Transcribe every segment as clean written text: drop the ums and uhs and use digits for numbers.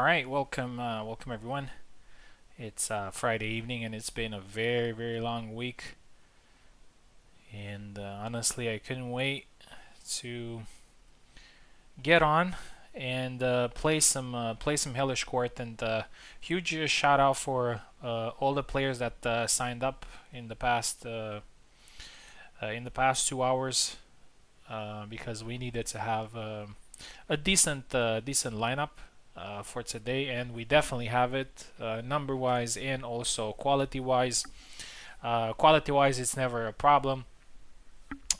right, welcome everyone. It's Friday evening, and it's been a very long week. And honestly, I couldn't wait to get on and play some Hellish Quart. And huge shout out for all the players that signed up in the past 2 hours because we needed to have a decent lineup for today, and we definitely have it number wise and also quality wise. Quality wise, it's never a problem.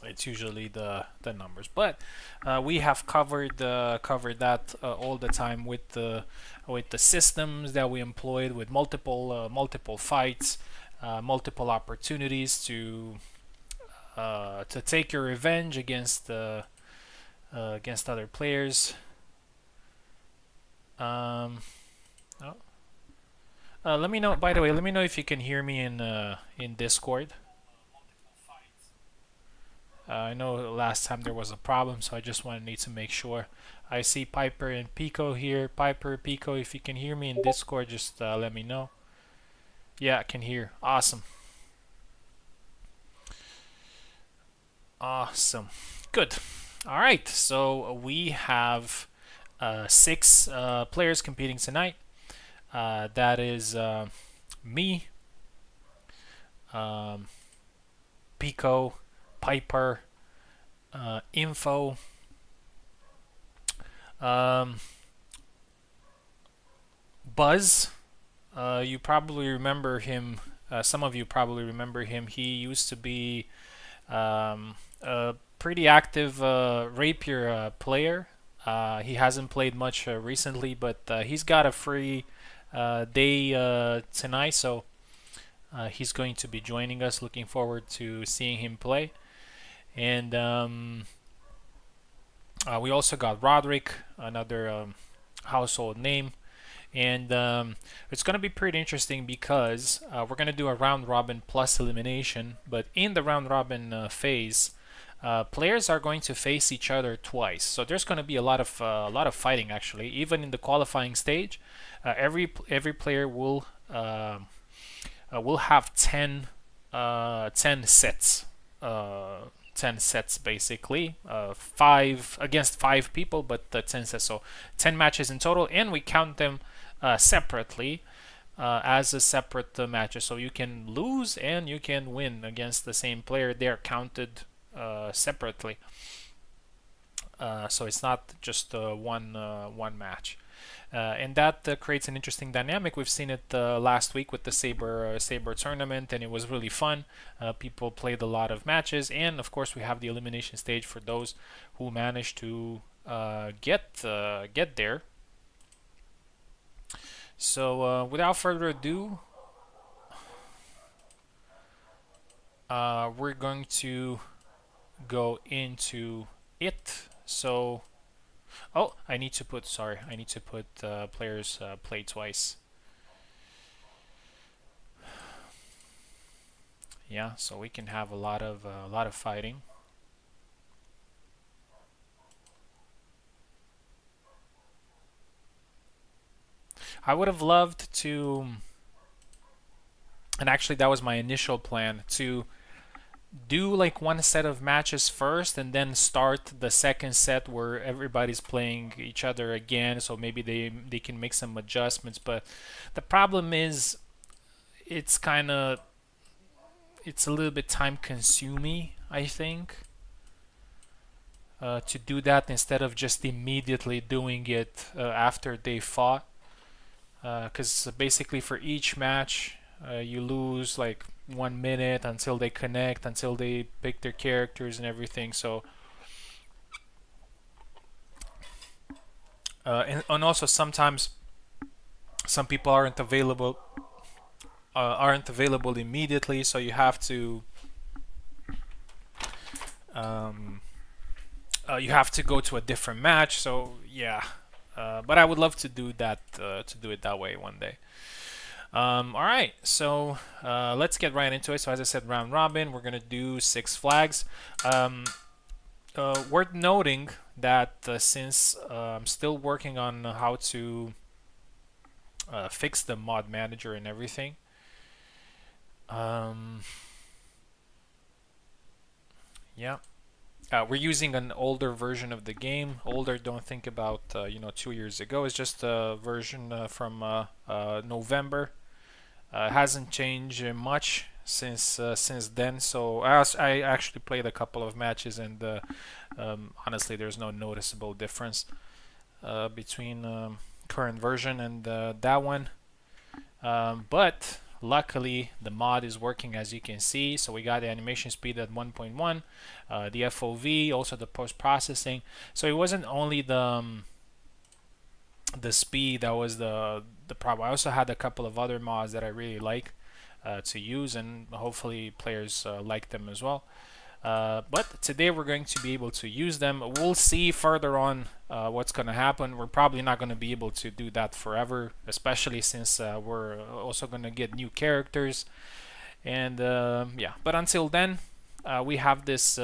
It's usually the numbers, but we have covered that all the time with the systems that we employed, with multiple fights, multiple opportunities to take your revenge against other players. Um, oh, Let me know. By the way, let me know if you can hear me in Discord. I know last time there was a problem, so I just need to make sure. I see Piper and Pico here. Piper, Pico, if you can hear me in Discord, just let me know. Yeah, I can hear. Awesome. Awesome. Good. All right. So we have six players competing tonight. That is me, um, Pico, Piper, Info, um, Buzz. You probably remember him. Some of you probably remember him. He used to be a pretty active rapier player. He hasn't played much recently, but he's got a free day tonight, so he's going to be joining us. Looking forward to seeing him play. And we also got Roderick, another household name. And it's going to be pretty interesting because we're going to do a round robin plus elimination. But in the round robin phase, players are going to face each other twice. So there's going to be a lot of fighting actually. Even in the qualifying stage, every player will have 10 sets. 10 sets basically, 5 against 5 people, but 10 sets, so 10 matches in total, and we count them separately as a separate matches. So you can lose and you can win against the same player. They are counted separately, so it's not just one match. And that creates an interesting dynamic. We've seen it last week with the Saber tournament, and it was really fun. People played a lot of matches, and of course we have the elimination stage for those who managed to get there. So without further ado, we're going to go into it. So oh, I need to put players play twice. Yeah, so we can have a lot of fighting. I would have loved to, and actually that was my initial plan, to do like one set of matches first and then start the second set where everybody's playing each other again, so maybe they can make some adjustments. But the problem is it's a little bit time consuming, I think, to do that instead of just immediately doing it after they fought, because basically for each match you lose like 1 minute until they connect, until they pick their characters and everything. So and also sometimes some people aren't available immediately, so um, you have to go to a different match. So yeah, but I would love to do it that way one day. All right, so let's get right into it. So as I said, round robin, we're gonna do 6 flags. Worth noting that since I'm still working on how to fix the mod manager and everything. Yeah. We're using an older version of the game. Older, don't think about 2 years ago. It's just a version from November. It hasn't changed much since then. So I actually played a couple of matches, and honestly, there's no noticeable difference between current version and that one. But luckily, the mod is working, as you can see. So we got the animation speed at 1.1, the FOV, also the post-processing. So it wasn't only the speed that was the problem. I also had a couple of other mods that I really like to use, and hopefully players like them as well. But today we're going to be able to use them. We'll see further on what's going to happen. We're probably not going to be able to do that forever, especially since we're also going to get new characters. And yeah, but until then, we have this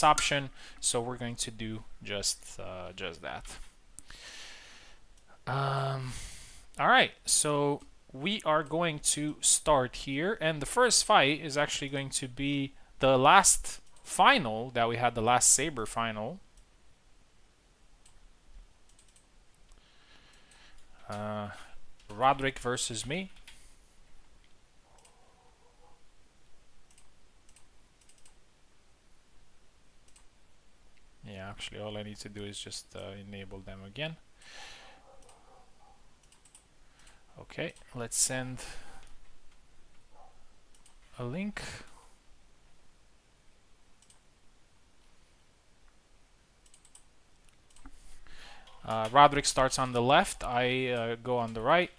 option, so we're going to do just that. All right, so we are going to start here, and the first fight is actually going to be the last final that we had, the last Saber final. Roderick versus me. Yeah, actually all I need to do is just enable them again. Okay, let's send a link. Roderick starts on the left, I go on the right.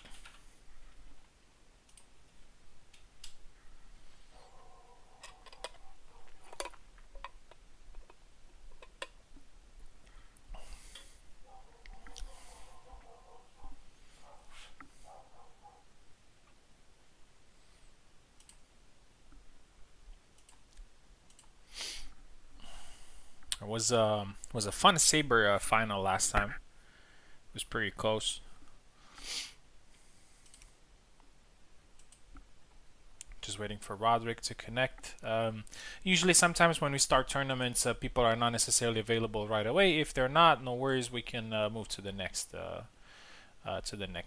It was a fun Saber final last time. It was pretty close. Just waiting for Roderick to connect. Usually, sometimes when we start tournaments, people are not necessarily available right away. If they're not, no worries. We can move to the next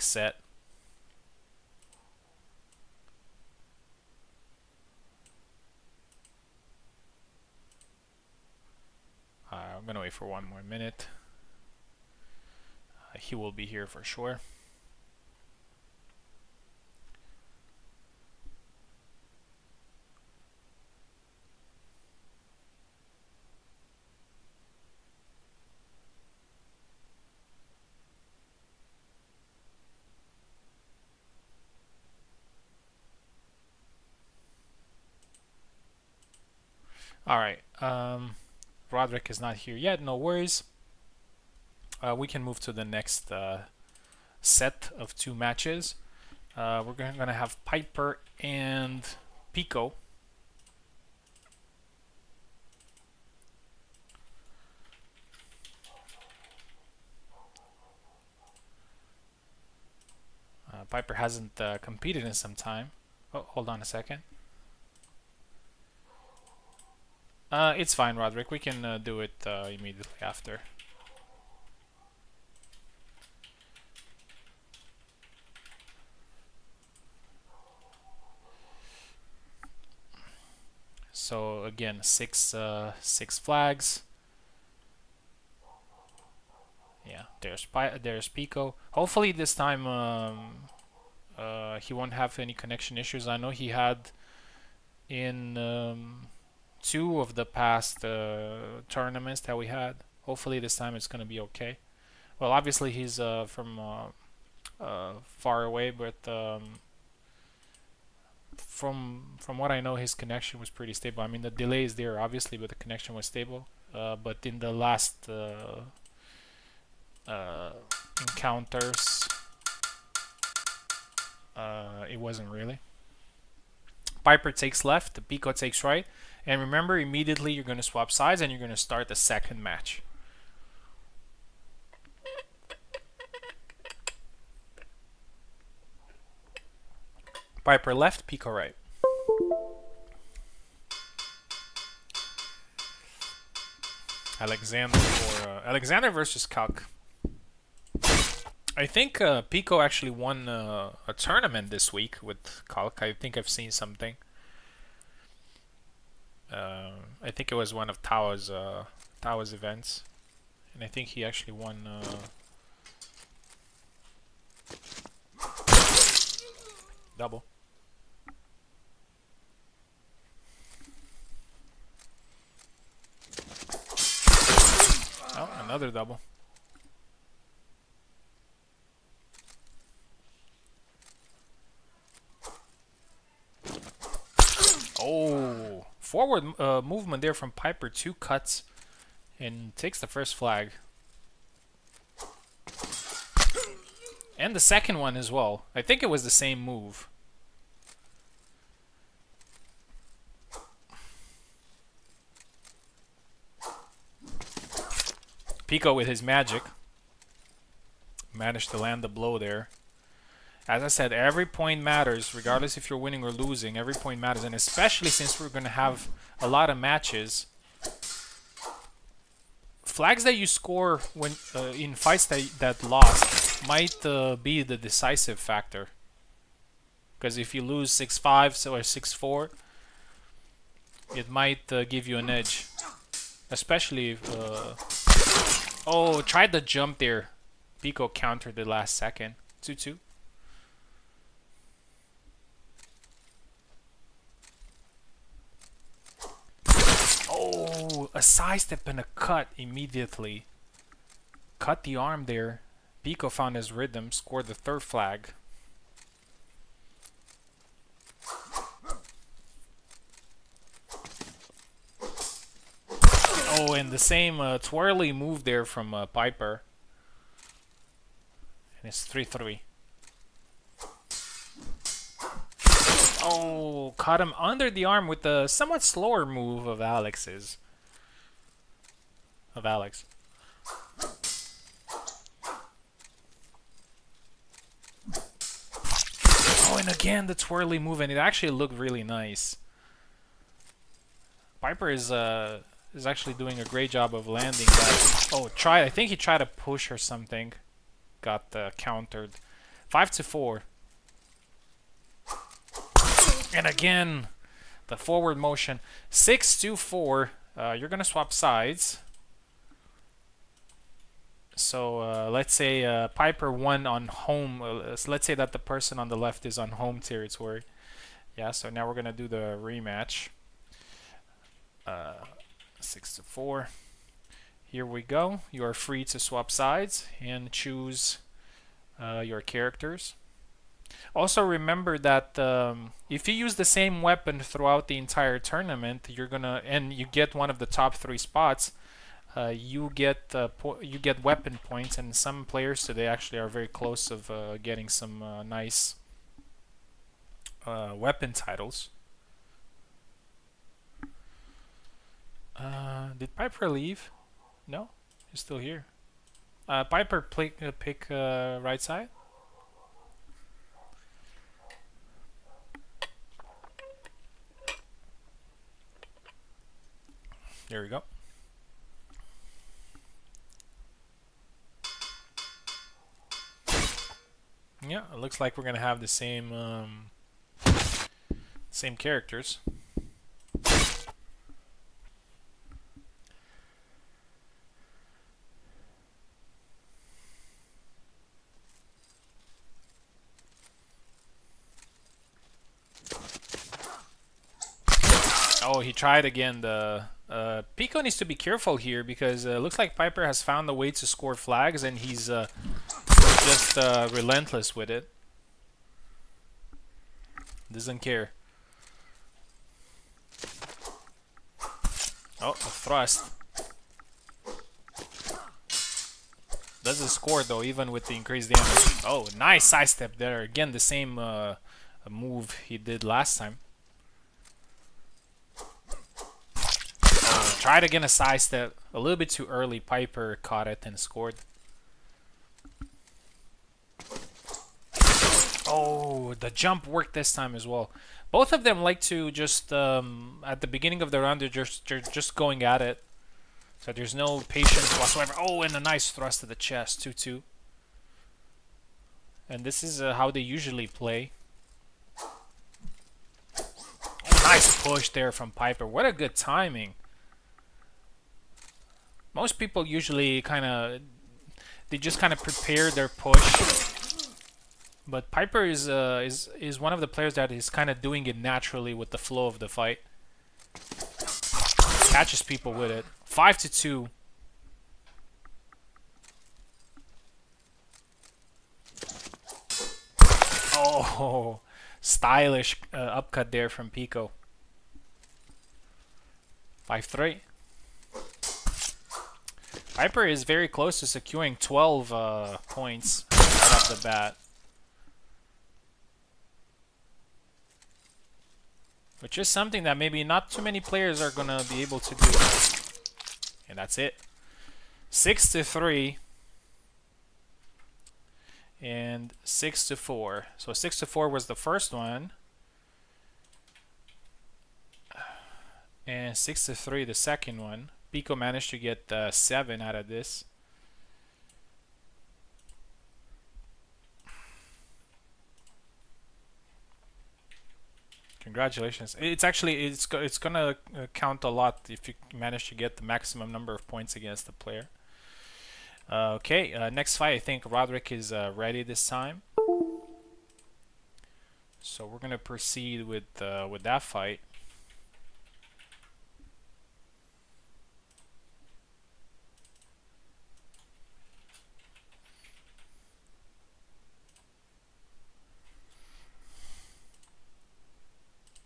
set. I'm gonna wait for 1 more minute. He will be here for sure. All right. Roderick is not here yet. No worries. We can move to the next set of 2 matches. We're going to have Piper and Pico. Piper hasn't competed in some time. Oh, hold on a second. It's fine, Roderick. We can do it immediately after. So again, six flags. Yeah, there's Pico. Hopefully this time he won't have any connection issues. I know he had in 2 of the past tournaments that we had. Hopefully this time it's gonna be okay. Well, obviously he's from far away, but from what I know, his connection was pretty stable. I mean, the delay is there, obviously, but the connection was stable. But in the last encounters, it wasn't really. Piper takes left, Pico takes right, and remember, immediately you're going to swap sides and you're going to start the second match. Piper left, Pico right. Alexander versus Calc. I think Pico actually won a tournament this week with Calc. I think I've seen something. I think it was one of Tao's events, and I think he actually won. Double. Oh, another double. Oh, forward movement there from Piper. 2 cuts and takes the first flag. And the second one as well. I think it was the same move. Pico with his magic managed to land the blow there. As I said, every point matters, regardless if you're winning or losing. Every point matters, and especially since we're going to have a lot of matches. Flags that you score when in fights that lost might be the decisive factor. Because if you lose 6-5 or 6-4, it might give you an edge. Especially if... oh, tried the jump there. Pico countered the last second. 2-2. Oh, a side step and a cut immediately. Cut the arm there. Pico found his rhythm, scored the third flag. Oh, and the same twirly move there from Piper. And it's 3-3. Oh, caught him under the arm with the somewhat slower move of Alex's. Of Alex. Oh, and again the twirly move, and it actually looked really nice. Piper is actually doing a great job of landing that. Oh, I think he tried to push or something. Got countered. 5-4. And again, the forward motion. 6-4. You're gonna swap sides. So let's say Piper won on home. So let's say that the person on the left is on home territory. Yeah. So now we're gonna do the rematch. 6-4. Here we go. You are free to swap sides and choose your characters. Also remember that if you use the same weapon throughout the entire tournament, and you get one of the top 3 spots, you get weapon points, and some players today actually are very close of getting some nice weapon titles. Did Piper leave? No, he's still here. Piper, pick right side. There we go. Yeah, it looks like we're gonna have the same characters. Oh, he tried again. Pico needs to be careful here because it looks like Piper has found a way to score flags, and he's just relentless with it. Doesn't care. Oh, a thrust. Doesn't score though, even with the increased damage. Oh, nice side step there. Again, the same move he did last time. Tried again a side step, a little bit too early. Piper caught it and scored. Oh, the jump worked this time as well. Both of them like to just at the beginning of the round they're just going at it. So there's no patience whatsoever. Oh, and a nice thrust to the chest, 2-2. And this is how they usually play. Oh, nice push there from Piper. What a good timing. Most people usually they just kind of prepare their push. But Piper is one of the players that is kind of doing it naturally with the flow of the fight. Catches people with it. 5-2. Oh, stylish upcut there from Pico. 5-3. Piper is very close to securing 12 points right off the bat. Which is something that maybe not too many players are going to be able to do. And that's it. 6-3. And 6-4. So 6-4 was the first one. And 6-3 the second one. Pico managed to get 7 out of this. Congratulations. It's gonna count a lot if you manage to get the maximum number of points against the player. Okay, next fight I think Roderick is ready this time. So we're gonna proceed with that fight.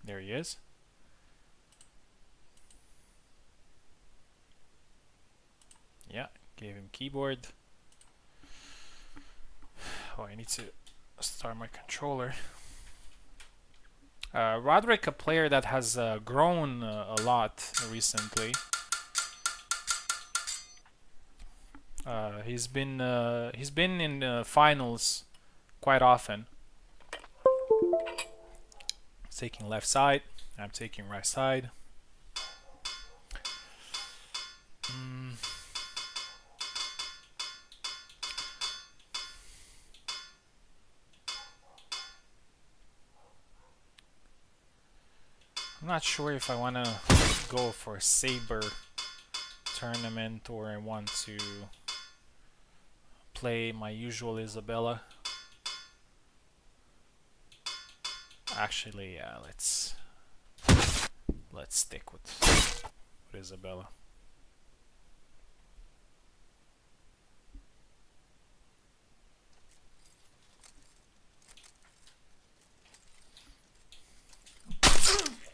There he is. Yeah, gave him keyboard. Oh, I need to start my controller. Roderick, a player that has grown a lot recently. He's been in finals quite often. Taking left side, I'm taking right side. I'm not sure if I want to go for a Saber tournament or I want to play my usual Isabella. Actually, yeah, let's stick with Isabella.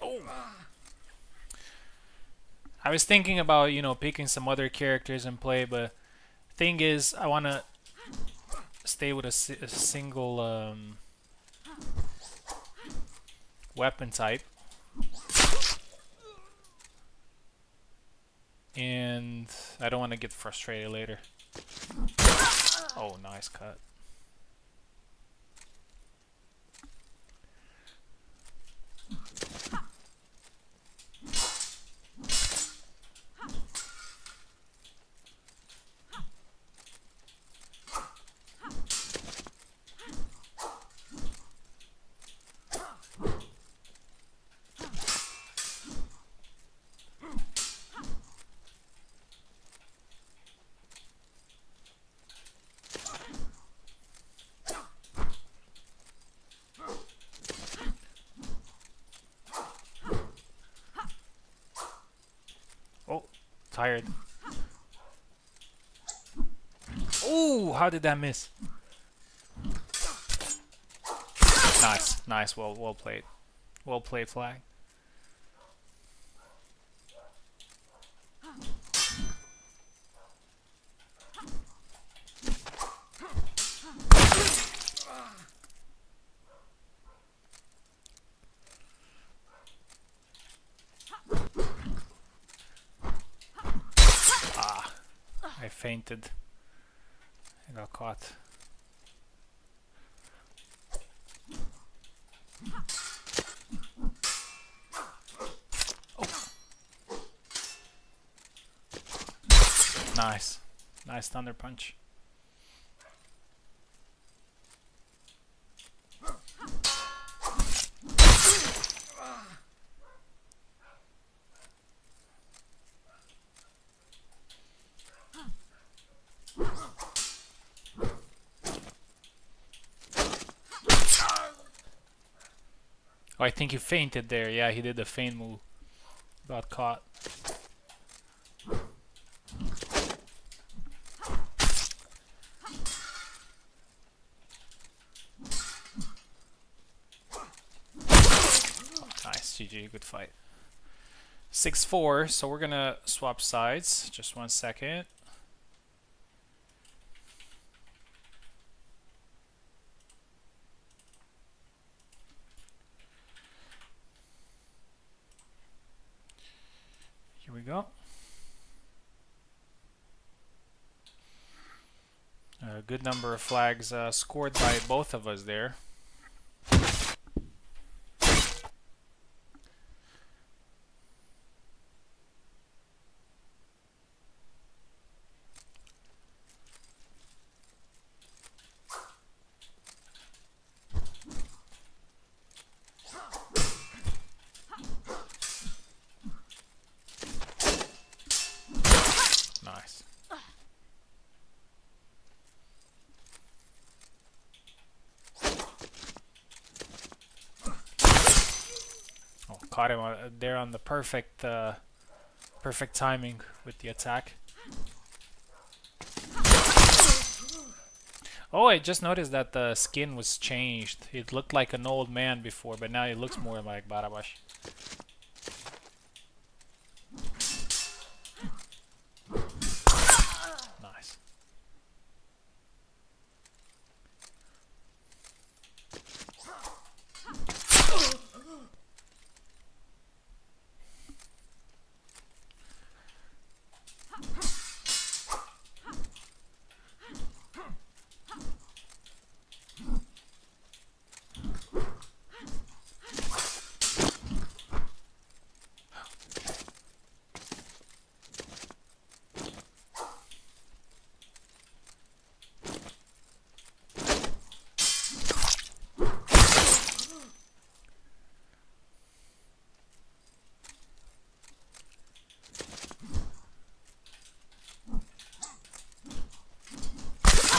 Oh. I was thinking about, picking some other characters and play, but thing is, I want to stay with a single weapon type. And I don't want to get frustrated later. Oh, nice cut. Tired. Ooh, how did that miss? Nice, well played. Well played, Flag. I fainted. I got caught. Nice. Nice thunder punch. Oh, I think he fainted there. Yeah, he did the feint move. Got caught. Nice, GG, good fight. 6-4, so we're gonna swap sides. Just 1 second. Here we go. A good number of flags scored by both of us there. Nice. Oh, caught him there on the perfect perfect timing with the attack. Oh, I just noticed that the skin was changed. It looked like an old man before, but now it looks more like Barabash. Nice.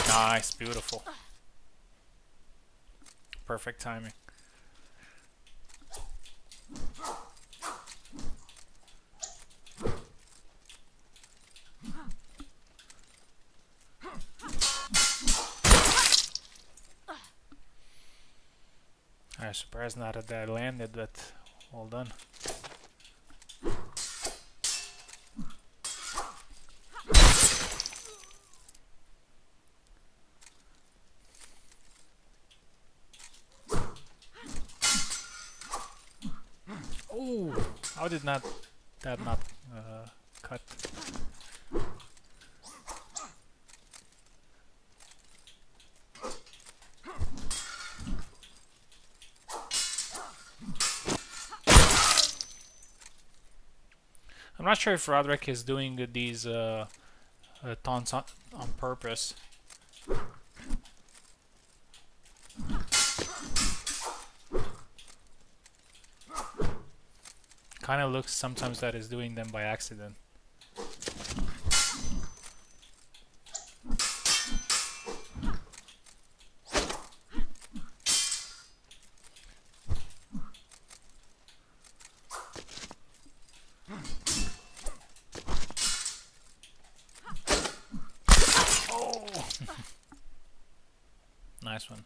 Nice, beautiful. Perfect timing. I'm surprised not that I landed, but well done. Oh, how did that not cut? I'm not sure if Roderick is doing these taunts on purpose. Kind of looks sometimes that is doing them by accident. Oh! Nice one.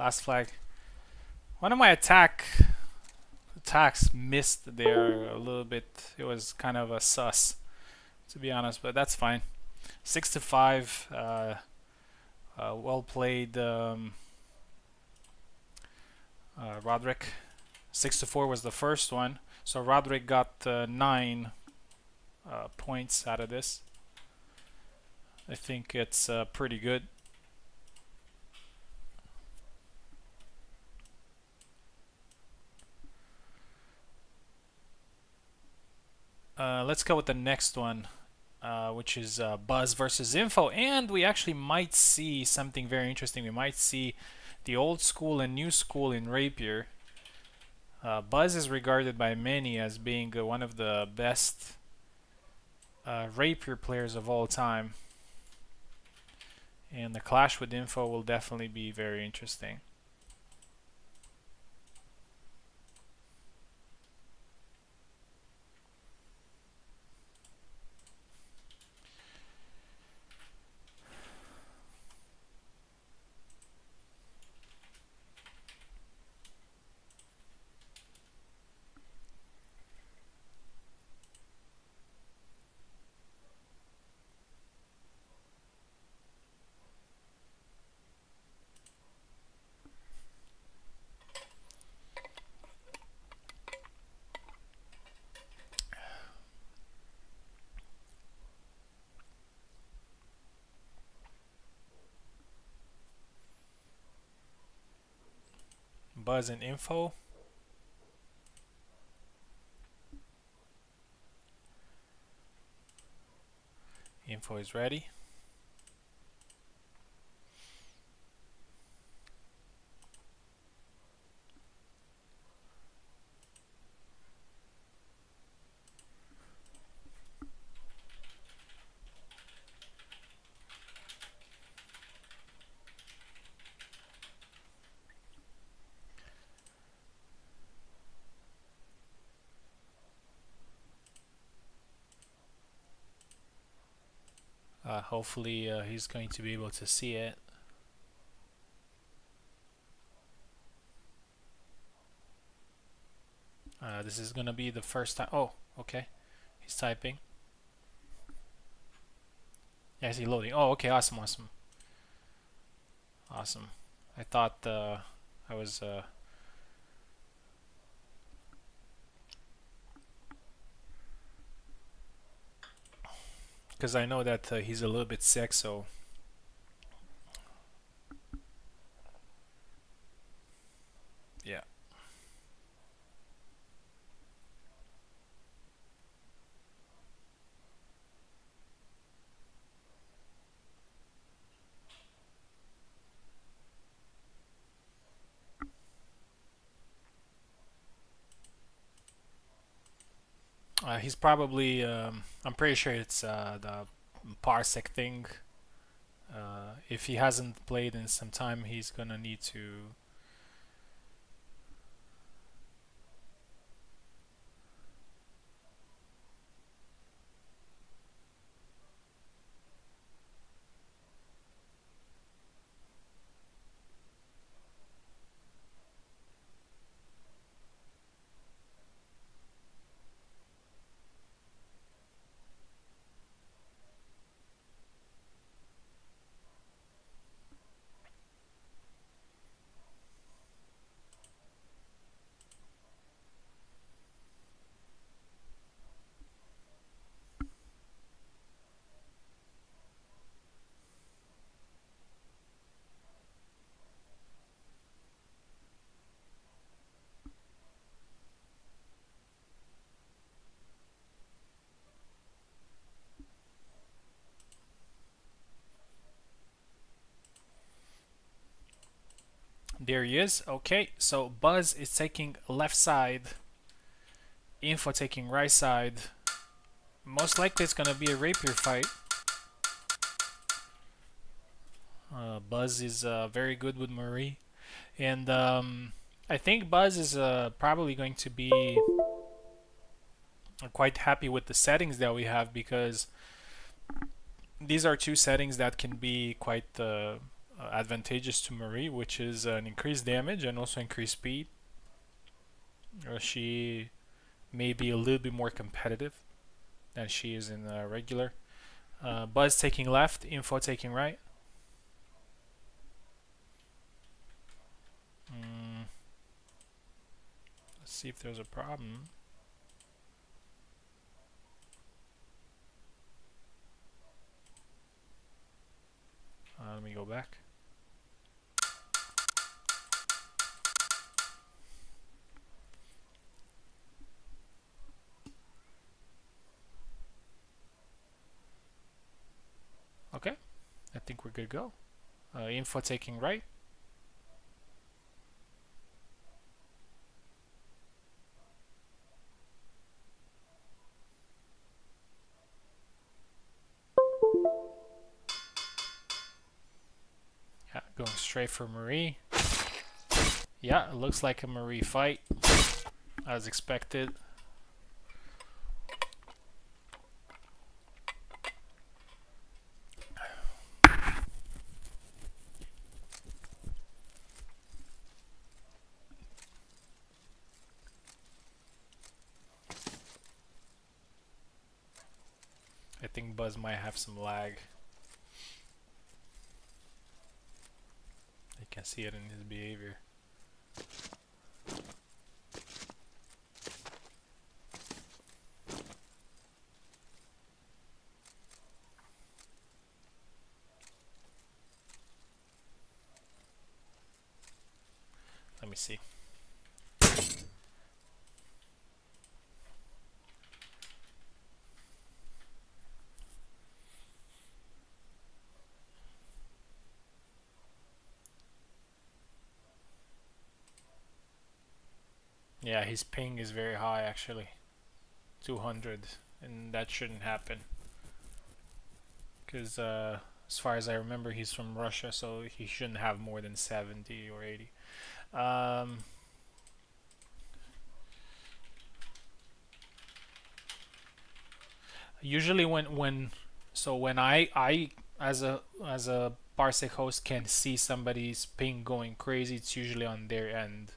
last flag. One of my attacks missed there a little bit. It was kind of a sus, to be honest, but that's fine. 6 to 5. Well played, Roderick. 6 to 4 was the first one, so Roderick got 9 points out of this. I think it's pretty good. Let's go with the next one, which is Buzz versus Info, and we actually might see something very interesting. We might see the old school and new school in Rapier. Buzz is regarded by many as being one of the best Rapier players of all time, and the clash with Info will definitely be very interesting. Buzz and Info. Info is ready. Hopefully he's going to be able to see it. This is gonna be the first time. Oh, okay. He's typing. Yeah, I see loading. Oh, okay. Awesome, awesome. Awesome. I thought I was because I know that he's a little bit sick, so yeah. He's probably I'm pretty sure it's the parsec thing. If he hasn't played in some time, he's gonna need to. There he is. Okay, so Buzz is taking left side. Info taking right side. Most likely it's gonna be a rapier fight. Buzz is very good with Marie, and I think Buzz is probably going to be quite happy with the settings that we have, because these are two settings that can be quite advantageous to Marie, which is an increased damage and also increased speed. She may be a little bit more competitive than she is in regular. Buzz taking left, Info taking right. Let's see if there's a problem. Let me go back. Okay, I think we're good to go. Info taking right. Yeah, going straight for Marie. Yeah, it looks like a Marie fight, as expected. I think Buzz might have some lag. You can see it in his behavior. Let me see. Yeah, his ping is very high actually. 200, and that shouldn't happen. Because as far as I remember, he's from Russia, so he shouldn't have more than 70 or 80. Usually when I as a Parsec host can see somebody's ping going crazy, it's usually on their end.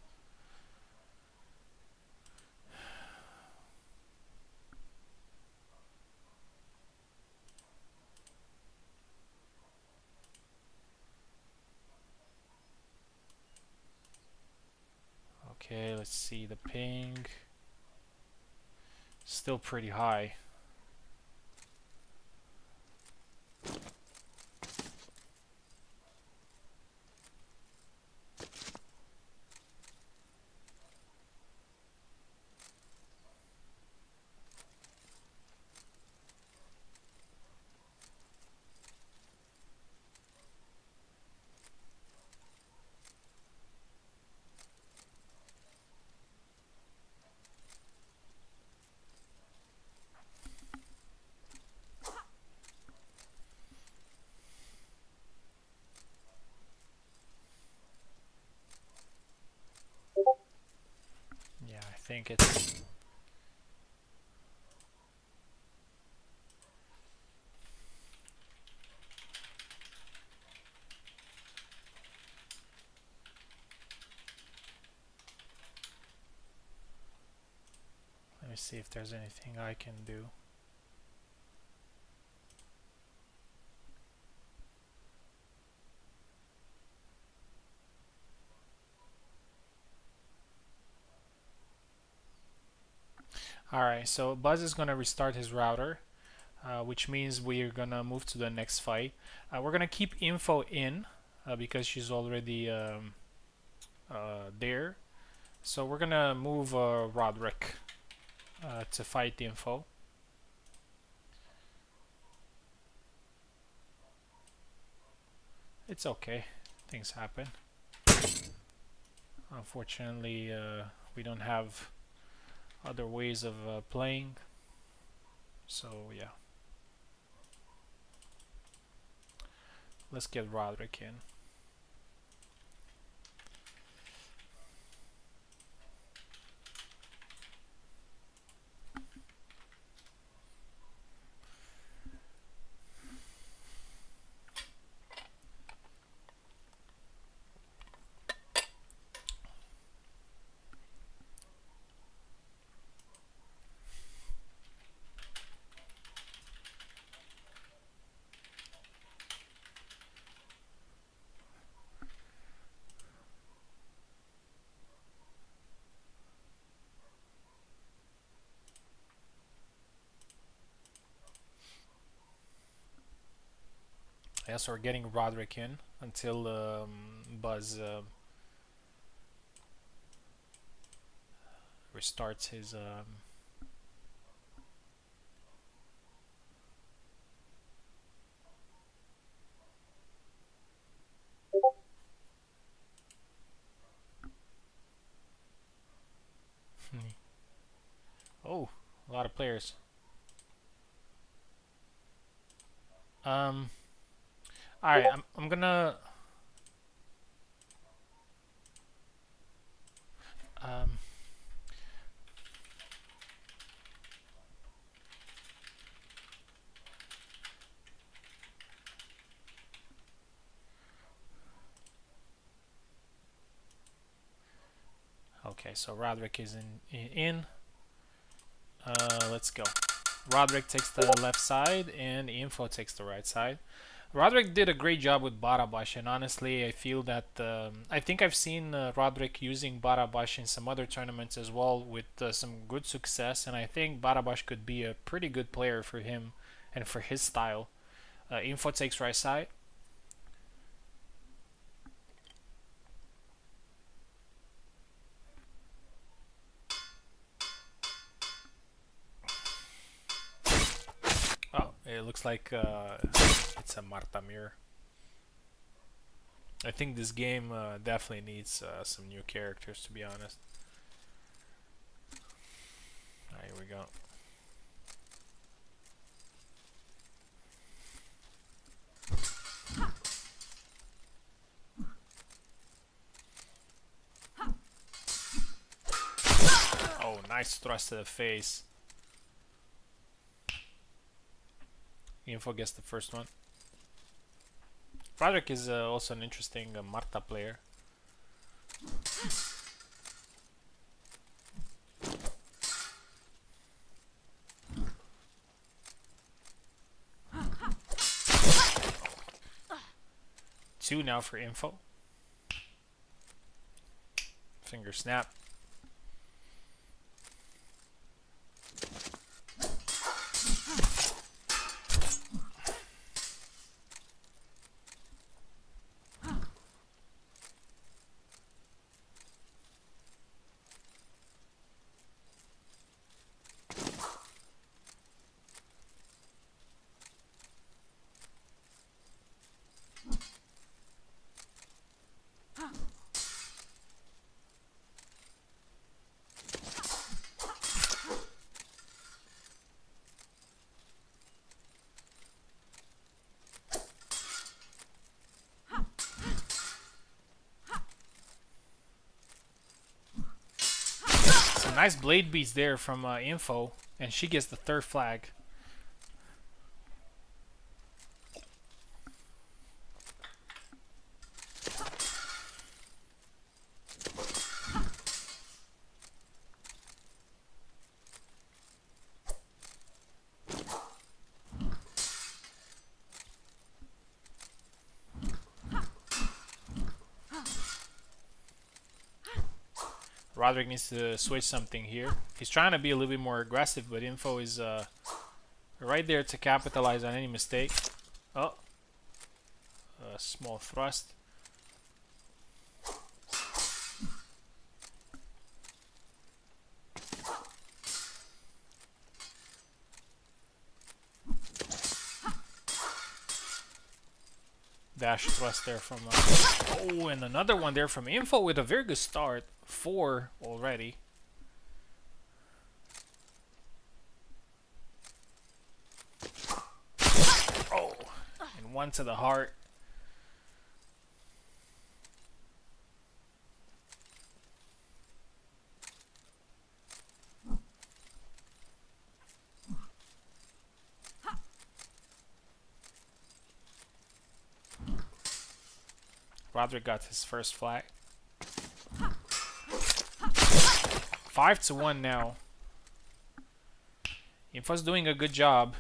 Okay, let's see the ping. Still pretty high. Yeah, I think it's... Let me see if there's anything I can do. Alright, so Buzz is going to restart his router, which means we're going to move to the next fight. We're going to keep Info in, because she's already there. So we're going to move Roderick to fight Info. It's okay, things happen. Unfortunately, we don't have other ways of playing, so yeah. Let's get Roderick in. Yeah, so we're getting Roderick in until Buzz restarts his oh, a lot of players. All right, I'm gonna um okay, so Roderick is in. Let's go. Roderick takes the left side and Info takes the right side. Roderick did a great job with Barabash, and honestly, I feel that I think I've seen Roderick using Barabash in some other tournaments as well with some good success, and I think Barabash could be a pretty good player for him and for his style. Info takes right side. Oh, it looks like it's a Martamir. I think this game definitely needs some new characters, to be honest. Alright, here we go. Oh, nice thrust to the face. Info gets the first one. Roderick is also an interesting Marta player. Two now for Info. Finger snap. Some nice blade beats there from Info, and she gets the third flag. Roderick needs to switch something here. He's trying to be a little bit more aggressive, but Info is right there to capitalize on any mistake. Oh, a small thrust. Dash thrust there from oh, and another one there from Info with a very good start. 4 already. Oh, and one to the heart. Roderick got his first flag. 5-1 now. Info's doing a good job.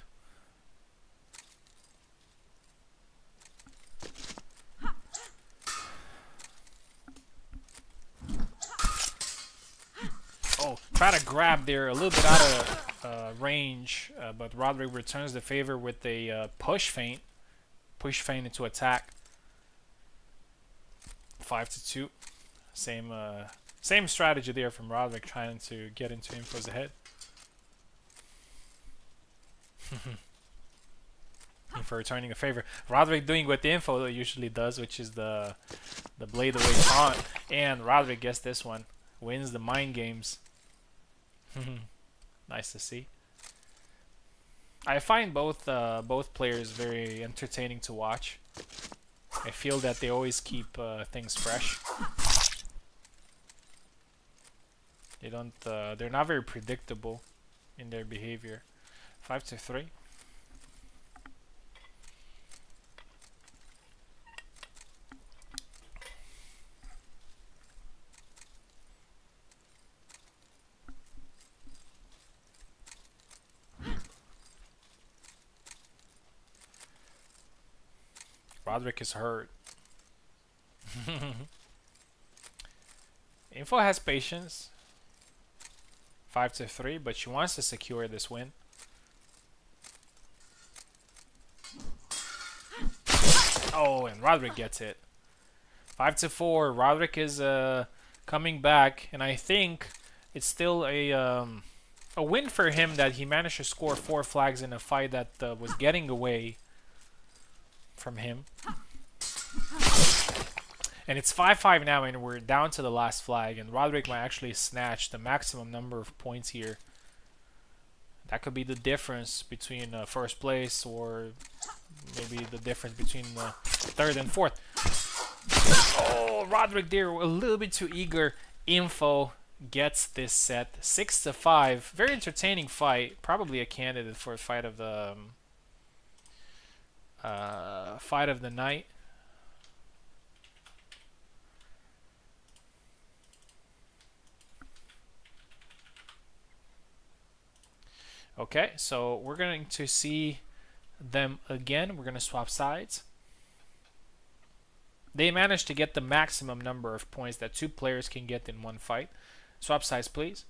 Oh, try to grab there a little bit out of range, but Roderick returns the favor with a push feint. push feint into attack. 5-2. Same strategy there from Roderick, trying to get into Info's ahead. Info returning a favor. Roderick doing what the Info usually does, which is the blade away taunt, and Roderick gets this one, wins the mind games. Nice to see. I find both players very entertaining to watch. I feel that they always keep things fresh. They don't. They're not very predictable in their behavior. 5-3. Roderick is hurt. Info has patience. 5-3, but she wants to secure this win. Oh, and Roderick gets it. 5-4. Roderick is coming back, and I think it's still a win for him that he managed to score 4 flags in a fight that was getting away from him. And it's 5-5 now, and we're down to the last flag, and Roderick might actually snatch the maximum number of points here. That could be the difference between first place, or maybe the difference between third and fourth. Oh, Roderick there, a little bit too eager. Info gets this set. 6-5. Very entertaining fight. Probably a candidate for a fight of the night. Okay, so we're going to see them again. We're going to swap sides. They managed to get the maximum number of points that 2 players can get in one fight. Swap sides, please.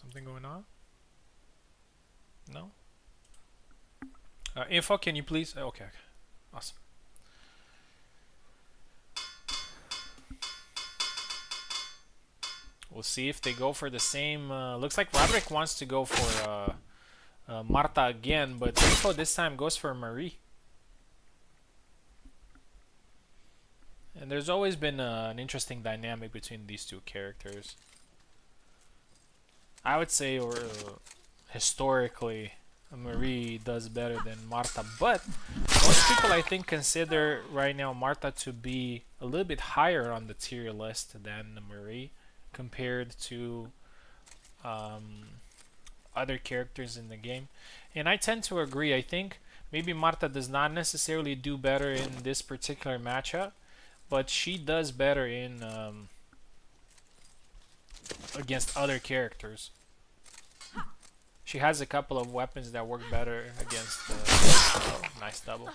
Something going on? No? Info, can you please? Okay, awesome. We'll see if they go for the same. Looks like Roderick wants to go for Marta again, but Info this time goes for Marie. And there's always been an interesting dynamic between these two characters. I would say, or historically, Marie does better than Marta, but most people I think consider right now Marta to be a little bit higher on the tier list than Marie compared to other characters in the game, and I tend to agree. I think maybe Marta does not necessarily do better in this particular matchup, but she does better in against other characters. She has a couple of weapons that work better against oh, nice double.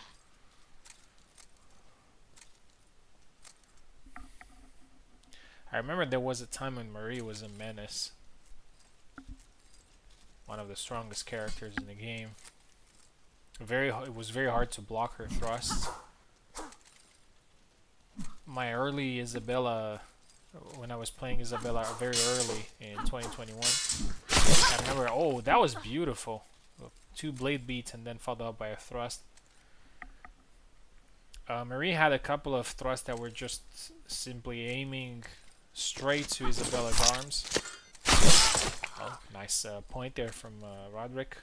I remember there was a time when Marie was a menace. One of the strongest characters in the game. It was very hard to block her thrusts. My early Isabella, when I was playing Isabella very early in 2021, I remember, oh, that was beautiful. 2 blade beats and then followed up by a thrust. Marie had a couple of thrusts that were just simply aiming straight to Isabella's arms. Oh, nice point there from Roderick.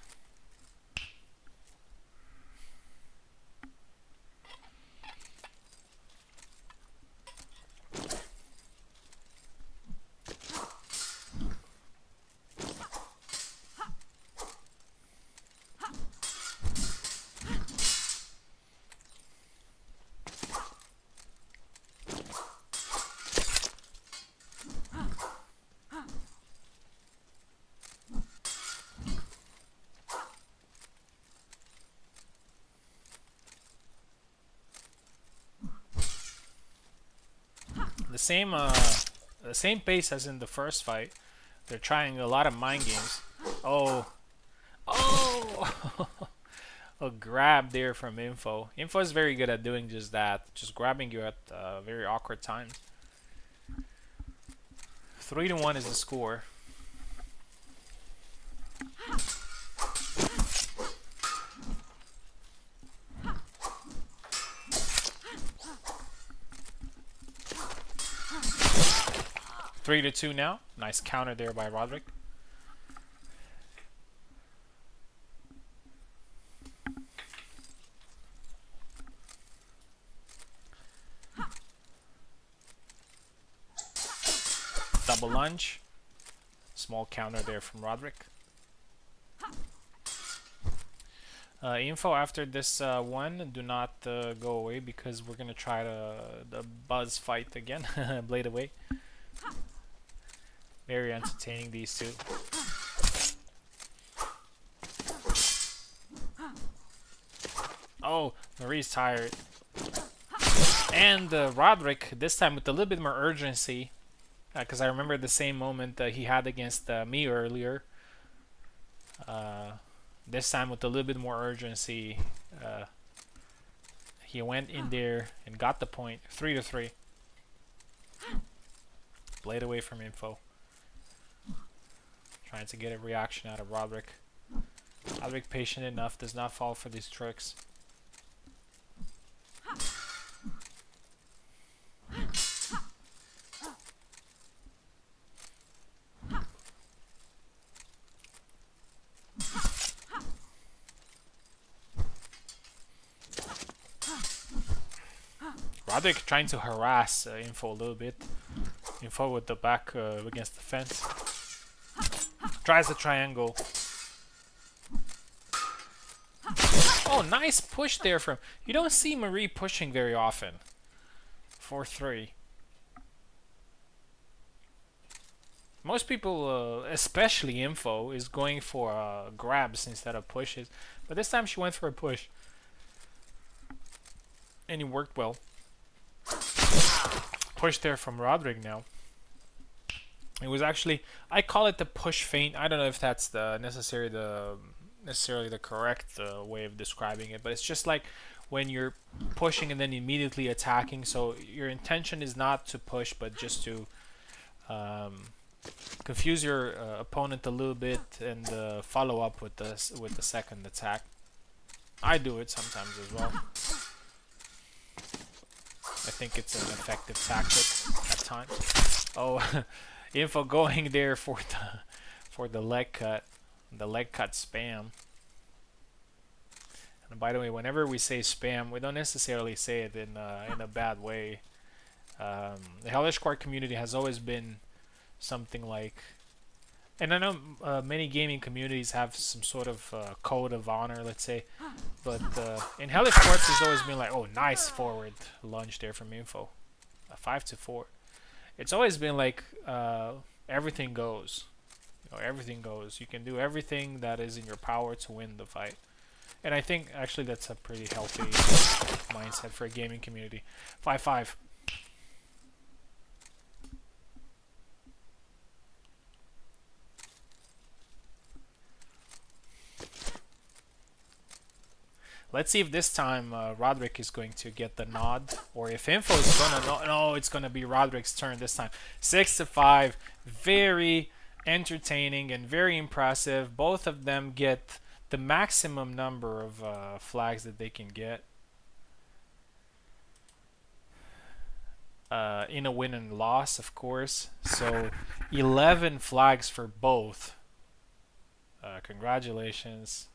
the same pace as in the first fight. They're trying a lot of mind games. Oh, oh, a grab there from Info. Info is very good at doing just that, just grabbing you at very awkward times. 3-1 is the score. Three to 2 now. Nice counter there by Roderick. Double lunge. Small counter there from Roderick. Info after this one, do not go away because we're gonna try the Buzz fight again. Blade away. Very entertaining, these two. Oh, Marie's tired. And Roderick, this time with a little bit more urgency, because I remember the same moment he had against me earlier. This time with a little bit more urgency, he went in there and got the point. 3-3. Blade away from Info. Trying to get a reaction out of Roderick. Roderick patient enough, does not fall for these tricks. Roderick trying to harass Info a little bit. Info with the back against the fence. Tries the triangle. Oh, nice push there from... You don't see Marie pushing very often. 4-3. Most people, especially Info, is going for grabs instead of pushes. But this time she went for a push. And it worked well. Push there from Roderick now. It was actually, I call it the push feint. I don't know if that's necessarily the correct way of describing it, but it's just like when you're pushing and then immediately attacking. So your intention is not to push, but just to confuse your opponent a little bit and follow up with the second attack. I do it sometimes as well. I think it's an effective tactic at times. Oh. Info going there for the leg cut spam. And by the way, whenever we say spam, we don't necessarily say it in a bad way. The Hellish Quart community has always been something like, and I know many gaming communities have some sort of code of honor, let's say, but in Hellish Quart it's always been like, oh, nice forward lunge there from Info, 5-4. It's always been like everything goes. You know, everything goes. You can do everything that is in your power to win the fight. And I think actually that's a pretty healthy mindset for a gaming community. 5-5. Let's see if this time Roderick is going to get the nod, or if Info is gonna. No, it's gonna be Roderick's turn this time. 6-5, very entertaining and very impressive. Both of them get the maximum number of flags that they can get in a win and loss, of course. So 11 flags for both. Congratulations.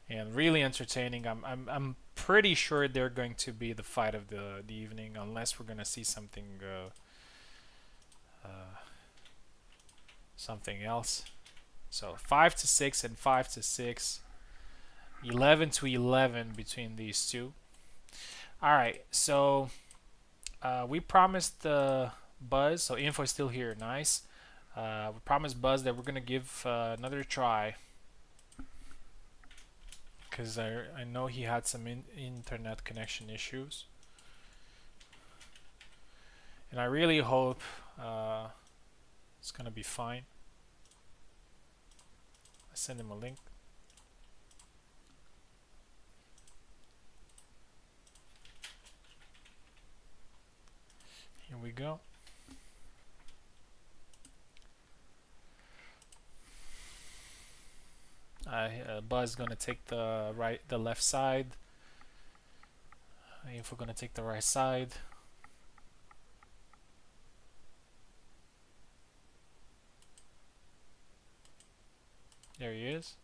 And really entertaining. I'm pretty sure they're going to be the fight of the evening, unless we're gonna see something something else. So 5-6 and 5-6, 11-11 between these two. All right, so we promised Buzz. So Info is still here. Nice. We promised Buzz that we're gonna give another try. because I know he had some internet connection issues, and I really hope it's gonna be fine. I send him a link. Here we go. Buzz gonna take the left side. Info gonna take the right side. There he is.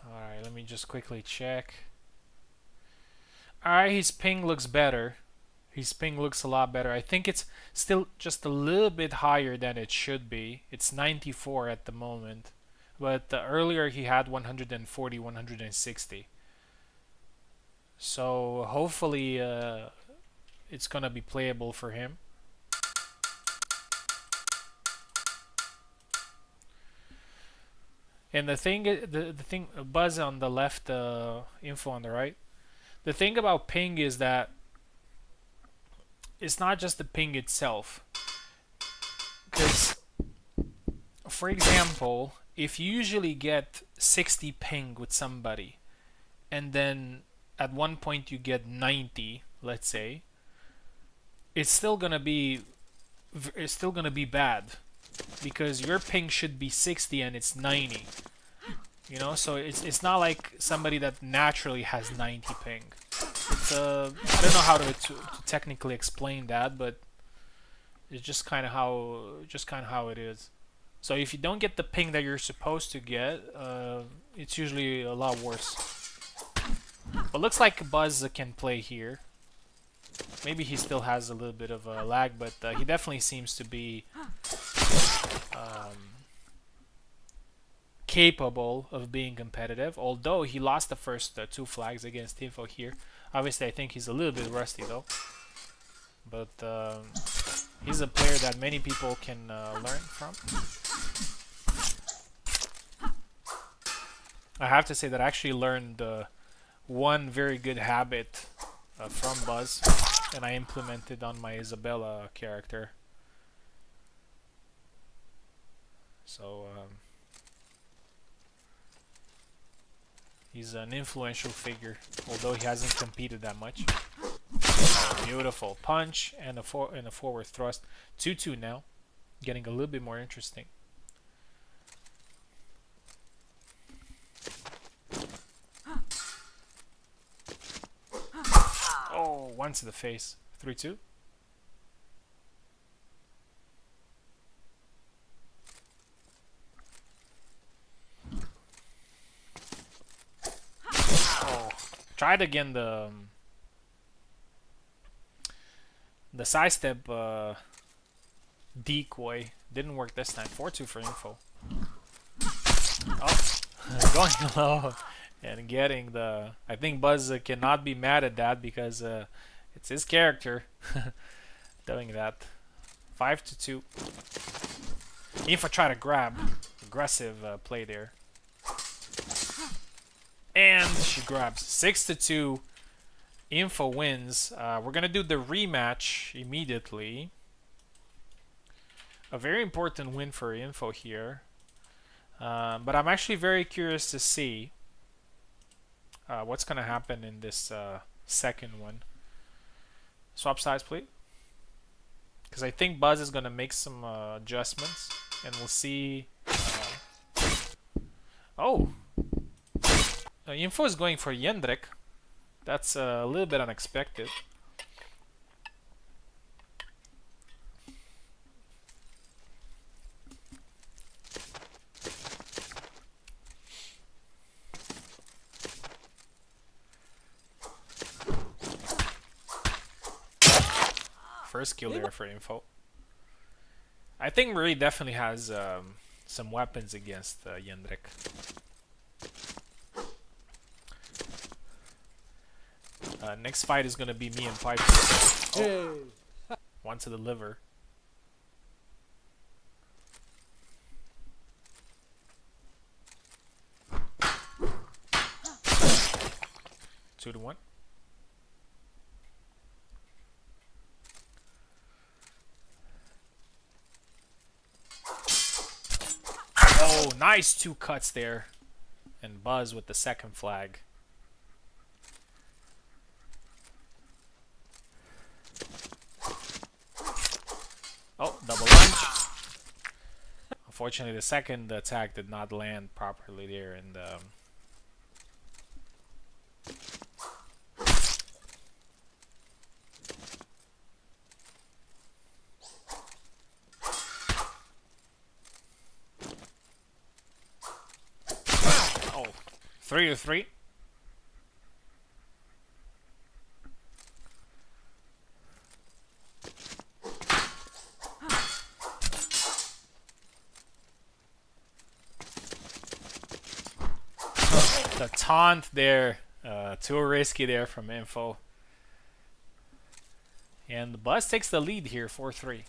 Alright, let me just quickly check. Alright, his ping looks better. His ping looks a lot better. I think it's still just a little bit higher than it should be. It's 94 at the moment. But earlier he had 140, 160. So hopefully it's gonna be playable for him. And the thing, Buzz on the left, info on the right. The thing about ping is that it's not just the ping itself. Because, for example, if you usually get 60 ping with somebody, and then at one point you get 90, let's say, it's still gonna be bad, because your ping should be 60 and it's 90. You know, so it's not like somebody that naturally has 90 ping. It's I don't know how to technically explain that, but it's just kind of how it is. So if you don't get the ping that you're supposed to get, it's usually a lot worse. But looks like Buzz can play here. Maybe he still has a little bit of a lag, but he definitely seems to be capable of being competitive, although he lost the first 2 flags against Info here. Obviously, I think he's a little bit rusty though, but he's a player that many people can learn from. I have to say that I actually learned one very good habit from Buzz, and I implemented on my Isabella character. So he's an influential figure, although he hasn't competed that much. Oh, beautiful punch and a forward thrust. 2-2 now, getting a little bit more interesting. Oh, one to the face. 3-2. Tried again the sidestep decoy. Didn't work this time. 4-2 for Info. Oh, going low and getting the... I think Buzz cannot be mad at that, because it's his character doing that. 5-2. Info try to grab. Aggressive play there. And she grabs. 6-2. Info wins. We're gonna do the rematch immediately. A very important win for Info here. But I'm actually very curious to see what's gonna happen in this second one. Swap sides, please. Because I think Buzz is gonna make some adjustments, and we'll see. Oh. Info is going for Jendrik. That's a little bit unexpected. First kill there for Info. I think Marie definitely has some weapons against Jendrik. Next fight is gonna be me and Piper. Oh. One to the liver. 2-1. Oh, nice 2 cuts there. And Buzz with the second flag. Oh, double lunge. Unfortunately, the second attack did not land properly there, and oh, 3-3. The taunt there, too risky there from Info. And the Buzz takes the lead here, 4-3.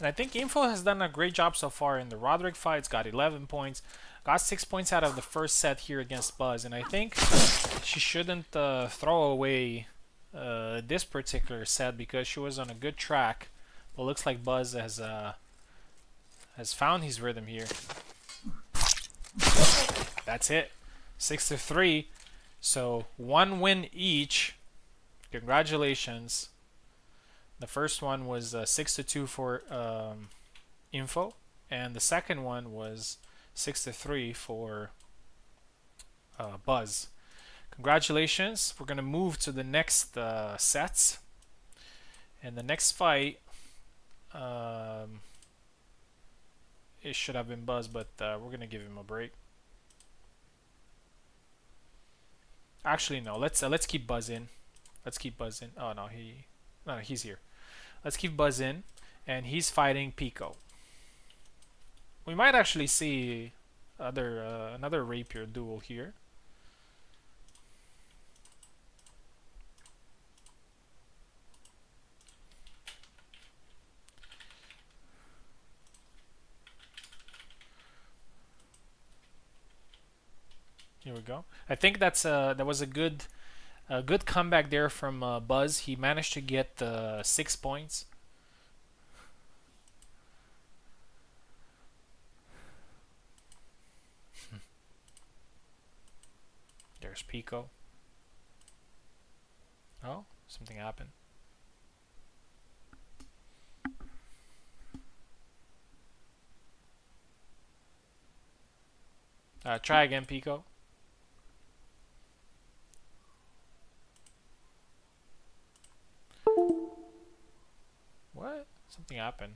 And I think Info has done a great job so far in the Roderick fights. Got 11 points. Got 6 points out of the first set here against Buzz. And I think she shouldn't throw away this particular set because she was on a good track. But looks like Buzz has found his rhythm here. That's it. 6-3. So 1 win each. Congratulations. The first one was 6-2 for Info, and the second one was 6-3 for Buzz. Congratulations. We're gonna move to the next sets, and the next fight. It should have been Buzz, but we're gonna give him a break. Actually, no. Let's keep Buzz in. Let's keep Buzz in. Oh no, he's here. Let's keep Buzz in, and he's fighting Pico. We might actually see another rapier duel here. Here we go. I think that was a good comeback there from Buzz. He managed to get 6 points. There's Pico. Oh, something happened. Try again, Pico. What? Something happened.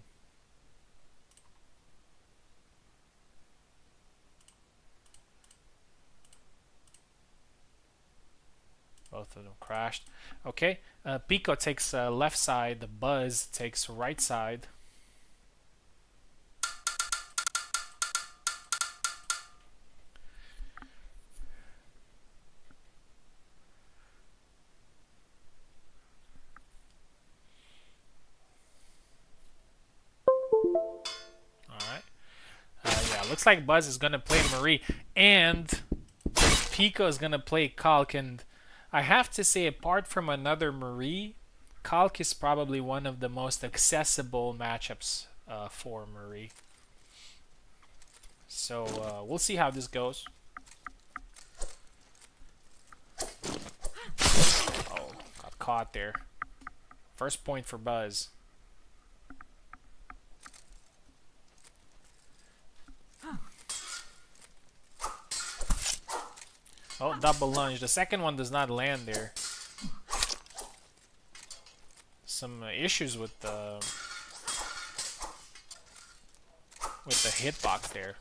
Both of them crashed. Okay, Pico takes left side. The Buzz takes right side. Looks like Buzz is gonna play Marie and Pico is gonna play Kalk, and I have to say, apart from another Marie, Kalk is probably one of the most accessible matchups for Marie. So we'll see how this goes. Oh, got caught there. First point for Buzz. Oh, double lunge. The second one does not land there. Some issues with the hitbox there.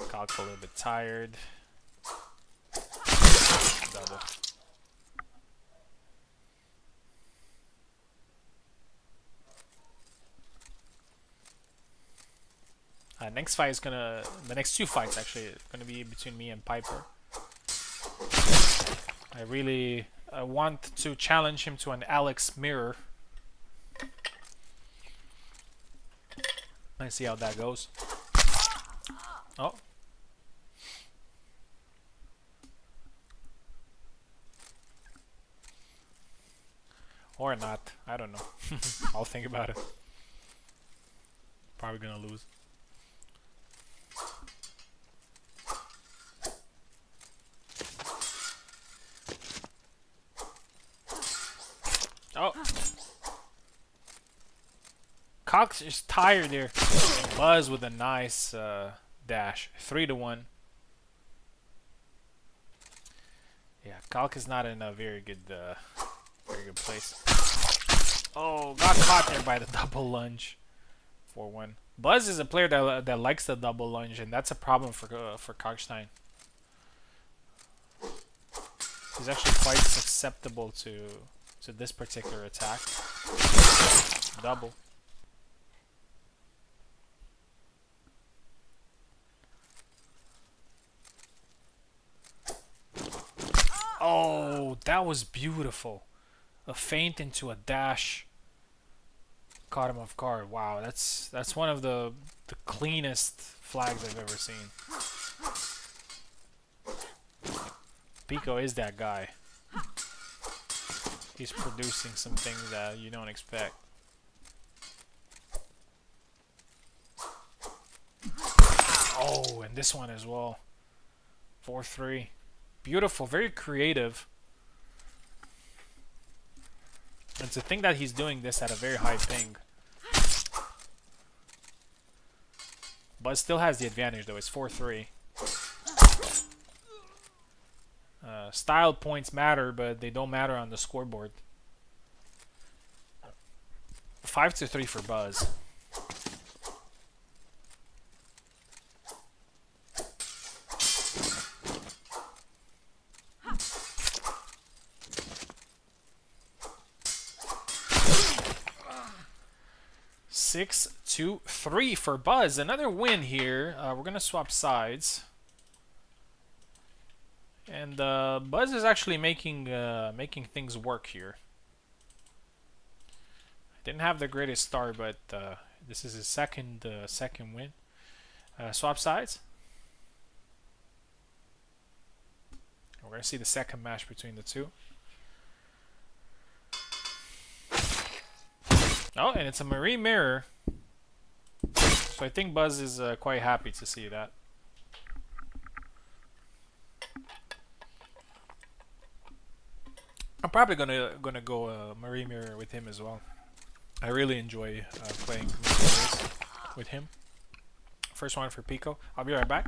Kalk's a little bit tired. Double. Next fight is the next 2 fights actually are gonna be between me and Piper. I really want to challenge him to an Alex mirror. Let's see how that goes. Oh. Or not. I don't know. I'll think about it. Probably gonna lose. Oh. Cox is tired there. Buzz with a nice dash. 3-1. Yeah, Kalk is not in a very good place. Oh, got caught there by the double lunge. 4-1. Buzz is a player that likes the double lunge, and that's a problem for Kalkstein. He's actually quite susceptible to this particular attack. Double. Oh, that was beautiful. A feint into a dash. Caught him off guard. Wow, that's one of the cleanest flags I've ever seen. Pico is that guy. He's producing some things that you don't expect. Oh, and this one as well. 4-3. Beautiful, very creative. And to think that he's doing this at a very high ping. But still has the advantage though, it's 4-3. Style points matter, but they don't matter on the scoreboard. 5-3 for Buzz. Six, 2, 3 for Buzz. Another win here. We're gonna swap sides. And Buzz is actually making things work here. Didn't have the greatest start, but this is his second win. Swap sides. We're gonna see the second match between the two. Oh, and it's a marine mirror. So I think Buzz is quite happy to see that. I'm probably gonna go marine mirror with him as well. I really enjoy playing mirrors with him. First one for Pico. I'll be right back.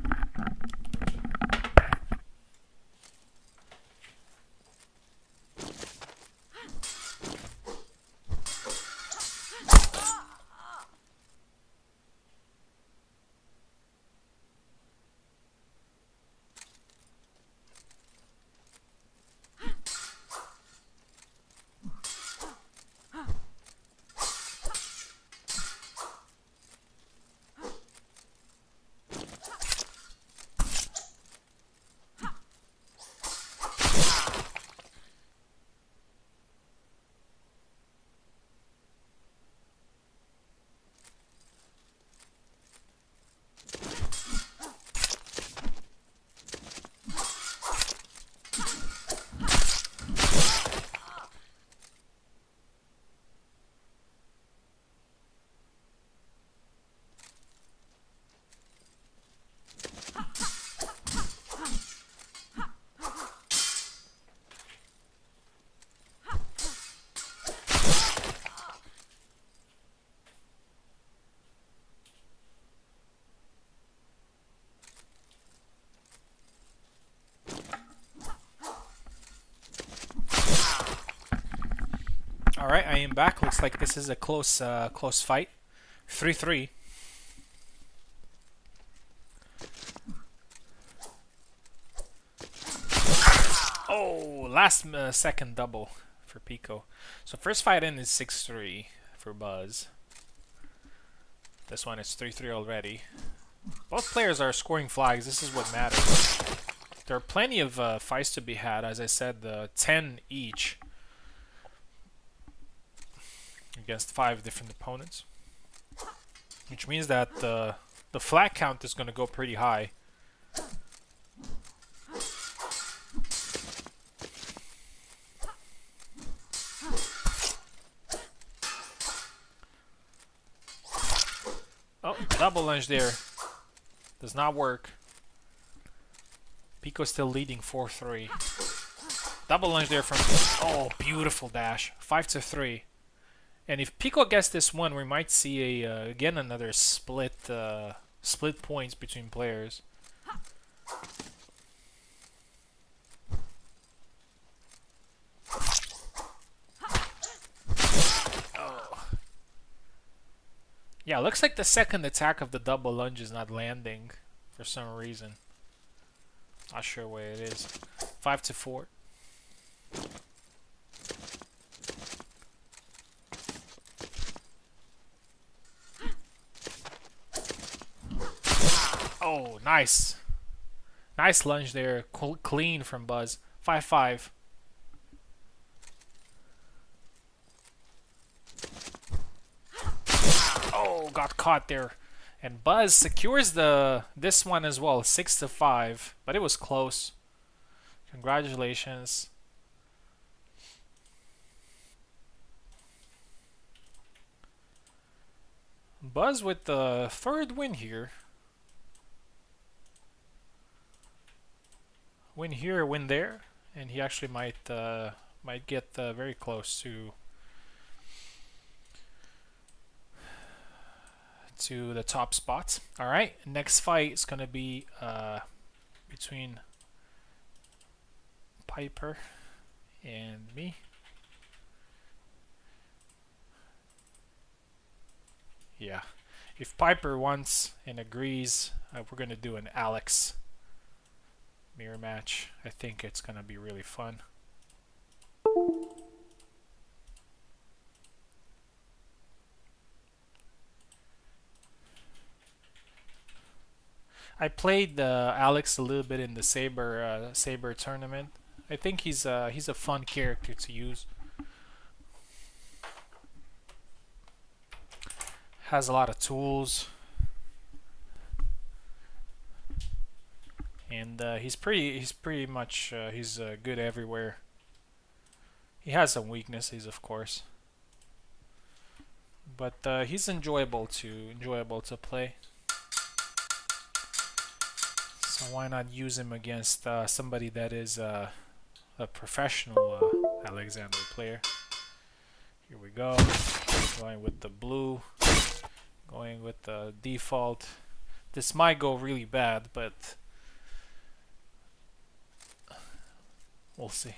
All right, I am back. Looks like this is a close fight. 3-3. Oh, last second double for Pico. So first fight in is 6-3 for Buzz. This one is 3-3 already. Both players are scoring flags. This is what matters. There are plenty of fights to be had. As I said, 10 each against 5 different opponents. which means that the flag count is going to go pretty high. Oh, double lunge there. Does not work. Pico's still leading 4-3. Double lunge there from... Oh, beautiful dash. 5-3. And if Pico gets this one, we might see a again another split points between players. Oh. Yeah, looks like the second attack of the double lunge is not landing for some reason. Not sure what it is. 5-4. Oh, nice. Nice lunge there. Clean from Buzz. 5-5. Oh, got caught there. And Buzz secures this one as well. 6-5. But it was close. Congratulations. Buzz with the third win here. Win here, win there, and he actually might get very close to the top spots. All right, next fight is gonna be between Piper and me. Yeah, if Piper wants and agrees, we're gonna do an Alex mirror match. I think it's gonna be really fun. I played Alex a little bit in the Saber tournament. I think he's a fun character to use. Has a lot of tools, and he's pretty much good everywhere. He has some weaknesses, of course, but he's enjoyable to play. So why not use him against somebody that is a professional Alexander player? Here we go. Going with the blue. Going with the default. This might go really bad, but we'll see.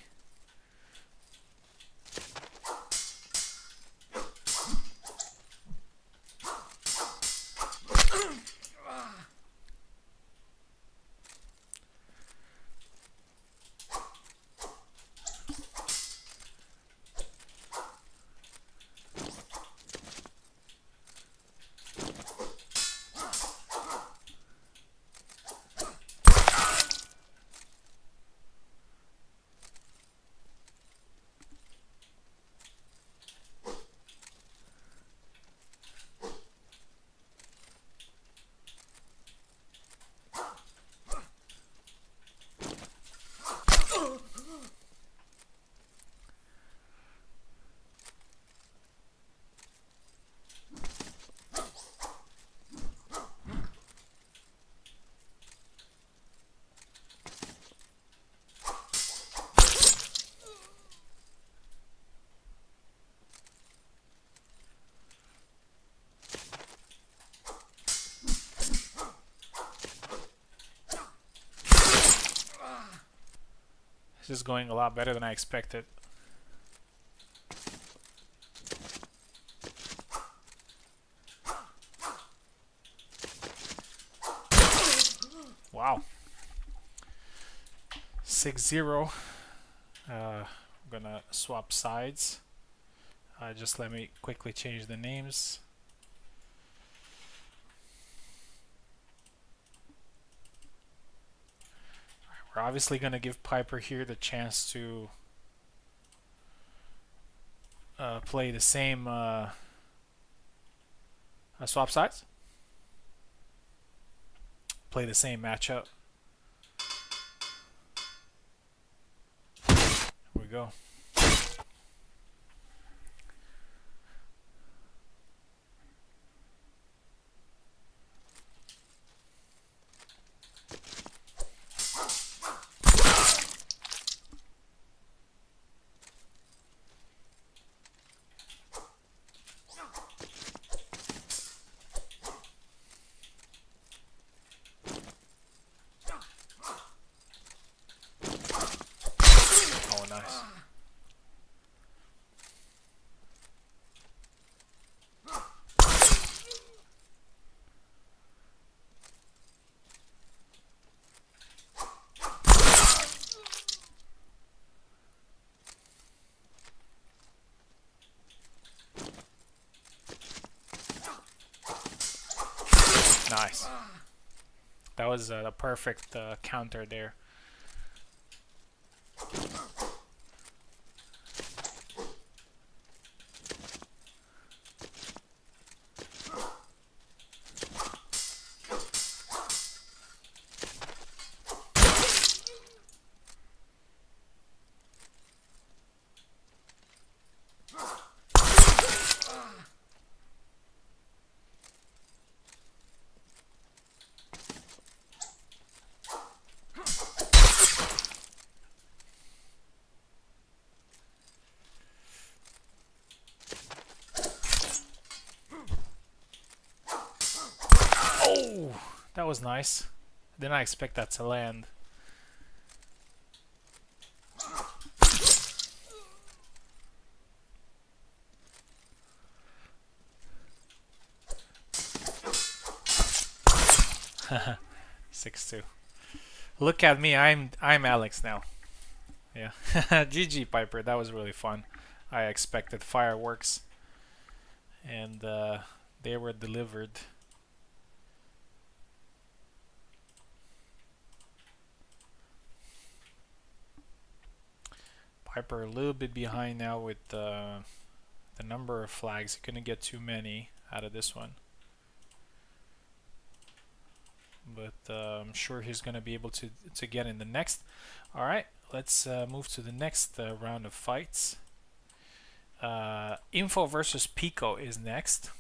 This is going a lot better than I expected. Wow. 6-0. I'm gonna swap sides. Just let me quickly change the names. We're obviously going to give Piper here the chance to play the same swap sides. play the same matchup. Here we go. Oh, nice. Nice. That was a perfect counter there. Oh, that was nice. Didn't I expect that to land? Haha, 6-2. Look at me, I'm Alex now. Yeah. GG Piper, that was really fun. I expected fireworks, and they were delivered. Piper a little bit behind now with the number of flags. He couldn't get too many out of this one, but I'm sure he's gonna be able to get in the next. All right, let's move to the next round of fights. Info versus Pico is next.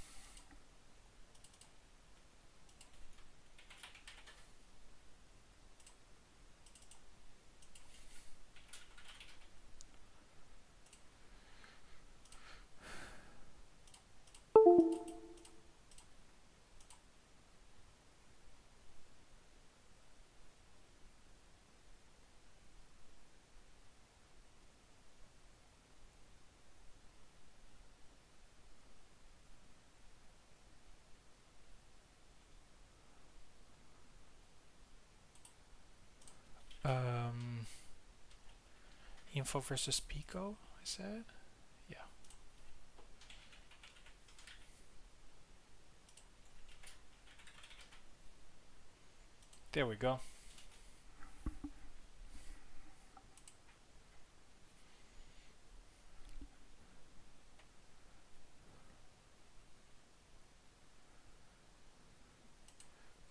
Info versus Pico, I said? Yeah. There we go.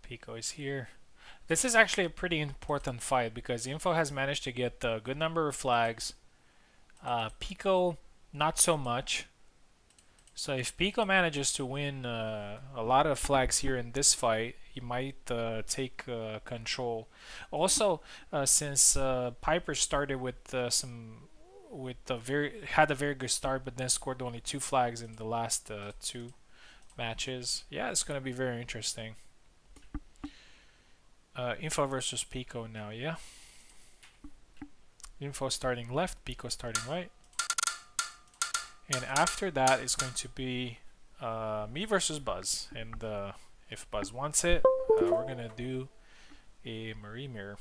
Pico is here. This is actually a pretty important fight because Info has managed to get a good number of flags. Pico, not so much. So if Pico manages to win a lot of flags here in this fight, he might take control. Also, since Piper started with had a very good start, but then scored only 2 flags in the last 2 matches. Yeah, it's gonna be very interesting. Info versus Pico now, yeah. Info starting left, Pico starting right. And after that, it's going to be me versus Buzz. And if Buzz wants it, we're going to do a Marie Mirror.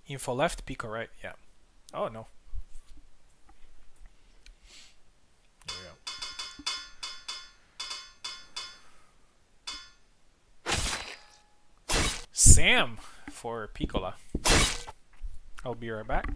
Info left, Pico right, yeah. Oh, no. There we go. Sam for Piccola. I'll be right back.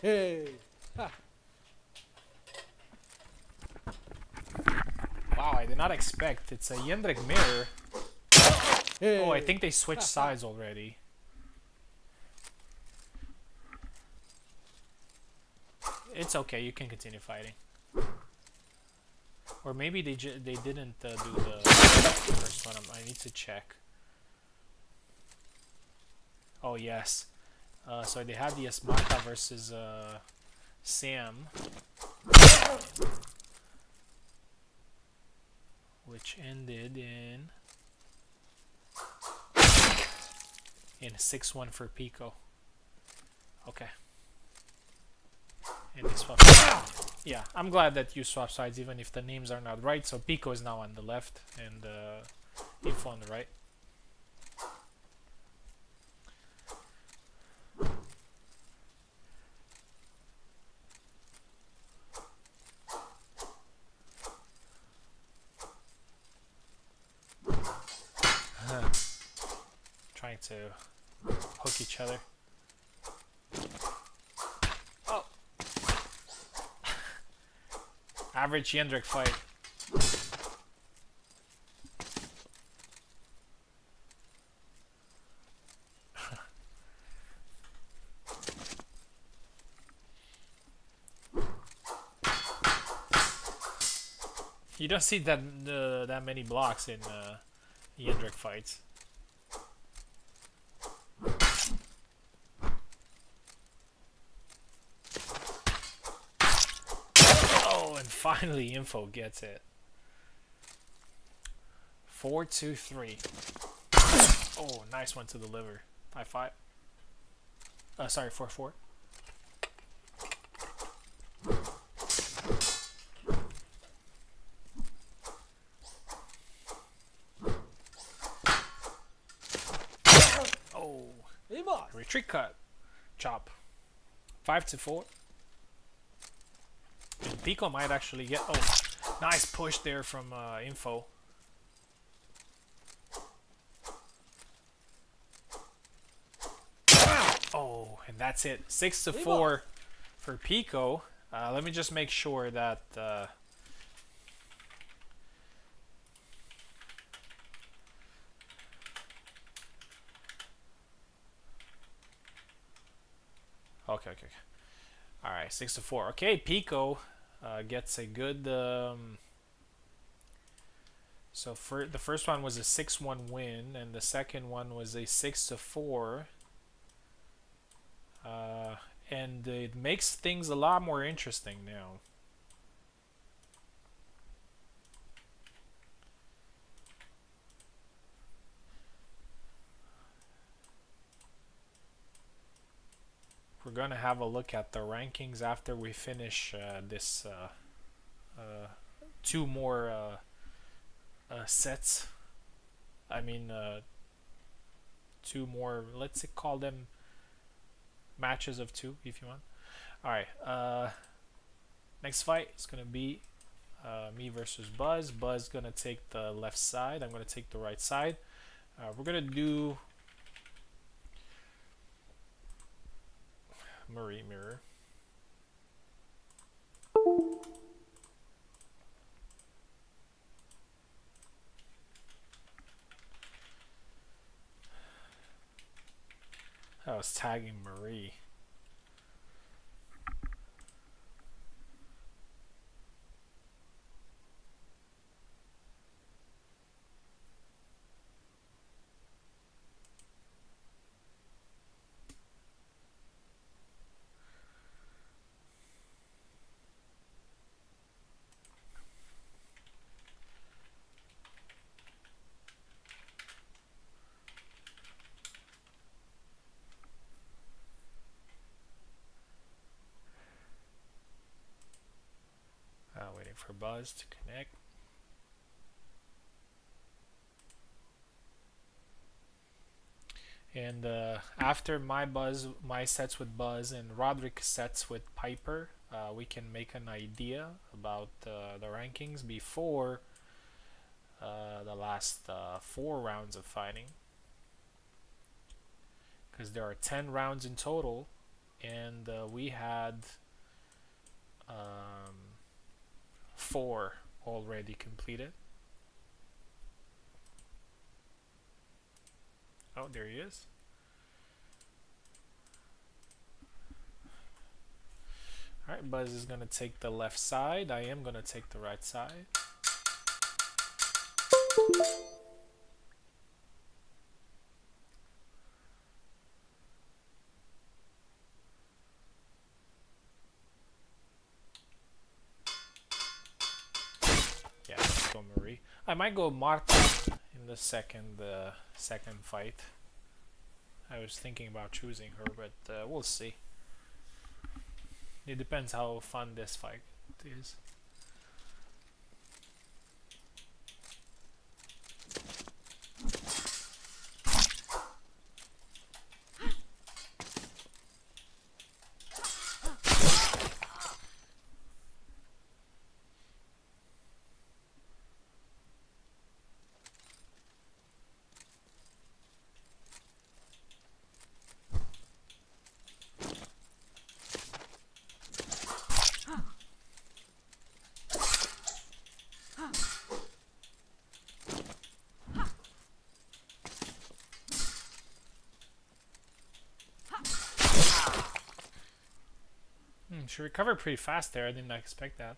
Wow, I did not expect. It's a Yendrik mirror. Oh, I think they switched sides already. It's okay, you can continue fighting. Or maybe they didn't do the first one. I need to check. Oh yes. So they had the Asmata versus Sam, which ended in 6-1 for Pico. Okay. And they swap. Yeah, I'm glad that you swap sides even if the names are not right. So Pico is now on the left and Info on the right. Trying to hook each other. Oh! Average Yendrik fight. You don't see that many blocks in Yendrik fights. Oh, and finally Info gets it. 4-2-3. Oh, nice one to the liver. 5-5. Sorry, 4-4. Oh, retreat cut. Chop. 5-4. And Pico might actually get. Oh, nice push there from Info. Oh, and that's it. 6-4 for Pico. Let me just make sure that. Okay. All right, 6-4. Okay, Pico gets a good. So for the first one was a 6-1 win, and the second one was a 6-4. And it makes things a lot more interesting now. We're gonna have a look at the rankings after we finish this two more sets. I mean, two more. Let's call them matches of 2, if you want. All right. Next fight is gonna be me versus Buzz. Buzz gonna take the left side. I'm gonna take the right side. We're gonna do Marie mirror. I was tagging Marie. Waiting for Buzz to connect. And after my sets with Buzz and Roderick's sets with Piper, we can make an idea about the rankings before the last 4 rounds of fighting. Because there are 10 rounds in total, and we had um, 4 already completed. Oh, there he is. Alright, Buzz is gonna take the left side. I am gonna take the right side. Yeah, let's go Marie. I might go Marta in the second fight. I was thinking about choosing her, but we'll see. It depends how fun this fight is. She recovered pretty fast there. I didn't expect that.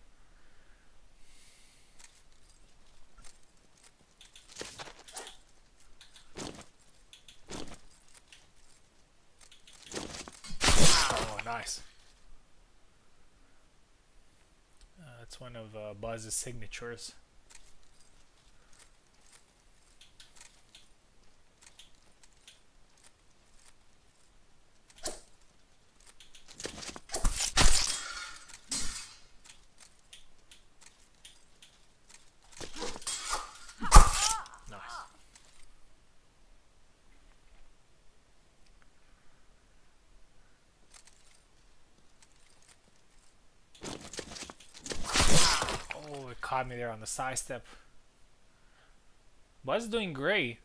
Oh, nice. That's one of Buzz's signatures. Caught me there on the side step. Buzz doing great.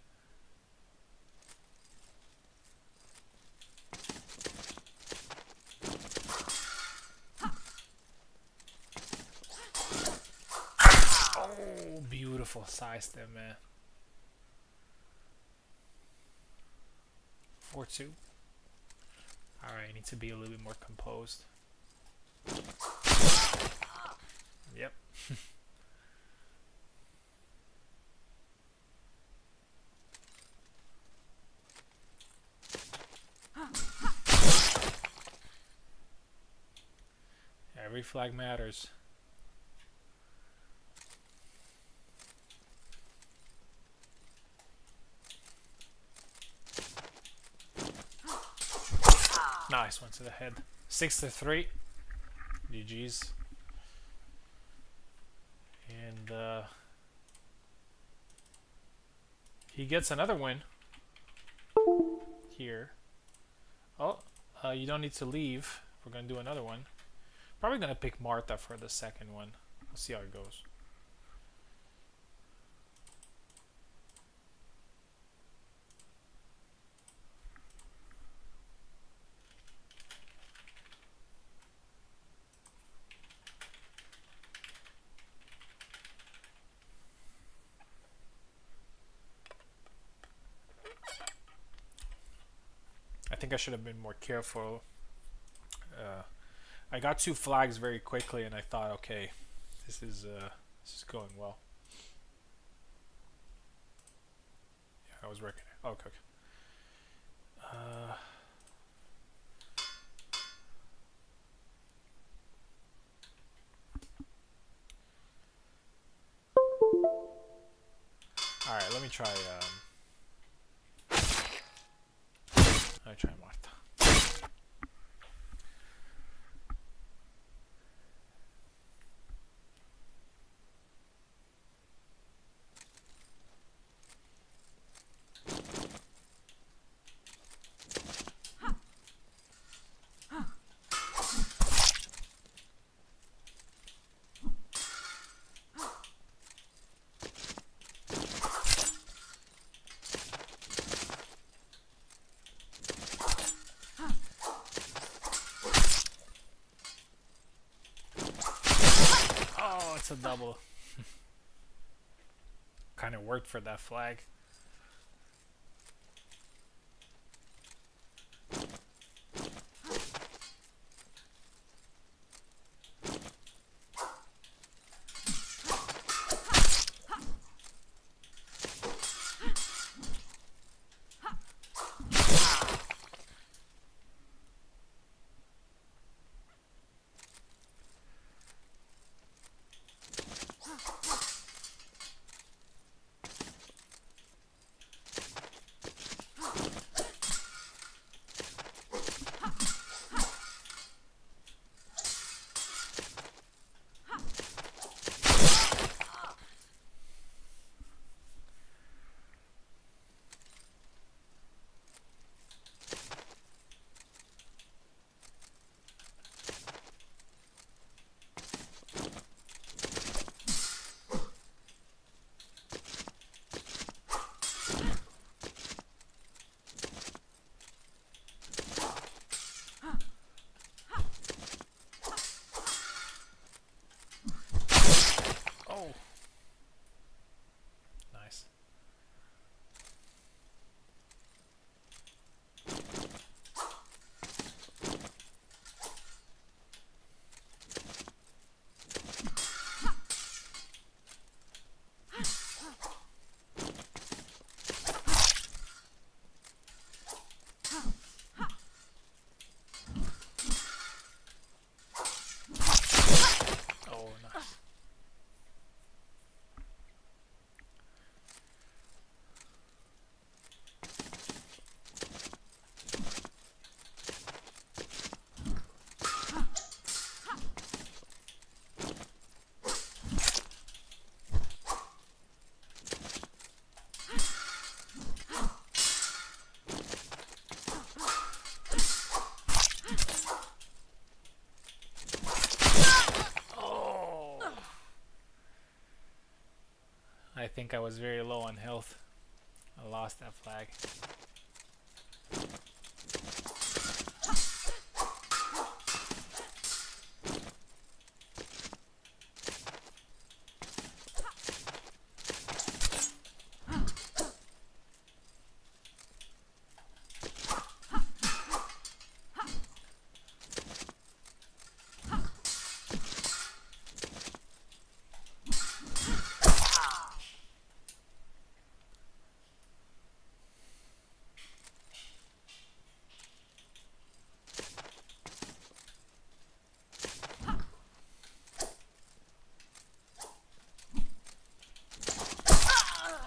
Oh, beautiful side step, man. 4-2. Alright, I need to be a little bit more composed. Yep. Every flag matters. Nice one to the head. 6-3. GG's. And he gets another win here. Oh, you don't need to leave. We're gonna do another one. Probably gonna pick Marta for the second one. We'll see how it goes. I think I should have been more careful. I got 2 flags very quickly, and I thought, okay, this is going well. Yeah, I was working. Oh, okay. All right, let me try. Let me try Marta. That's a double. Kind of worked for that flag. Oh, nice. Oh, nice. Oh, I think I was very low on health. I lost that flag.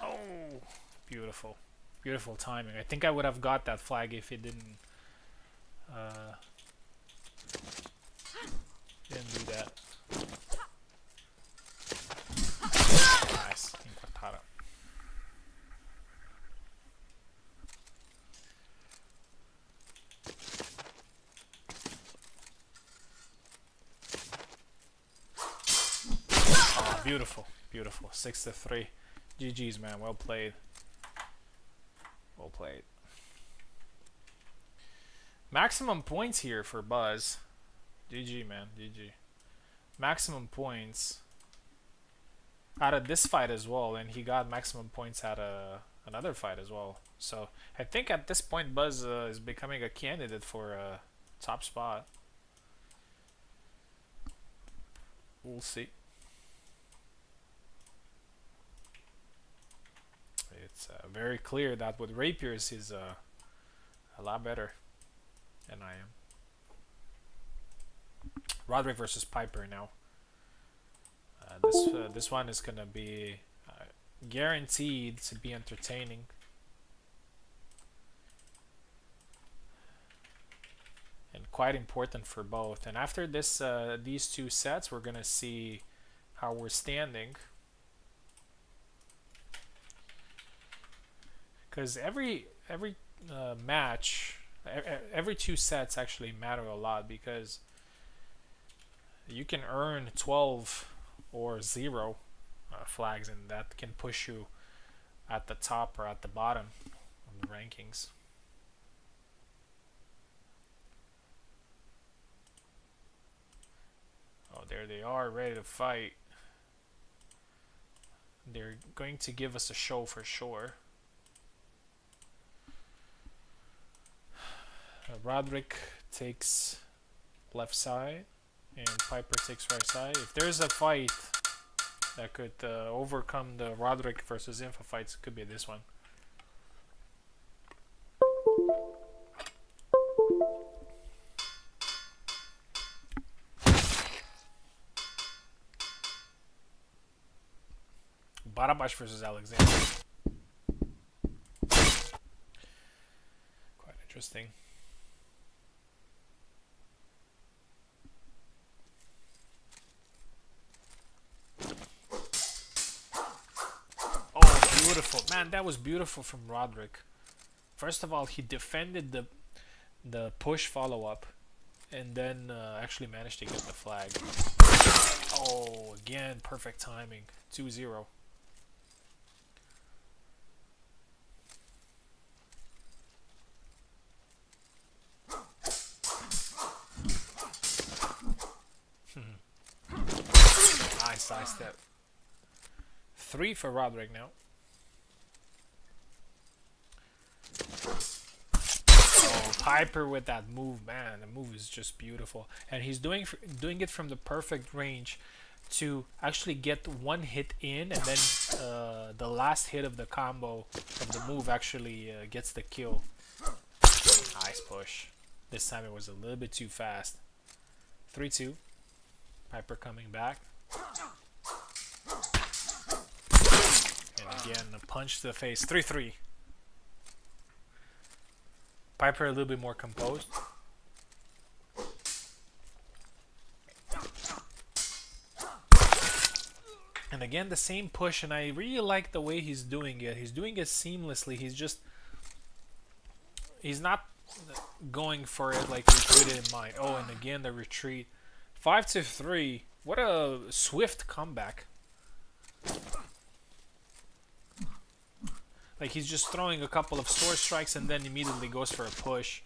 Oh, beautiful. Beautiful timing. I think I would have got that flag if it uh, didn't do that. Nice. Inquadrata. Oh, beautiful. Beautiful. 6-3. GG's, man. Well played. Well played. Maximum points here for Buzz. GG, man. GG. Maximum points out of this fight as well, and he got maximum points out of another fight as well. So I think at this point Buzz is becoming a candidate for a top spot. We'll see. It's very clear that with rapiers he's a lot better than I am. Roderick versus Piper now. This one is gonna be guaranteed to be entertaining. And quite important for both. And after this, these two sets, we're gonna see how we're standing. Because every match, every two sets actually matter a lot, because you can earn 12 or 0 flags, and that can push you at the top or at the bottom of the rankings. Oh, there they are, ready to fight. They're going to give us a show for sure. Roderick takes left side and Piper takes right side. If there's a fight that could overcome the Roderick versus Infa fights, it could be this one. Barabash versus Alexander. Quite interesting. Oh, beautiful. Man, that was beautiful from Roderick. First of all, he defended the push follow-up and then actually managed to get the flag. Oh, again, perfect timing. 2-0. Nice side step. 3 for Roderick now. Oh, Piper with that move, man. The move is just beautiful. And he's doing it from the perfect range to actually get one hit in, and then the last hit of the combo of the move actually gets the kill. Nice push. This time it was a little bit too fast. 3-2. Piper coming back. And again, a punch to the face. 3-3. Piper a little bit more composed. And again, the same push, and I really like the way he's doing it. He's doing it seamlessly. He's not going for it like we put it in mind. Oh, and again, the retreat. 5-3. What a swift comeback. Like, he's just throwing a couple of sword strikes and then immediately goes for a push.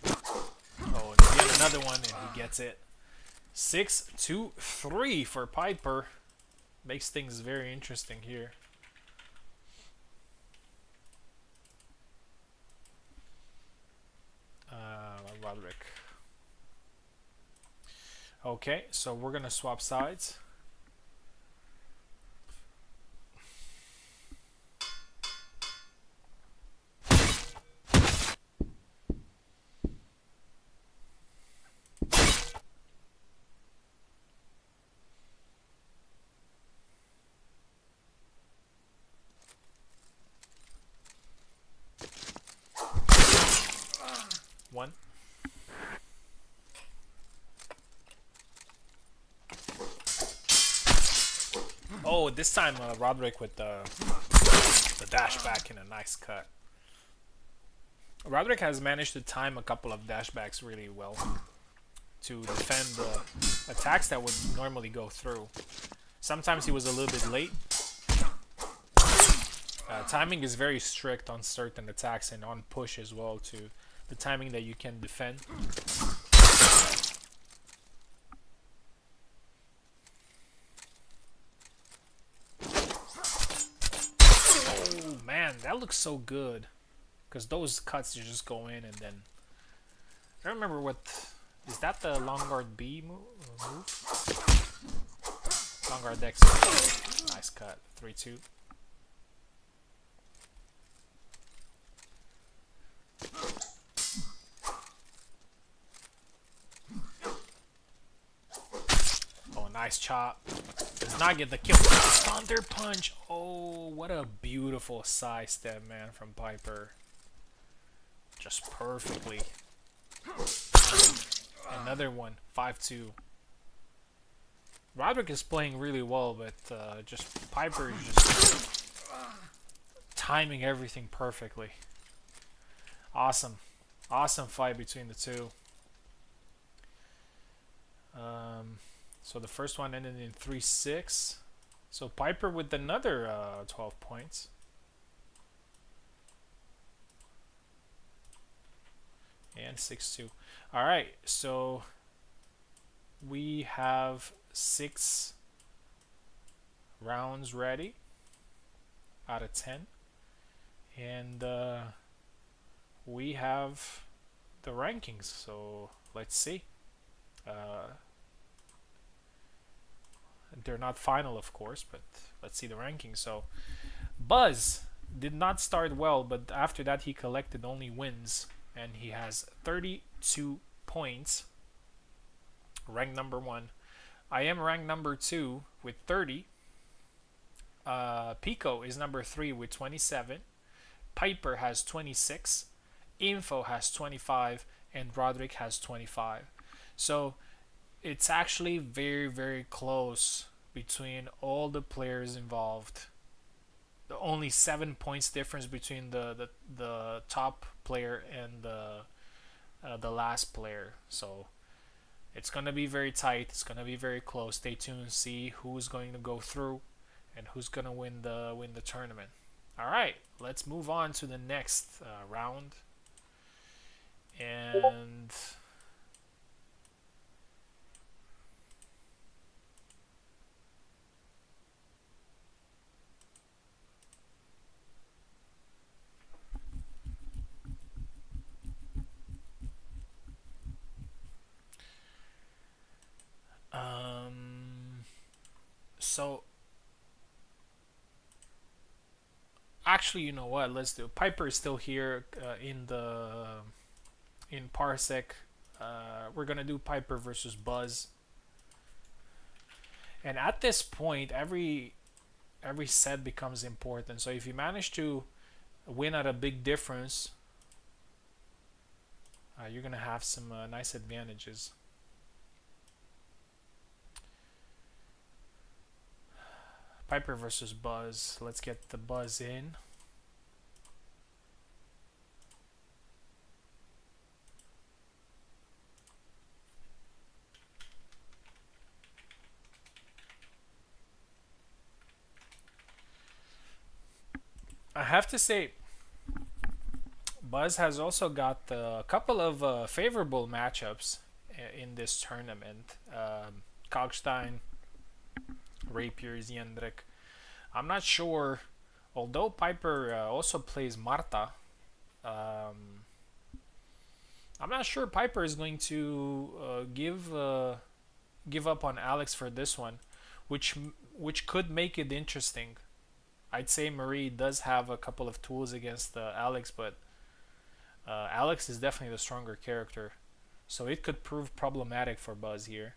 Oh, and again, another one, and he gets it. 6-3 for Piper. Makes things very interesting here. Roderick. Okay, so we're gonna swap sides. One. Oh, this time Roderick with the dash back in a nice cut. Roderick has managed to time a couple of dashbacks really well to defend the attacks that would normally go through. Sometimes he was a little bit late. Timing is very strict on certain attacks and on push as well, to the timing that you can defend. Oh man, that looks so good. Because those cuts, you just go in and then... I don't remember what... Is that the long guard B move? Long guard X. Nice cut. 3-2. Oh, nice chop. Does not get the kill. Thunder punch. Oh, what a beautiful side step, man, from Piper. Just perfectly. Another one. 5-2. Roderick is playing really well, but just Piper is just timing everything perfectly. Awesome. Awesome fight between the two. So the first one ended in 3-6. So Piper with another 12 points. And 6-2. Alright, so we have 6 rounds ready out of 10. And we have the rankings. So let's see. They're not final, of course, but let's see the rankings. So Buzz did not start well, but after that he collected only wins, and he has 32 points, ranked number 1. I am ranked number 2 with 30. Pico is number 3 with 27. Piper has 26. Info has 25, and Roderick has 25. So it's actually very, very close between all the players involved. Only 7 points difference between the top player and the last player. So it's gonna be very tight. It's gonna be very close. Stay tuned. See who's going to go through and who's gonna win the tournament. All right, let's move on to the next round. And so actually, you know what? Let's do. Piper is still here in Parsec. We're gonna do Piper versus Buzz. And at this point, every set becomes important. So if you manage to win at a big difference, you're gonna have some nice advantages. Piper versus Buzz. Let's get the Buzz in. I have to say, Buzz has also got a couple of favorable matchups in this tournament. Kalkstein, Rapier, Ziendrek. I'm not sure, although Piper also plays Marta, I'm not sure Piper is going to give up on Alex for this one, which could make it interesting. I'd say Marie does have a couple of tools against Alex, but Alex is definitely the stronger character, so it could prove problematic for Buzz here.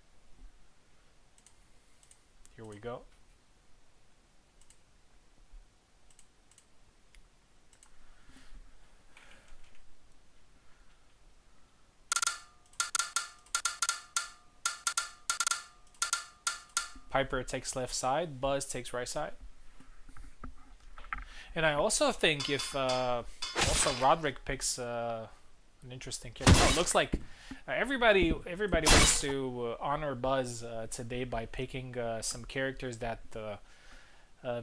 Here we go. Piper takes left side, Buzz takes right side. And I also think if also Roderick picks an interesting character. It looks like everybody wants to honor Buzz today by picking some characters that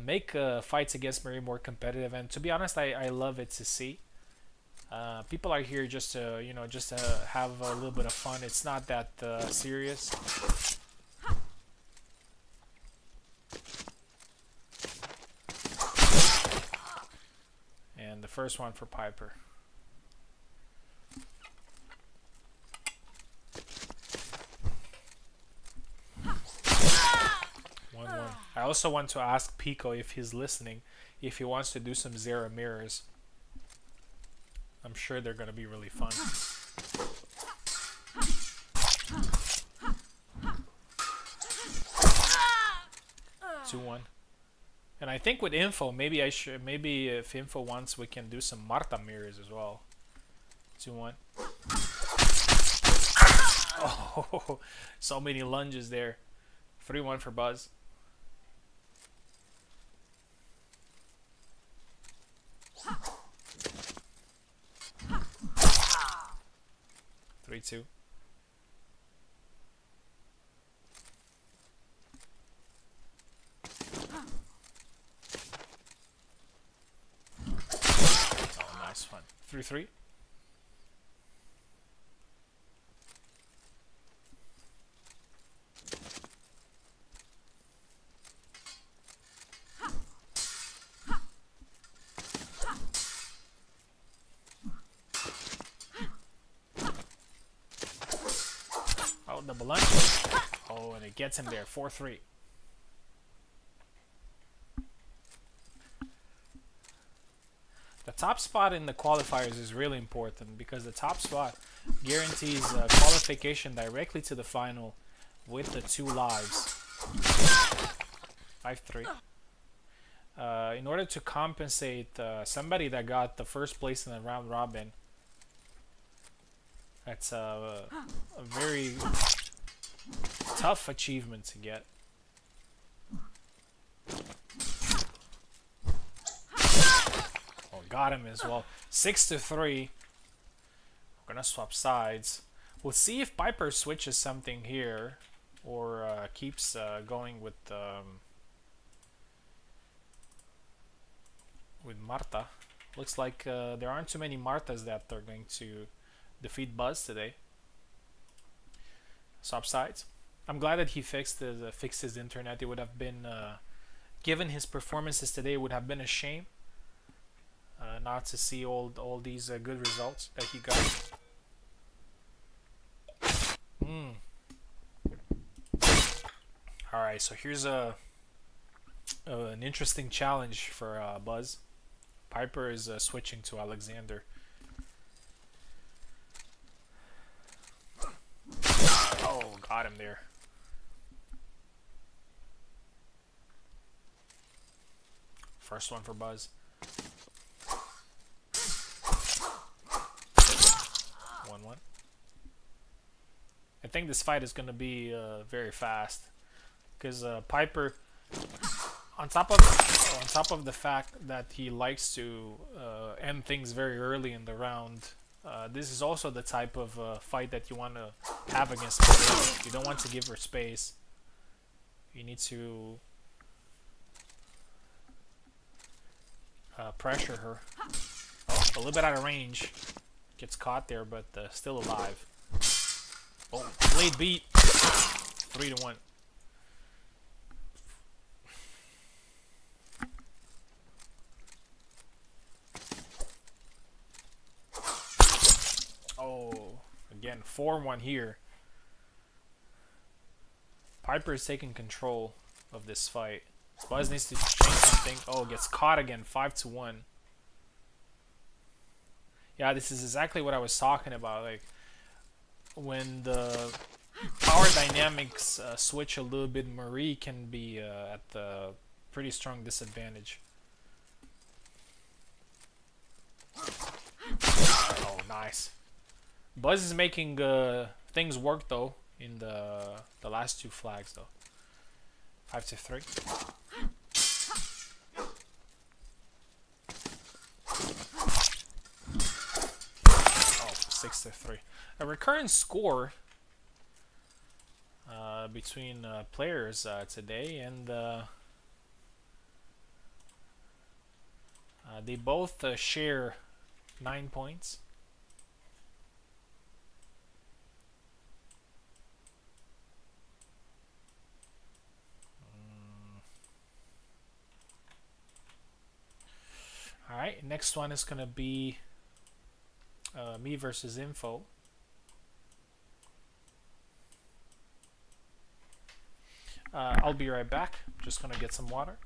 make fights against Marie more competitive. And to be honest, I love it to see. People are here just to just to have a little bit of fun. It's not that serious. And the first one for Piper. I also want to ask Pico if he's listening, if he wants to do some Zera mirrors. I'm sure they're going to be really fun. 2-1. And I think with Info, maybe if Info wants, we can do some Marta mirrors as well. 2-1. Oh, so many lunges there. 3-1 for Buzz. 3-2. Oh, nice one. 3-3. lunch. Oh, and it gets him there. 4-3. The top spot in the qualifiers is really important because the top spot guarantees qualification directly to the final with the 2 lives. 5-3. In order to compensate somebody that got the first place in the round robin, that's a very tough achievement to get. Oh, got him as well. 6-3. We're gonna swap sides. We'll see if Piper switches something here or keeps going with Marta. Looks like there aren't too many Martas that are going to defeat Buzz today. Swap sides. I'm glad that he fixed his internet. It would have been, given his performances today, it would have been a shame not to see all these good results that he got. All right, so here's an interesting challenge for Buzz. Piper is switching to Alexander. Oh, got him there. First one for Buzz. 1-1. I think this fight is going to be very fast because Piper, on top of the fact that he likes to end things very early in the round, this is also the type of fight that you want to have against her. You don't want to give her space. You need to pressure her. Oh, a little bit out of range. Gets caught there, but still alive. Oh, blade beat. 3-1. Oh, again, 4-1 here. Piper is taking control of this fight. Buzz needs to change something. Oh, gets caught again. 5-1. Yeah, this is exactly what I was talking about. Like, when the power dynamics switch a little bit, Marie can be at the pretty strong disadvantage. Oh, nice. Buzz is making things work though in the last 2 flags though. 5-3. Oh, 6-3. A recurrent score between players today, and they both share 9 points. Alright, next one is going to be me versus Info. I'll be right back. Just going to get some water.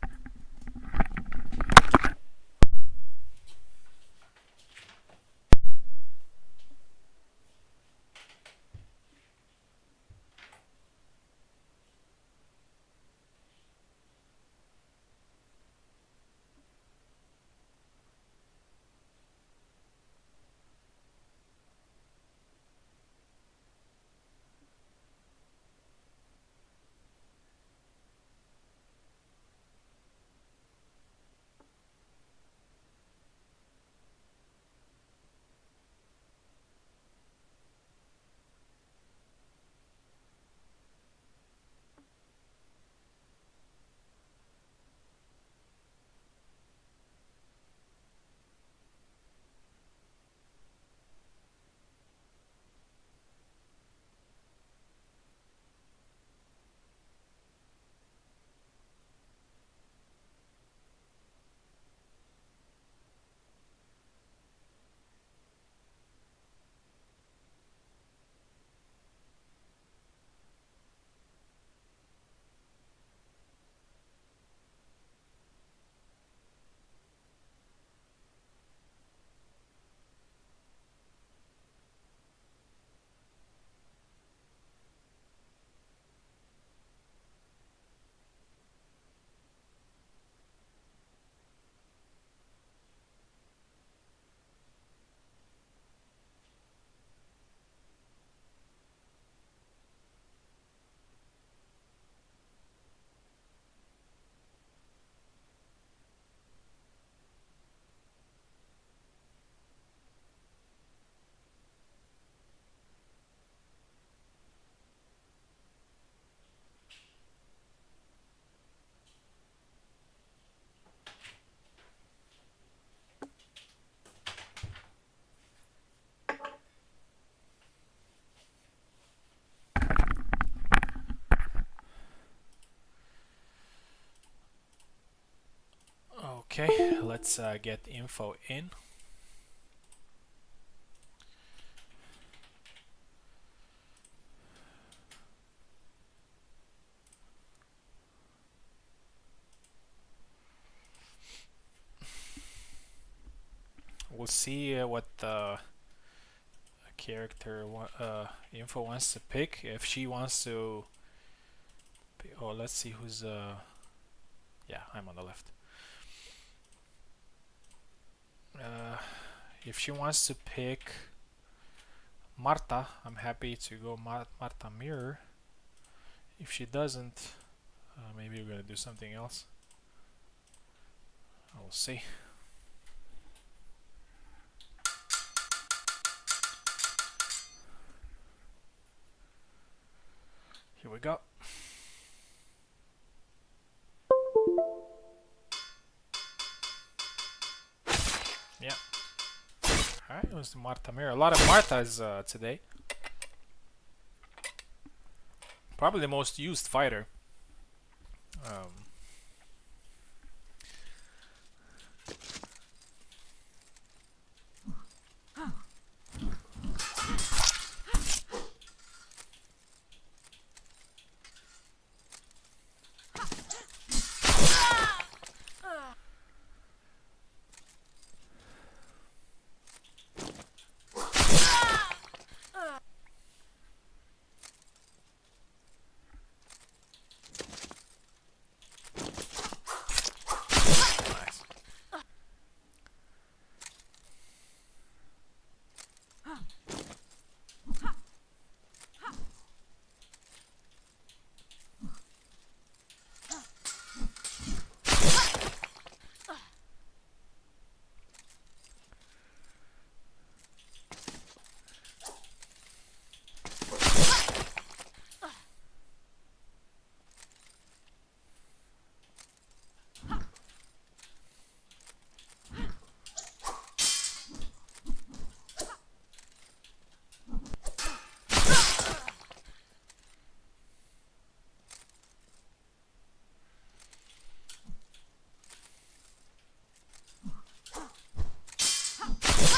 Okay, let's get info in. We'll see what the character info wants to pick. If she wants to oh, let's see who's yeah, I'm on the left. If she wants to pick Marta, I'm happy to go Marta Mirror. If she doesn't, maybe we're gonna do something else. We'll see. Here we go. Yeah. Alright, it was the Marta Mirror. A lot of Martas today. Probably the most used fighter.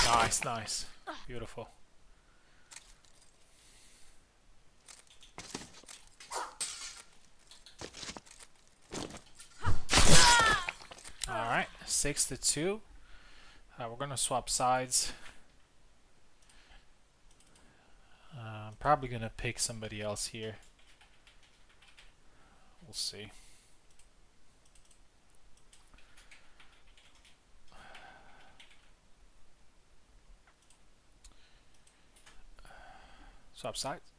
Nice, nice. Beautiful. Alright, 6-2. We're gonna swap sides. I'm probably gonna pick somebody else here. We'll see. Swap sides.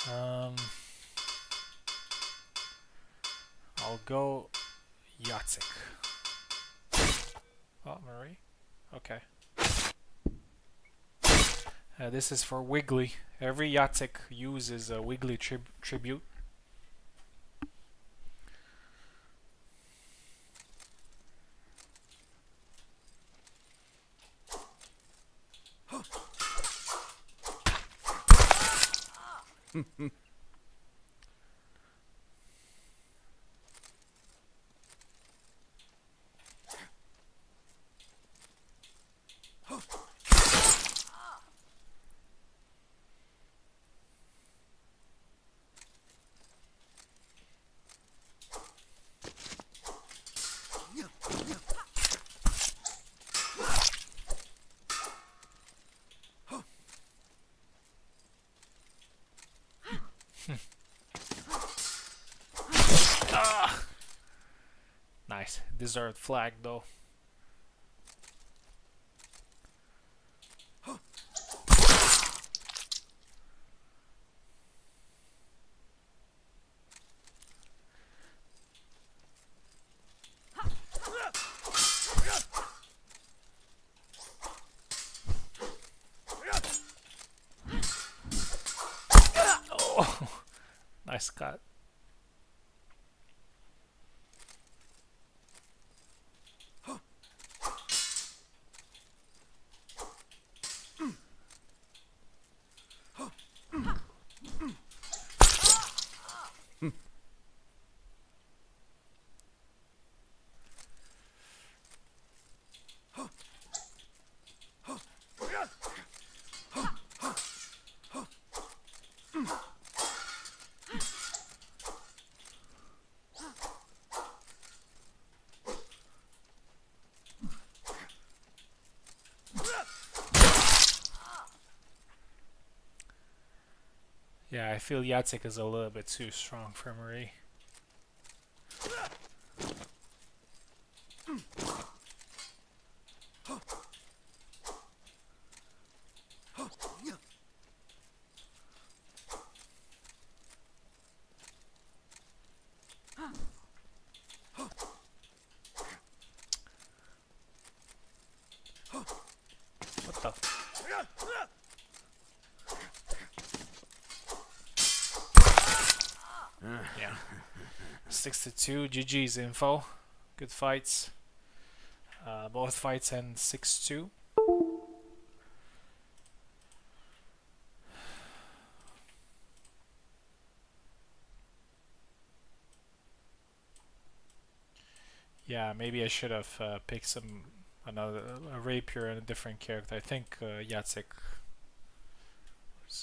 I'll go Yatsik. Oh, Marie. Okay. This is for Wiggly. Every Yatsik uses a Wiggly tribute. Nice. Deserved flag though. Oh, nice cut. Yeah, I feel Jacek is a little bit too strong for Marie. What the? Yeah. 6-2. GG's info. Good fights. Both fights end 6-2. Yeah, maybe I should have picked a rapier and a different character. I think Jacek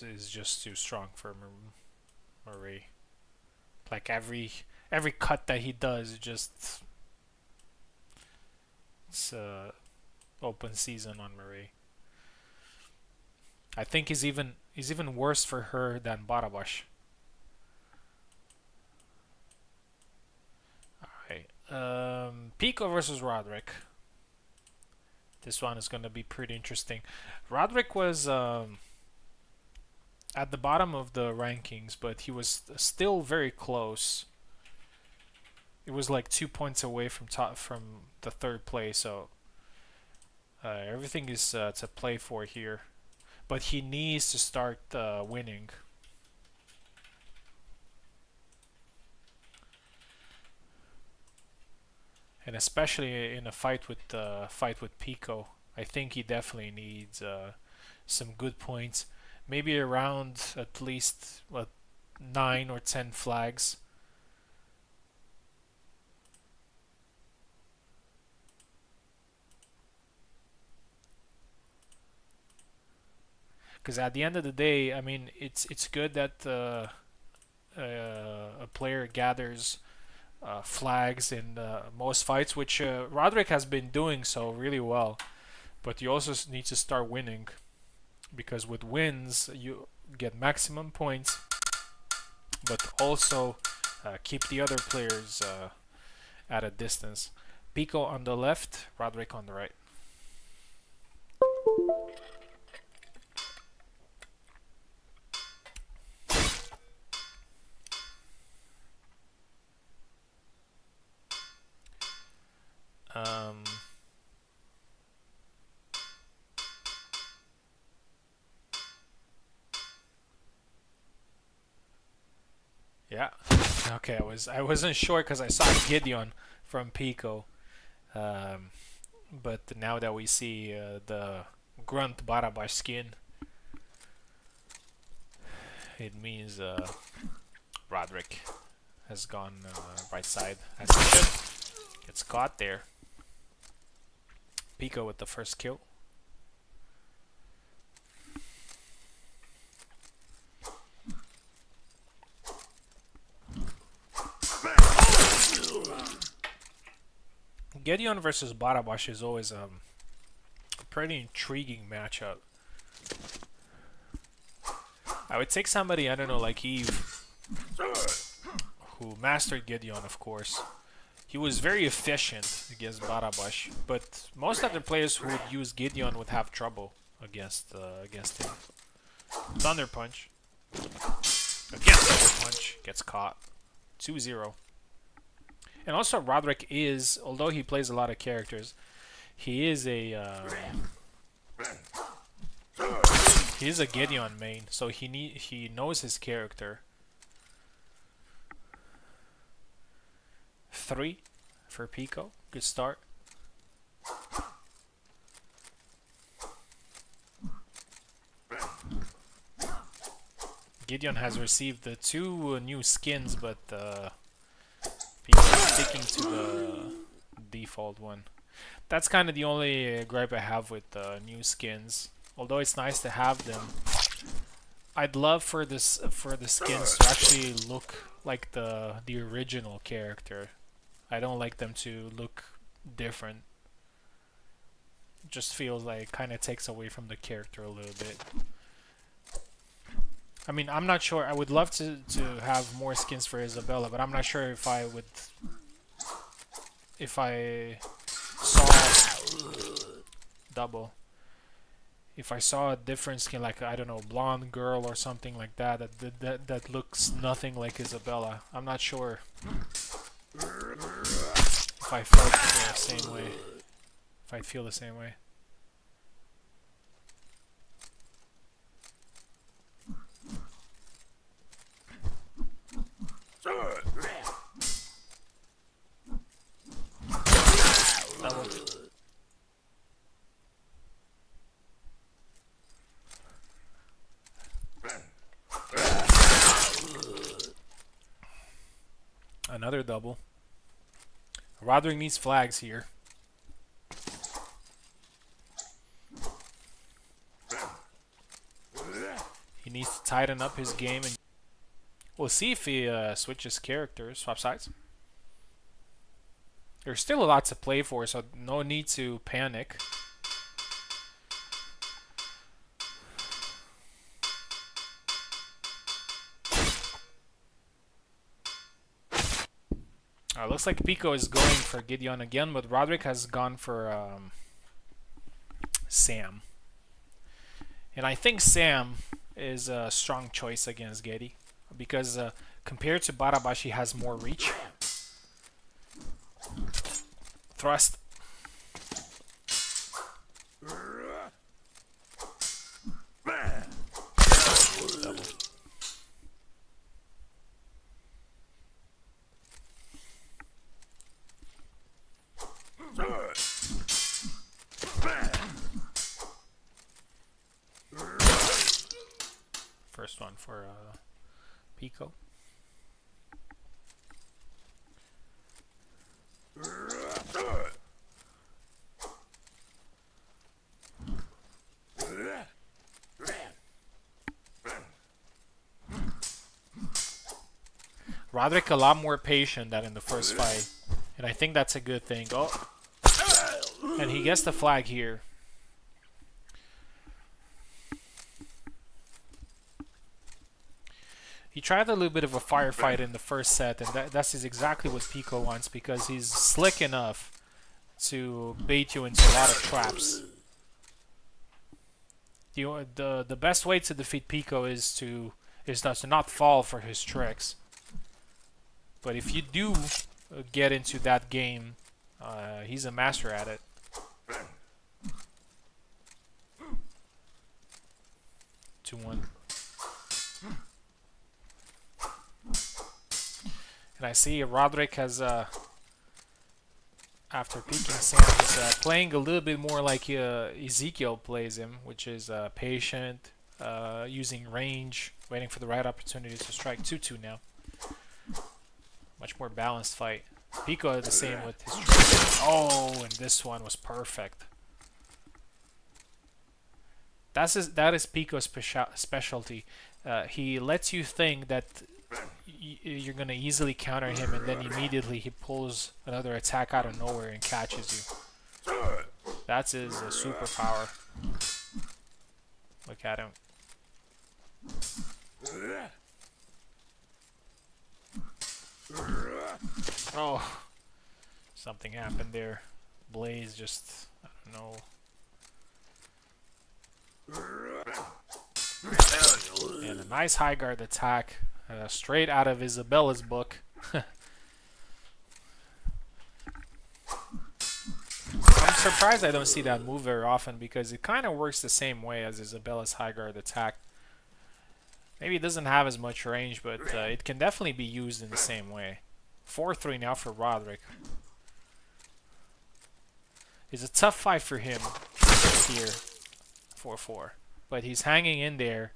is just too strong for Marie. Like every cut that he does, just it's open season on Marie. I think he's even worse for her than Barabash. Alright. Pico versus Roderick. This one is gonna be pretty interesting. Roderick was at the bottom of the rankings, but he was still very close. It was like 2 points away from the third place, so everything is to play for here. But he needs to start winning. And especially in a fight with Pico, I think he definitely needs some good points. Maybe around at least 9 or 10 flags. Because at the end of the day, I mean, it's good that a player gathers flags in most fights, which Roderick has been doing so really well. But you also need to start winning, because with wins you get maximum points, but also keep the other players at a distance. Pico on the left, Roderick on the right. Yeah. Okay, I wasn't sure because I saw Gideon from Pico, but now that we see the Grunt Barabash skin, it means Roderick has gone right side as he should. Gets caught there. Pico with the first kill. Gideon versus Barabash is always a pretty intriguing matchup. I would take somebody, I don't know, like Eve, who mastered Gideon, of course. He was very efficient against Barabash, but most other players who would use Gideon would have trouble against him. Thunder Punch. Again, Thunder Punch. Gets caught. 2-0. And also Roderick is, although he plays a lot of characters, he is a Gideon main, so he knows his character. 3 for Pico. Good start. Gideon has received the 2 new skins, but Pico is sticking to the default one. That's kind of the only gripe I have with new skins. Although it's nice to have them, I'd love for the skins to actually look like the original character. I don't like them to look different. It just feels like kind of takes away from the character a little bit. I mean, I'm not sure. I would love to have more skins for Isabella, but I'm not sure if I would, if I saw double. If I saw a different skin, like I don't know, blonde girl or something like that, that looks nothing like Isabella, I'm not sure if I felt the same way. If I'd feel the same way. Double. Another double. Roderick needs flags here. He needs to tighten up his game, and we'll see if he switches characters, swap sides. There's still a lot to play for, so no need to panic. Looks like Pico is going for Gideon again, but Roderick has gone for Sam. And I think Sam is a strong choice against Geddy, because compared to Barabash, he has more reach. Thrust. Double. First one for Pico. Roderick a lot more patient than in the first fight, and I think that's a good thing. Oh, and he gets the flag here. He tried a little bit of a firefight in the first set, and that's exactly what Pico wants, because he's slick enough to bait you into a lot of traps. The best way to defeat Pico is to not fall for his tricks. But if you do get into that game, he's a master at it. Two one. And I see Roderick has, after peeking Sam, he's playing a little bit more like Ezekiel plays him, which is patient, using range, waiting for the right opportunity to strike 2-2 now. Much more balanced fight. Pico the same with his tricks. Oh, and this one was perfect. That is Pico's specialty. He lets you think that you're gonna easily counter him, and then immediately he pulls another attack out of nowhere and catches you. That's his superpower. Look at him. Oh, something happened there. Blaze just, I don't know. And a nice high guard attack, straight out of Isabella's book. I'm surprised I don't see that move very often, because it kind of works the same way as Isabella's high guard attack. Maybe it doesn't have as much range, but it can definitely be used in the same way. 4-3 now for Roderick. It's a tough fight for him here. 4-4. But he's hanging in there.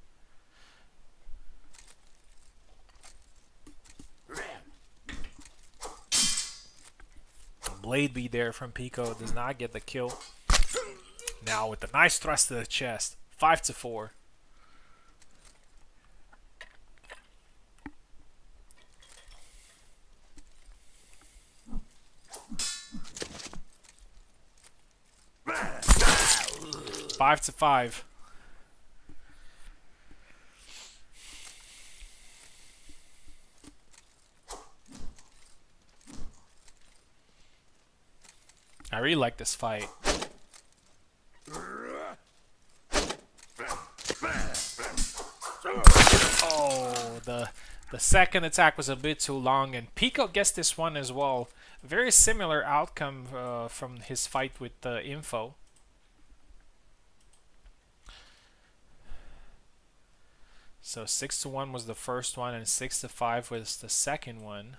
Blade beat there from Pico does not get the kill. Now with the nice thrust to the chest. 5-4. I really like this fight. Oh, the second attack was a bit too long, and Pico gets this one as well. Very similar outcome from his fight with Info. So 6-1 was the first one, and 6-5 was the second one.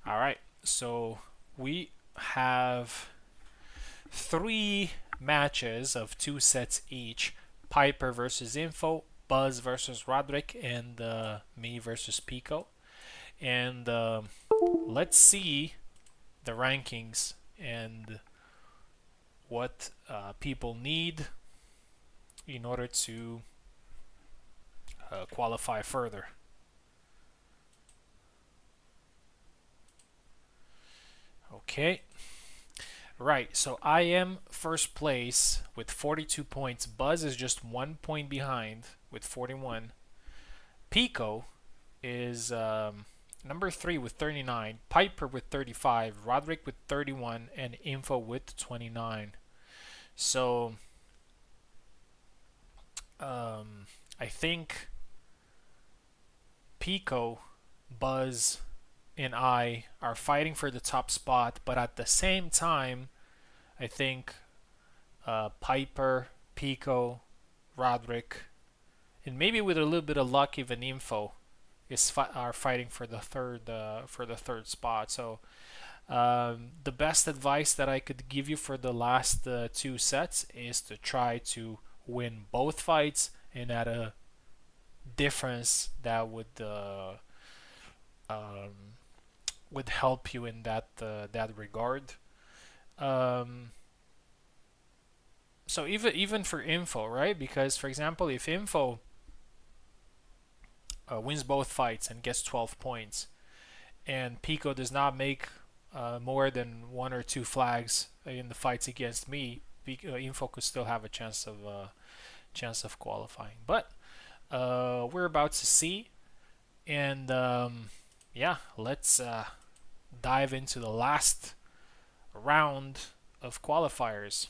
All right, so we have 3 matches of 2 sets each. Piper versus Info, Buzz versus Roderick, and me versus Pico. And let's see the rankings and what people need in order to qualify further. Okay. Right, so I am first place with 42 points. Buzz is just 1 point behind with 41. Pico is number 3 with 39. Piper with 35. Roderick with 31. And Info with 29. So, I think Pico, Buzz, and I are fighting for the top spot, but at the same time, I think Piper, Pico, Roderick, and maybe with a little bit of luck, even Info are fighting for the third spot. So the best advice that I could give you for the last 2 sets is to try to win both fights and at a difference that would help you in that regard. So even for Info, right? Because for example, if Info wins both fights and gets 12 points, and Pico does not make more than 1 or 2 flags in the fights against me, Info could still have a chance of qualifying. But we're about to see, and yeah, let's dive into the last round of qualifiers.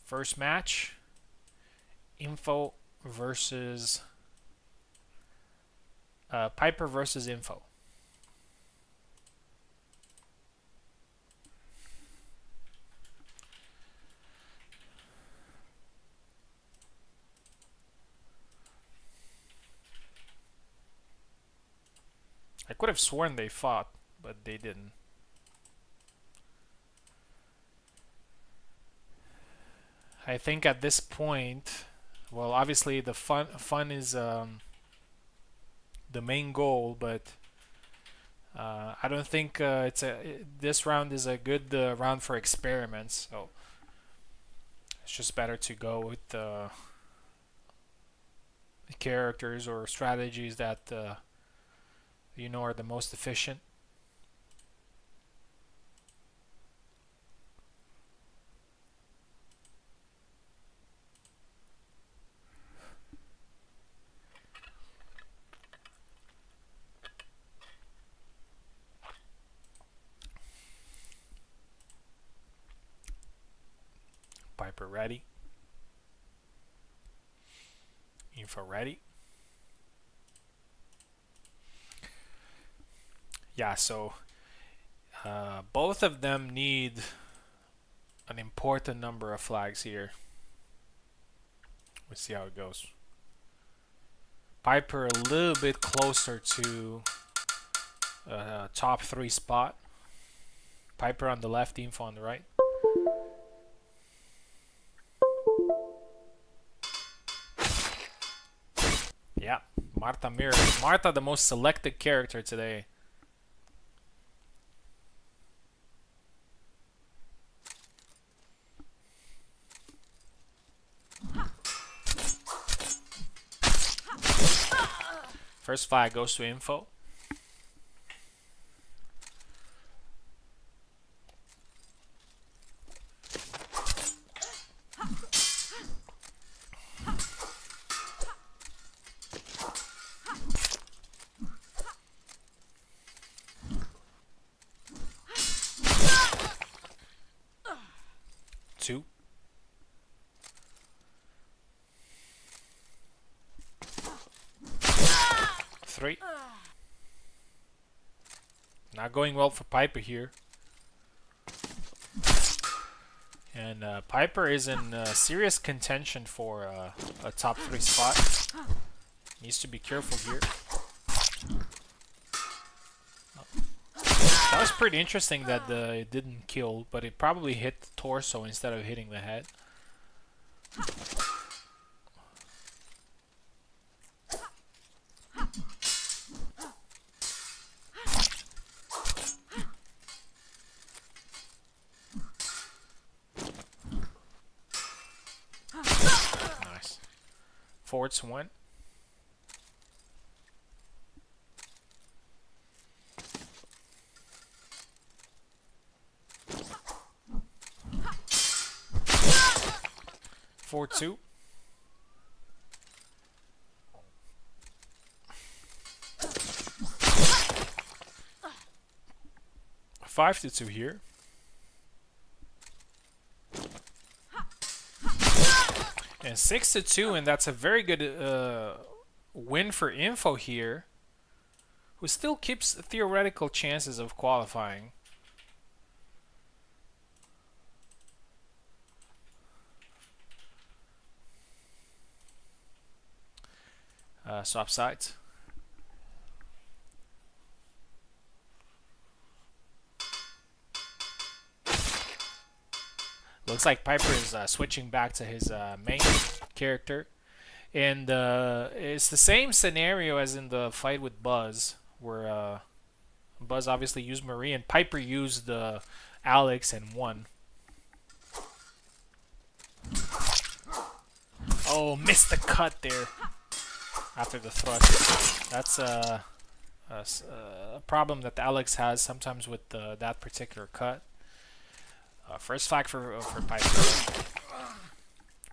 First match, Info versus Piper versus Info. I could have sworn they fought, but they didn't. I think at this point, well, obviously the fun is the main goal, but I don't think this round is a good round for experiments. So it's just better to go with the characters or strategies that you know are the most efficient. Piper ready. Info ready. Yeah, so both of them need an important number of flags here. Let's see how it goes. Piper a little bit closer to top 3 spot. Piper on the left, Info on the right. Yeah, Marta Mir. Marta, the most selected character today. First flag goes to Info. 2. 3. Not going well for Piper here. And Piper is in serious contention for a top 3 spot. Needs to be careful here. That was pretty interesting that it didn't kill, but it probably hit the torso instead of hitting the head. Nice. Forwards 1. Forward 2. 5-2 here. And 6-2, and that's a very good win for Info here, who still keeps theoretical chances of qualifying. Swap sides. Looks like Piper is switching back to his main character. And it's the same scenario as in the fight with Buzz, where Buzz obviously used Marie and Piper used Alex and won. Oh, missed the cut there after the thrust. That's a problem that Alex has sometimes with that particular cut. First flag for Piper.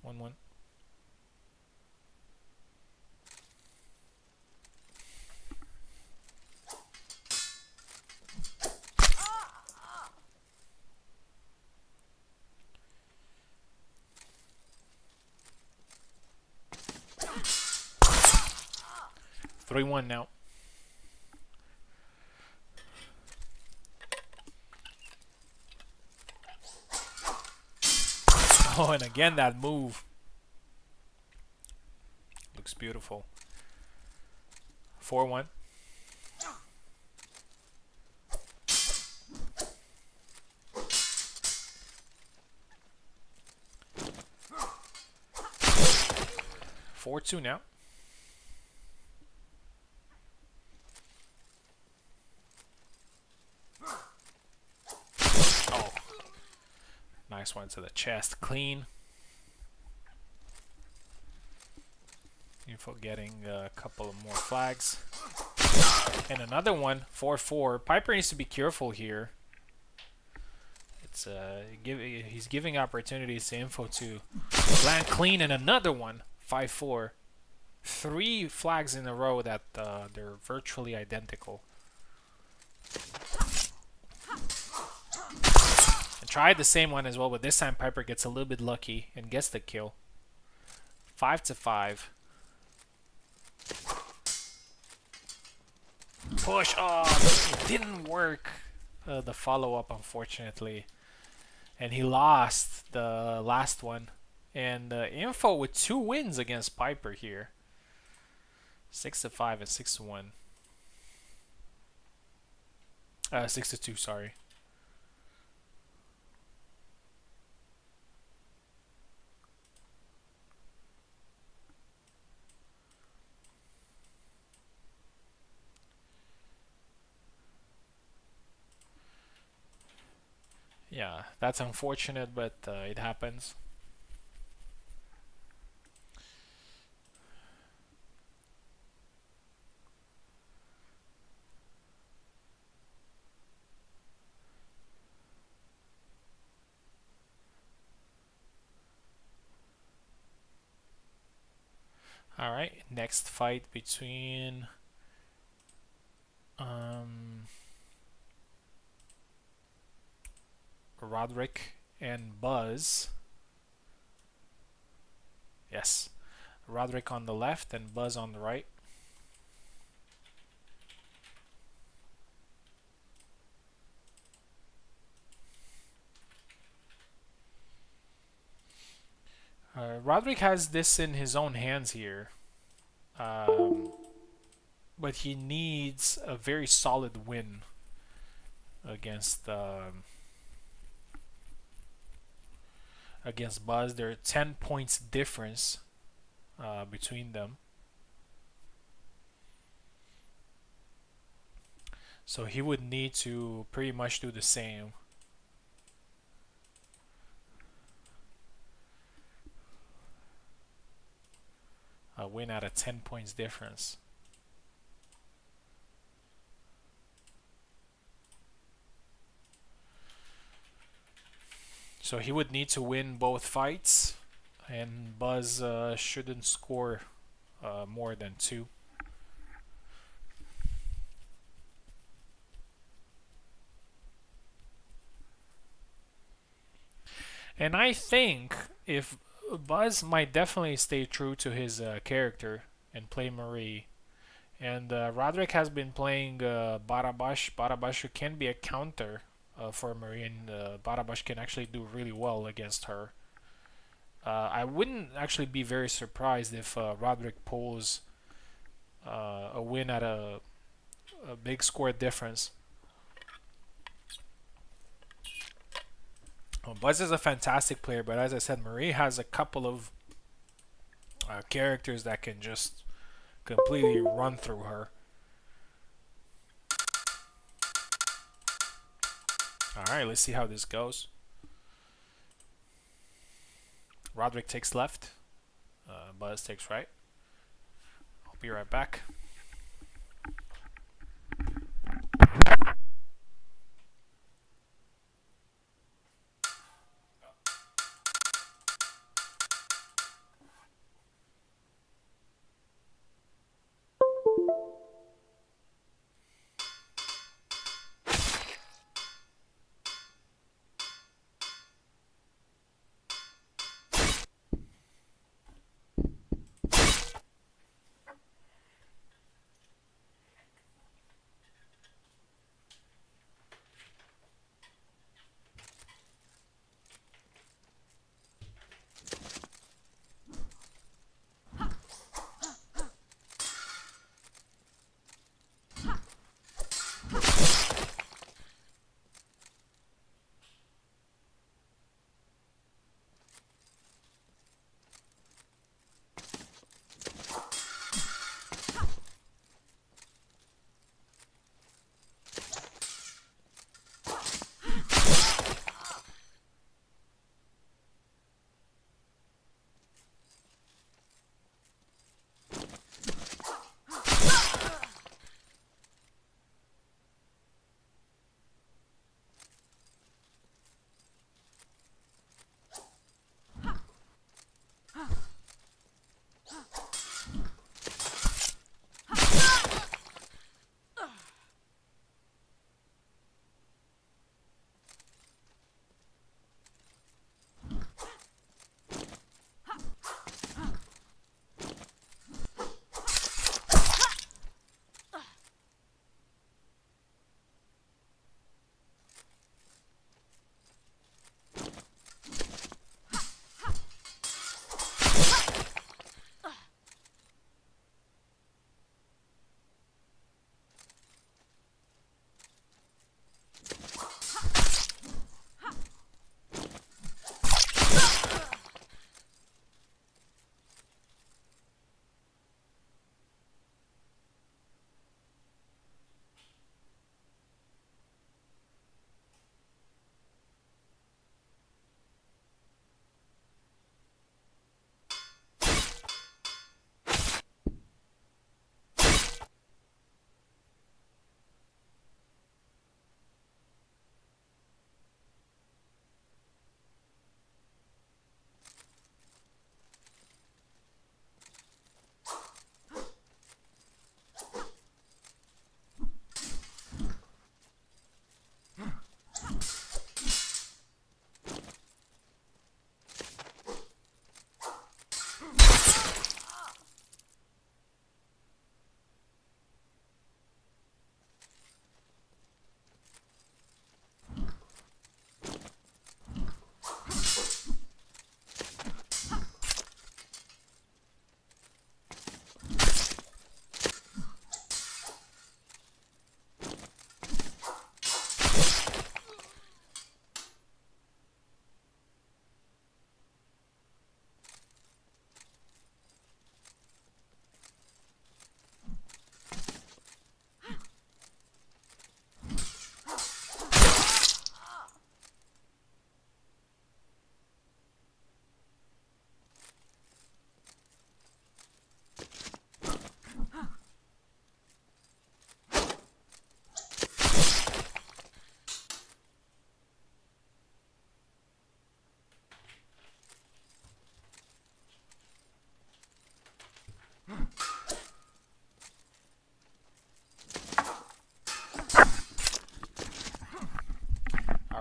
1-1. Three one now. Oh, and again that move. Looks beautiful. 4-1. Four two now. Oh, nice one to the chest, clean. Info getting a couple of more flags. And another one, 4-4. Piper needs to be careful here. It's he's giving opportunities to Info to land clean, and another one, 5-4. 3 flags in a row that they're virtually identical. And tried the same one as well, but this time Piper gets a little bit lucky and gets the kill. 5-5. Push. Oh, it didn't work. The follow-up, unfortunately. And he lost the last one. And Info with 2 wins against Piper here. 6-5 and 6-1. 6-2, sorry. Yeah, that's unfortunate, but it happens. All right, next fight between Roderick and Buzz. Yes. Roderick on the left and Buzz on the right. Roderick has this in his own hands here, um, but he needs a very solid win against against Buzz. There are 10 points difference between them. So he would need to pretty much do the same. A win at a 10 points difference. So he would need to win both fights, and Buzz shouldn't score more than 2. And I think if Buzz might definitely stay true to his character and play Marie, and Roderick has been playing Barabash. Barabash can be a counter for Marie, and Barabash can actually do really well against her. I wouldn't actually be very surprised if Roderick pulls a win at a big score difference. Well, Buzz is a fantastic player, but as I said, Marie has a couple of characters that can just completely run through her. Alright, let's see how this goes. Roderick takes left. Buzz takes right. I'll be right back.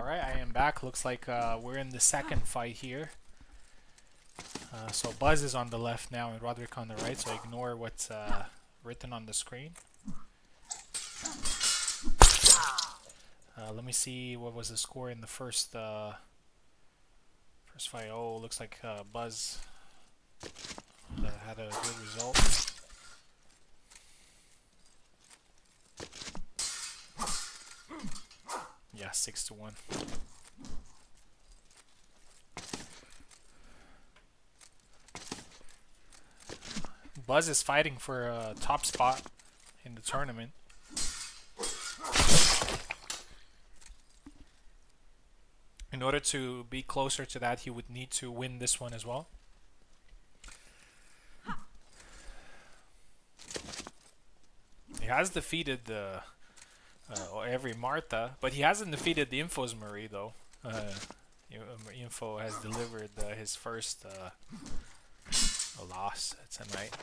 Alright, I am back. Looks like we're in the second fight here. So Buzz is on the left now and Roderick on the right, so ignore what's written on the screen. Let me see what was the score in the first fight. Oh, looks like Buzz had a good result. Yeah, 6-1. Buzz is fighting for a top spot in the tournament. In order to be closer to that, he would need to win this one as well. He has defeated every Martha, but he hasn't defeated the Info's Marie though. Info has delivered his first loss tonight.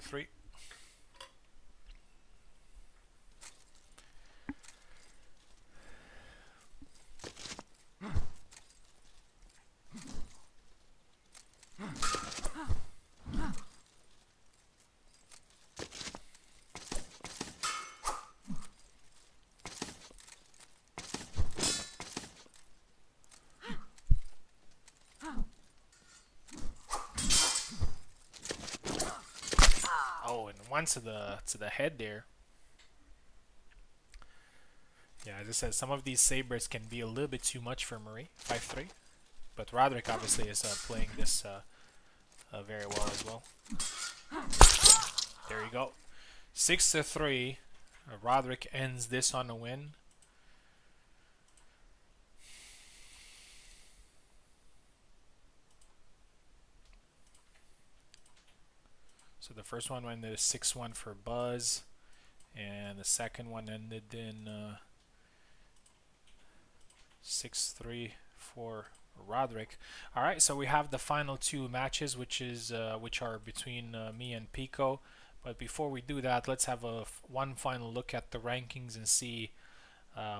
Three. Oh, and one to the head there. Yeah, as I said, some of these sabers can be a little bit too much for Marie. 5-3, but Roderick obviously is playing this very well as well. There you go, 6-3. Roderick ends this on a win. So the first one ended 6-1 for Buzz, and the second one ended in 6-3 for Roderick. All right, so we have the final two matches, which are between me and Pico. But before we do that, let's have one final look at the rankings and see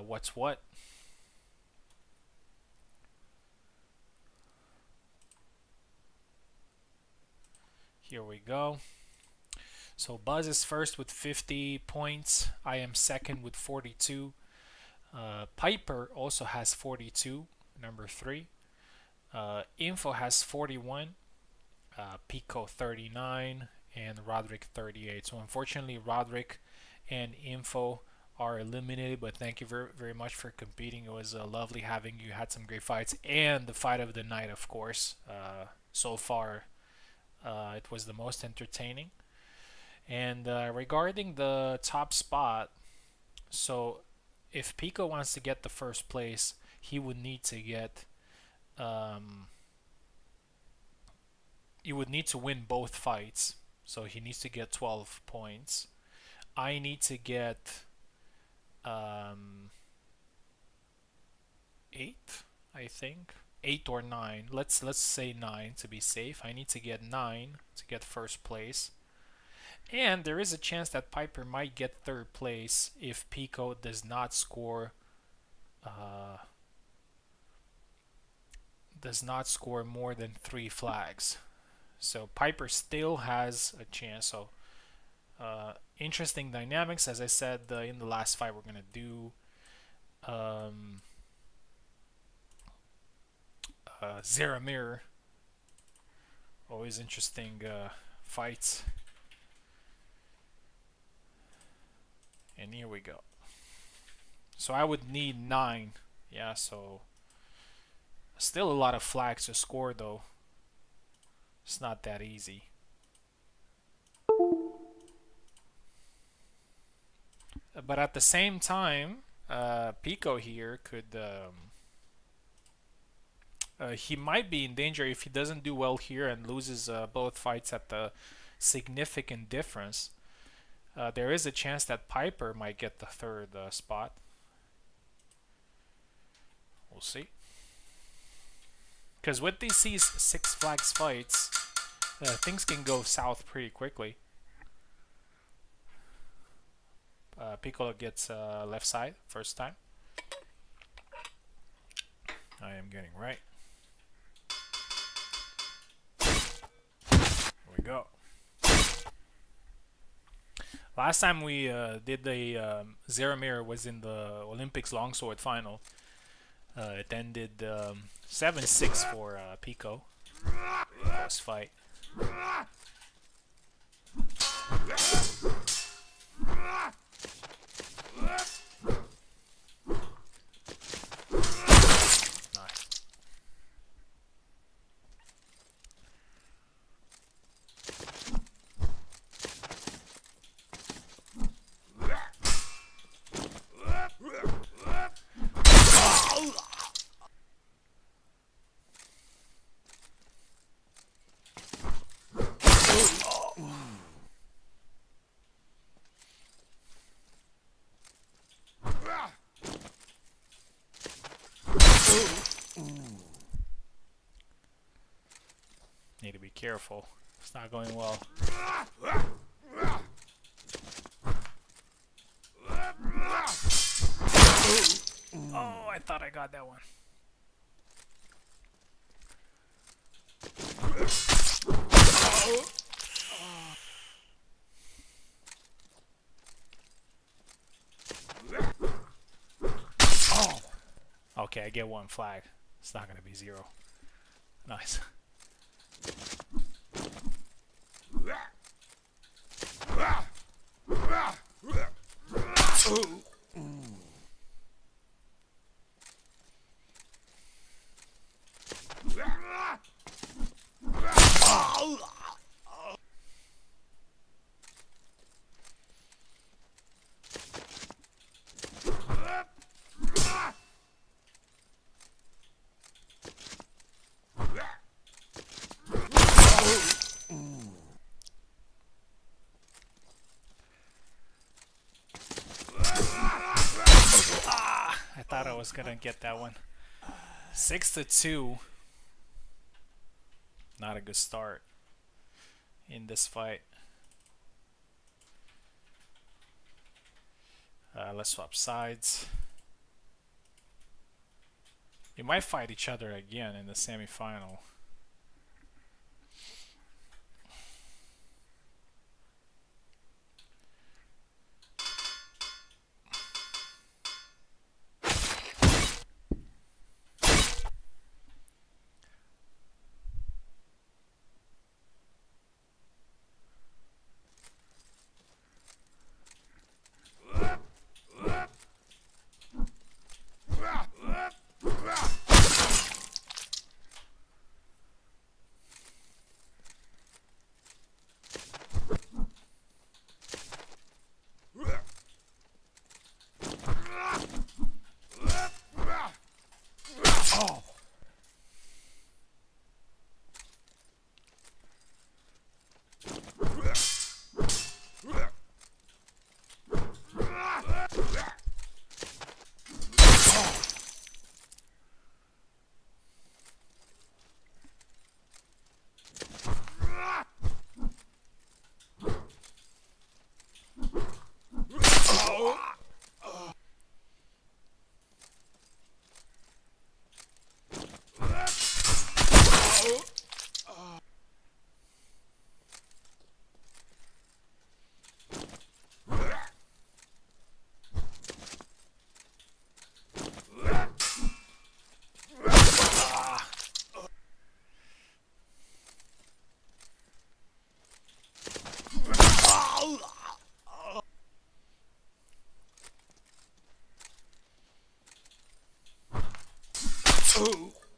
what's what. Here we go. So Buzz is first with 50 points. I am second with 42. Piper also has 42, number 3. Info has 41. Pico 39. And Roderick 38. So unfortunately, Roderick and Info are eliminated. But thank you very, very much for competing. It was lovely having you. Had some great fights. And the fight of the night, of course. So far, it was the most entertaining. And regarding the top spot, so if Pico wants to get the first place, he would need to get win both fights. So he needs to get 12 points. I need to get 8, I think. 8 or 9. Let's say 9 to be safe. I need to get 9 to get first place. And there is a chance that Piper might get third place if Pico does not score more than 3 flags. So Piper still has a chance. So interesting dynamics. As I said in the last fight, we're gonna do Zeramir. Always interesting fights. And here we go. So I would need 9. Yeah, so still a lot of flags to score though. It's not that easy. But at the same time, Pico here could he might be in danger if he doesn't do well here and loses both fights at the significant difference. There is a chance that Piper might get the third spot. We'll see. Because with these Six Flags fights, things can go south pretty quickly. Piccolo gets left side first time. I am getting right. Here we go. Last time we did the Zero Mirror was in the Olympics longsword final. It ended 7-6 for Pico. Close fight. Need to be careful. It's not going well. Oh, I thought I got that one. Oh. Okay, I get one flag. It's not going to be 0. Nice. I thought I was gonna get that one. 6-2. Not a good start in this fight. Let's swap sides. We might fight each other again in the semi-final.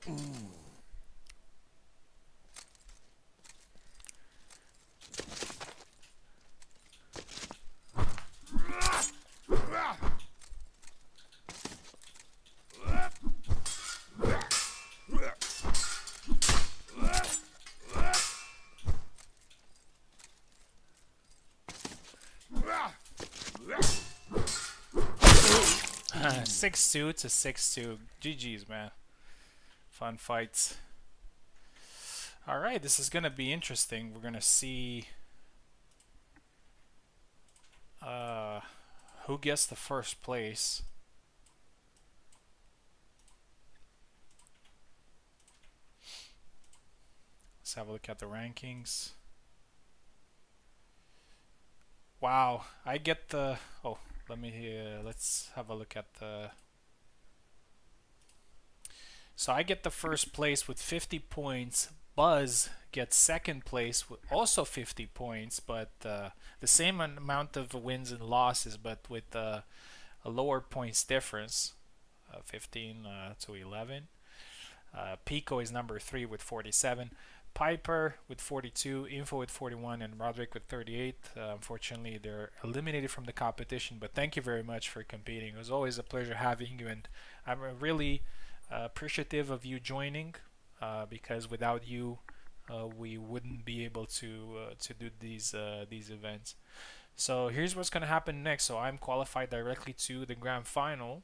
Mm. 6-2 to 6-2. GG's, man. Fun fights. All right, this is gonna be interesting. We're gonna see uh, who gets the first place. Let's have a look at the rankings. Wow, I get the. Oh, let's have a look at the. So I get the first place with 50 points. Buzz gets second place with also 50 points, but the same amount of wins and losses, but with a lower points difference, 15 to 11. Pico is number 3 with 47. Piper with 42, Info with 41, and Roderick with 38. Unfortunately, they're eliminated from the competition, but thank you very much for competing. It was always a pleasure having you, and I'm really appreciative of you joining because without you, we wouldn't be able to do these events. So here's what's going to happen next. So I'm qualified directly to the grand final,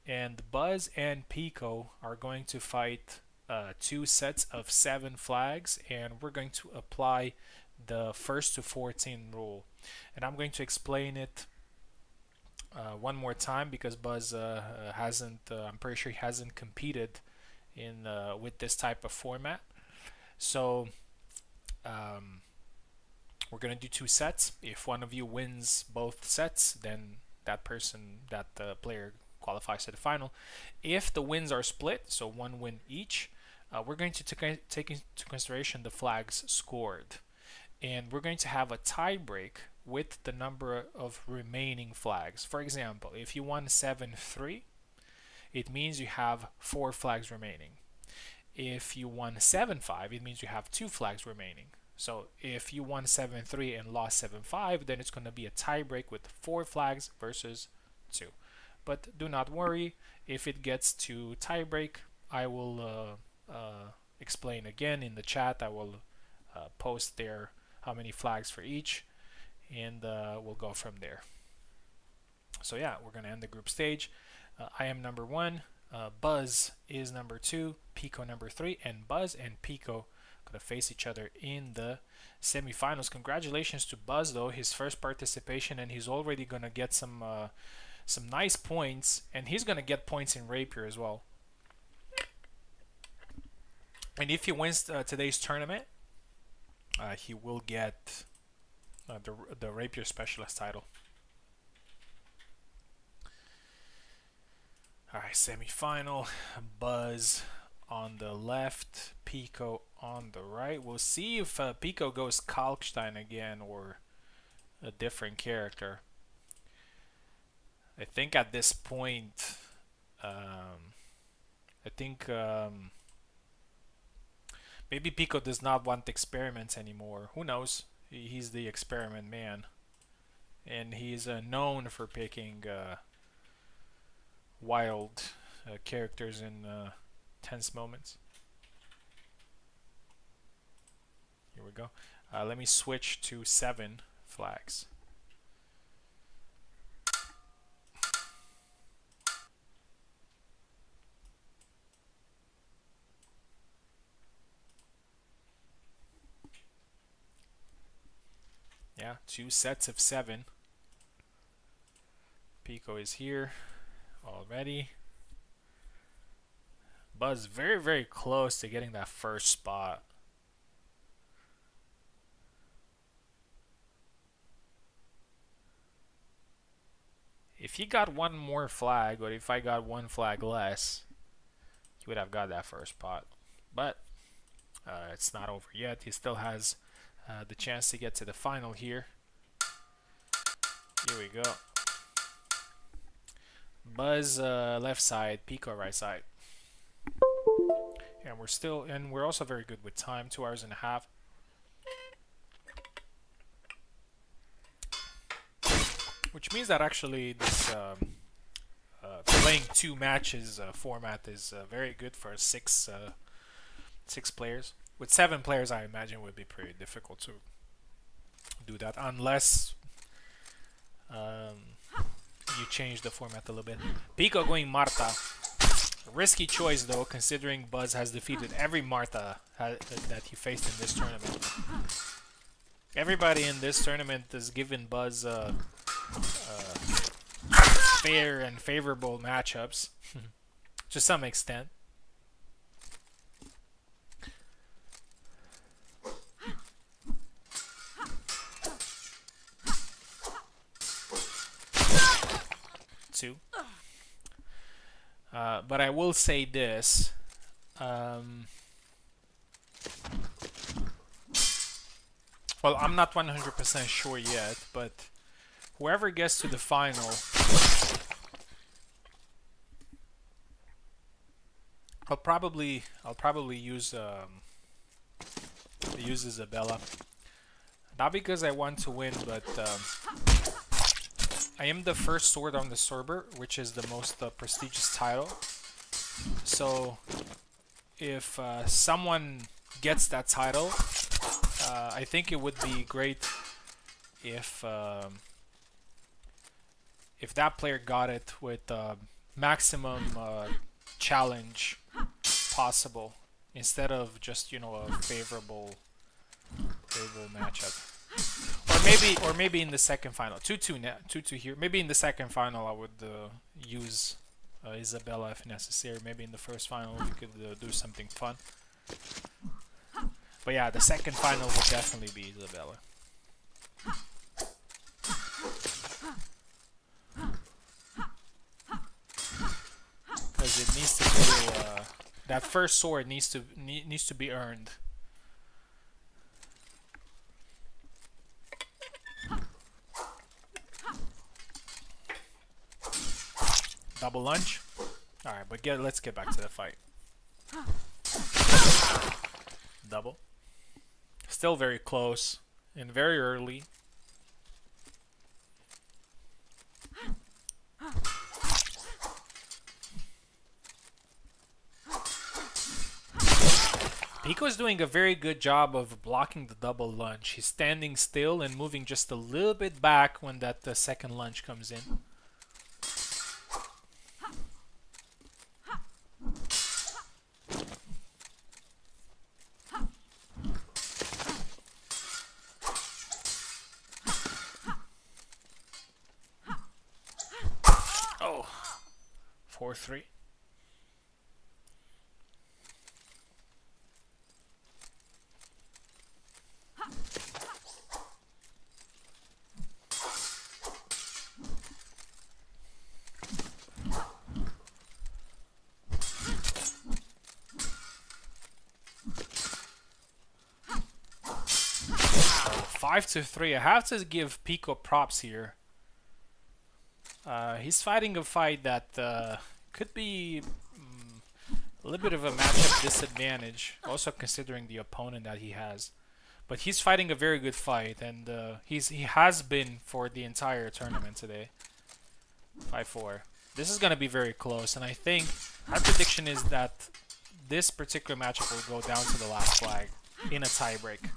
and Buzz and Pico are going to fight 2 sets of 7 flags, and we're going to apply the first to 14 rule. And I'm going to explain it one more time because Buzz hasn't, I'm pretty sure he hasn't competed in with this type of format. So we're gonna do 2 sets. If one of you wins both sets, then that player qualifies to the final. If the wins are split, so 1 win each, we're going to take into consideration the flags scored, and we're going to have a tie break with the number of remaining flags. For example, if you won 7-3, it means you have 4 flags remaining. If you won 7-5, it means you have 2 flags remaining. So if you won 7-3 and lost 7-5, then it's going to be a tie break with 4 flags versus 2. But do not worry, if it gets to tie break, I will explain again in the chat. I will post there how many flags for each, and we'll go from there. So yeah, we're going to end the group stage. I am number 1, Buzz is number 2, Pico number 3, and Buzz and Pico going to face each other in the semifinals. Congratulations to Buzz, though, his first participation, and he's already going to get some nice points, and he's going to get points in Rapier as well. And if he wins today's tournament, he will get the Rapier Specialist title. Alright, semi-final. Buzz on the left, Pico on the right. We'll see if Pico goes Kalkstein again or a different character. I think at this point, maybe Pico does not want experiments anymore. Who knows? He's the experiment man, and he's known for picking wild characters in tense moments. Here we go. Let me switch to 7 flags. Yeah, 2 sets of 7. Pico is here already. Buzz very, very close to getting that first spot. If he got 1 more flag, or if I got 1 flag less, he would have got that first spot. But it's not over yet. He still has the chance to get to the final here. Here we go. Buzz left side, Pico right side. And we're also very good with time, 2 hours and a half. Which means that actually this playing 2 matches format is very good for 6 players. With 7 players, I imagine would be pretty difficult to do that unless you change the format a little bit. Pico going Marta. Risky choice though, considering Buzz has defeated every Martha that he faced in this tournament. Everybody in this tournament has given Buzz fair and favorable matchups to some extent. Two. But I will say this. Well, I'm not 100% sure yet, but whoever gets to the final, I'll probably use Isabella. Not because I want to win, but I am the first sword on the server, which is the most prestigious title. So if someone gets that title, I think it would be great if that player got it with maximum challenge possible, instead of just, you know, a favorable matchup. Or maybe in the second final, 2-2 here. Maybe in the second final I would use Isabella if necessary. Maybe in the first final we could do something fun. But yeah, the second final would definitely be Isabella. Because it needs to be that first sword needs to be earned. Double lunge. All right, but let's get back to the fight. Double. Still very close and very early. Pico's doing a very good job of blocking the double lunge. He's standing still and moving just a little bit back when that second lunge comes in. Oh, 4-3. Five to 3. I have to give Pico props here. He's fighting a fight that could be a little bit of a matchup disadvantage, also considering the opponent that he has. But he's fighting a very good fight, and he has been for the entire tournament today. 5-4. This is going to be very close, and I think my prediction is that this particular matchup will go down to the last flag in a tiebreak.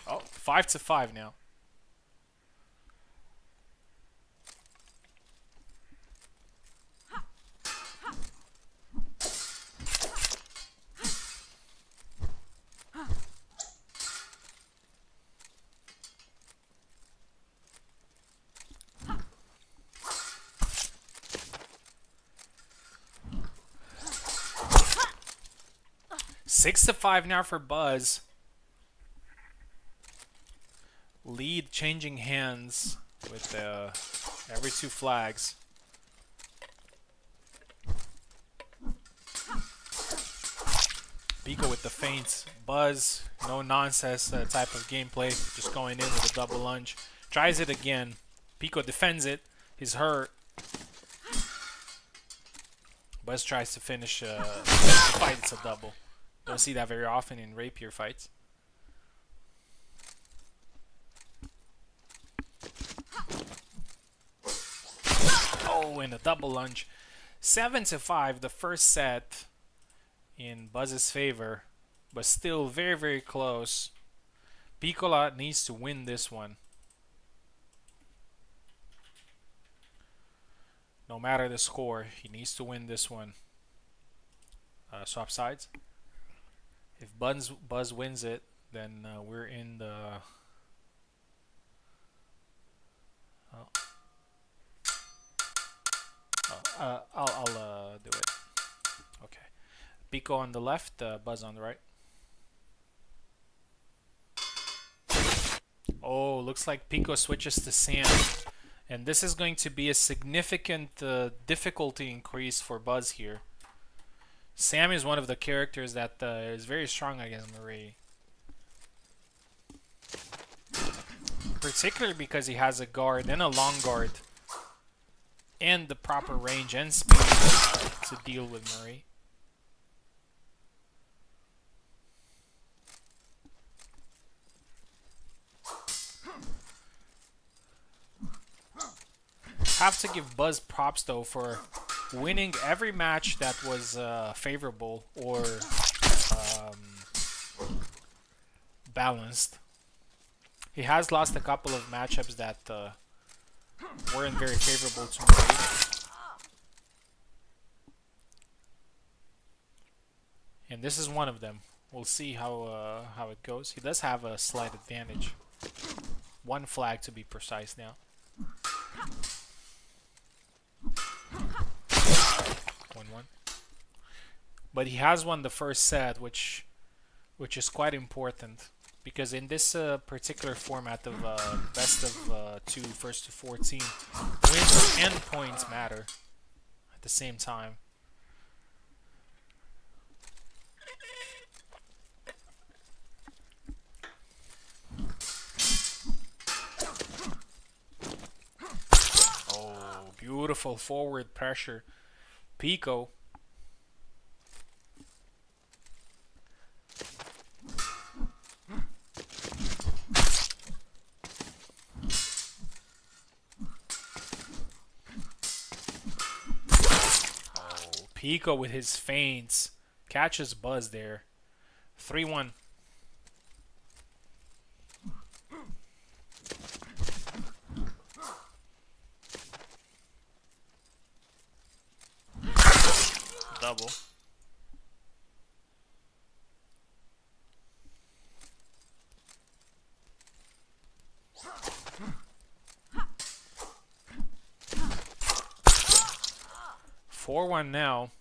Oh, 5-5 now. Six to 5 now for Buzz. Lead changing hands with every 2 flags. Pico with the feints. Buzz, no nonsense type of gameplay. Just going in with a double lunge. Tries it again. Pico defends it. He's hurt. Buzz tries to finish the fight. It's a double. Don't see that very often in rapier fights. Oh, and a double lunge. 7-5, the first set in Buzz's favor, but still very, very close. Piccola needs to win this one. No matter the score, he needs to win this one. Swap sides. If Buzz wins it, then we're in the. Oh, I'll do it. Okay. Pico on the left, Buzz on the right. Oh, looks like Pico switches to Sam. And this is going to be a significant difficulty increase for Buzz here. Sam is one of the characters that is very strong against Marie. Particularly because he has a guard and a long guard. And the proper range and speed to deal with Marie. Have to give Buzz props though for winning every match that was favorable or balanced. He has lost a couple of matchups that weren't very favorable to Marie. And this is one of them. We'll see how it goes. He does have a slight advantage. One flag to be precise now. 1-1. But he has won the first set, which is quite important. Because in this particular format of best of 2, first to 14, wins and points matter at the same time. Oh, beautiful forward pressure. Pico. Pico with his feints catches Buzz there. 3-1. Double. Four one now.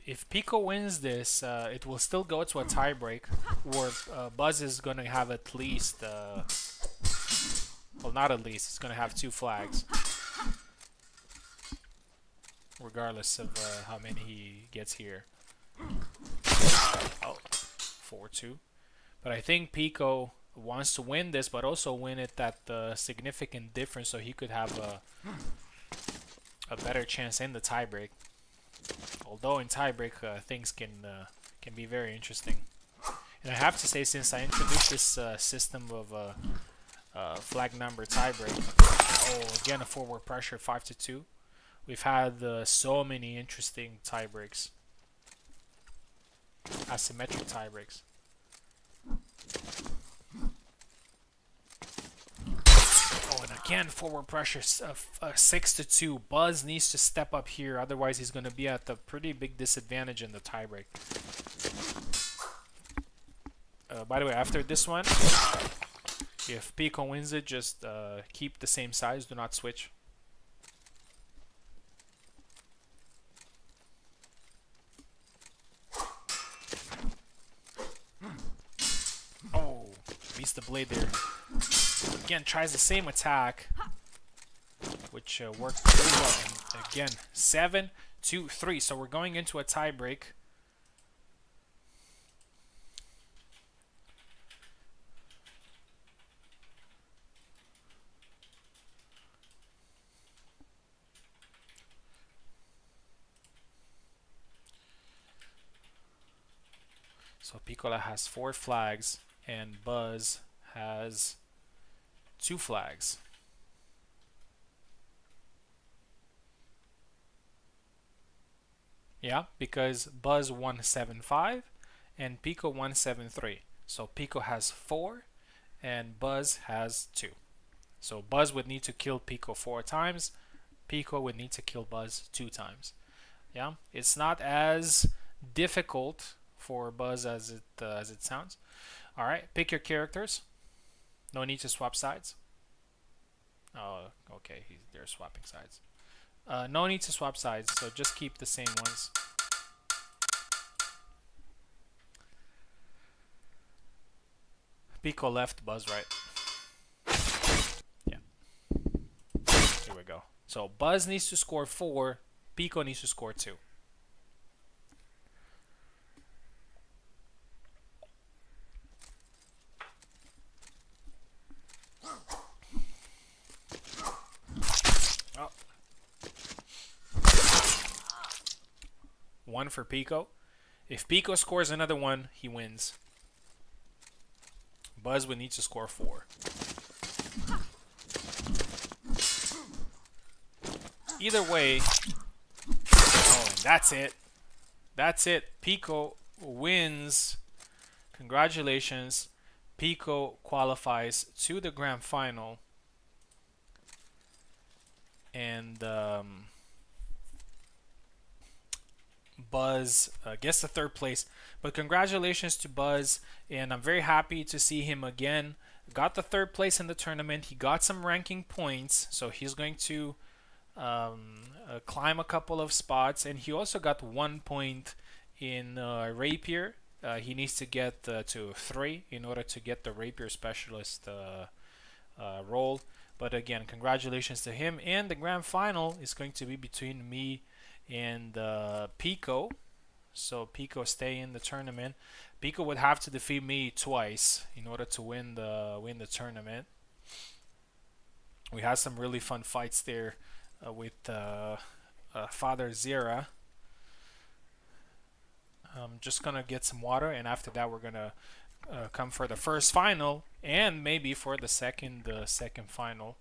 If Pico wins this, it will still go to a tiebreak, or Buzz is going to have at least, well, not at least, it's going to have 2 flags, regardless of how many he gets here. Oh, 4-2. But I think Pico wants to win this, but also win it at significant difference, so he could have a better chance in the tiebreak. Although in tiebreak things can be very interesting. And I have to say, since I introduced this system of flag number tiebreak, oh, again a forward pressure 5-2. We've had so many interesting tiebreaks, asymmetric tiebreaks. Oh, and again forward pressure 6-2. Buzz needs to step up here, otherwise he's going to be at a pretty big disadvantage in the tiebreak. By the way, after this one, if Pico wins it, just keep the same size, do not switch. Oh, beats the blade there. Again, tries the same attack, which worked really well. And again, 7-3. So we're going into a tie break. So Piccola has 4 flags, and Buzz has 2 flags. Yeah, because Buzz won 7-5 and Pico 173. So Pico has 4 and Buzz has 2. So Buzz would need to kill Pico 4 times. Pico would need to kill Buzz 2 times. Yeah, it's not as difficult for Buzz as it sounds. All right, pick your characters. No need to swap sides. Oh, okay, they're swapping sides. No need to swap sides, so just keep the same ones. Pico left, Buzz right. Yeah. Here we go. So Buzz needs to score 4. Pico needs to score 2. Oh. 1 for Pico. If Pico scores another 1, he wins. Buzz would need to score 4. Either way, oh, and that's it. That's it. Pico wins. Congratulations. Pico qualifies to the grand final. And Buzz gets the 3rd place. But congratulations to Buzz, and I'm very happy to see him again. Got the 3rd place in the tournament. He got some ranking points, so he's going to climb a couple of spots, and he also got 1 point in Rapier. He needs to get to 3 in order to get the Rapier Specialist role. But again, congratulations to him. And the grand final is going to be between me and Pico. So Pico stay in the tournament. Pico would have to defeat me twice in order to win the tournament. We had some really fun fights there with Father Zira. I'm just gonna get some water, and after that we're gonna come for the first final and maybe for the second final.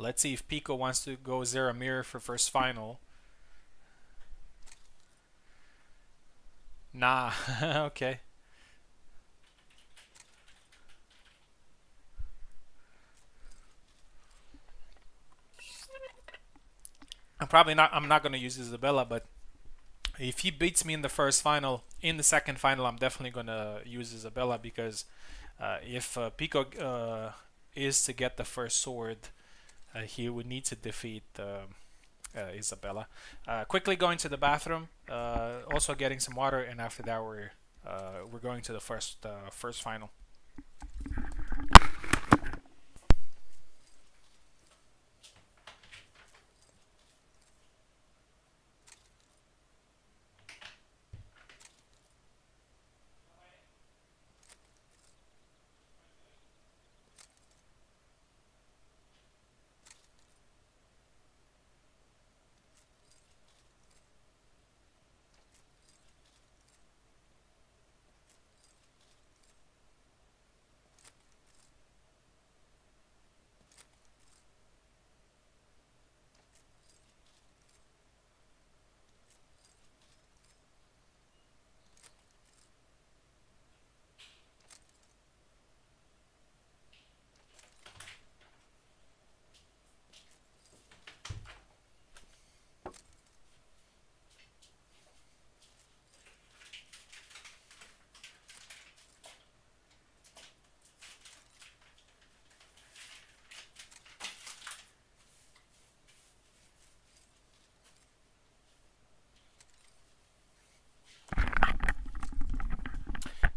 Let's see if Pico wants to go Zera Mirror for first final. Nah, okay. I'm not gonna use Isabella, but if he beats me in the first final, in the second final, I'm definitely gonna use Isabella, because if Pico is to get the first sword, he would need to defeat Isabella. Quickly going to the bathroom, also getting some water, and after that we're going to the first final.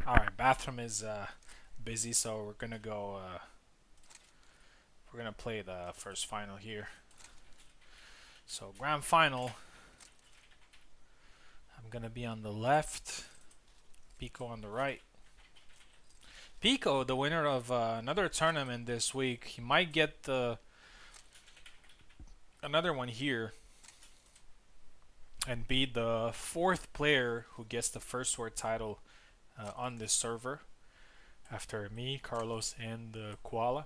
All right, bathroom is busy, so we're gonna go. We're gonna play the first final here. So grand final. I'm gonna be on the left. Pico on the right. Pico, the winner of another tournament this week, he might get another one here and be the 4th player who gets the first sword title on this server, after me, Carlos, and Koala.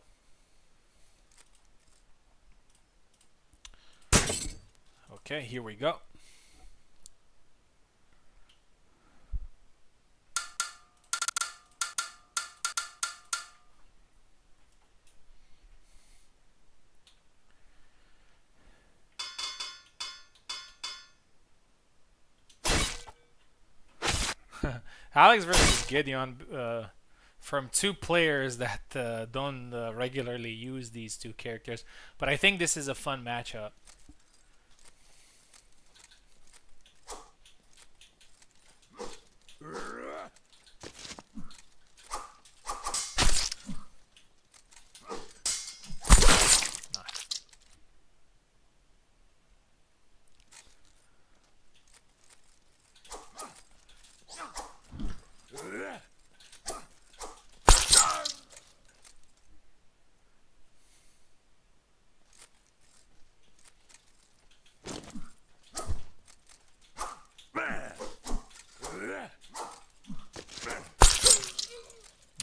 Okay, here we go. Alex versus Gideon, from two players that don't regularly use these two characters, but I think this is a fun matchup.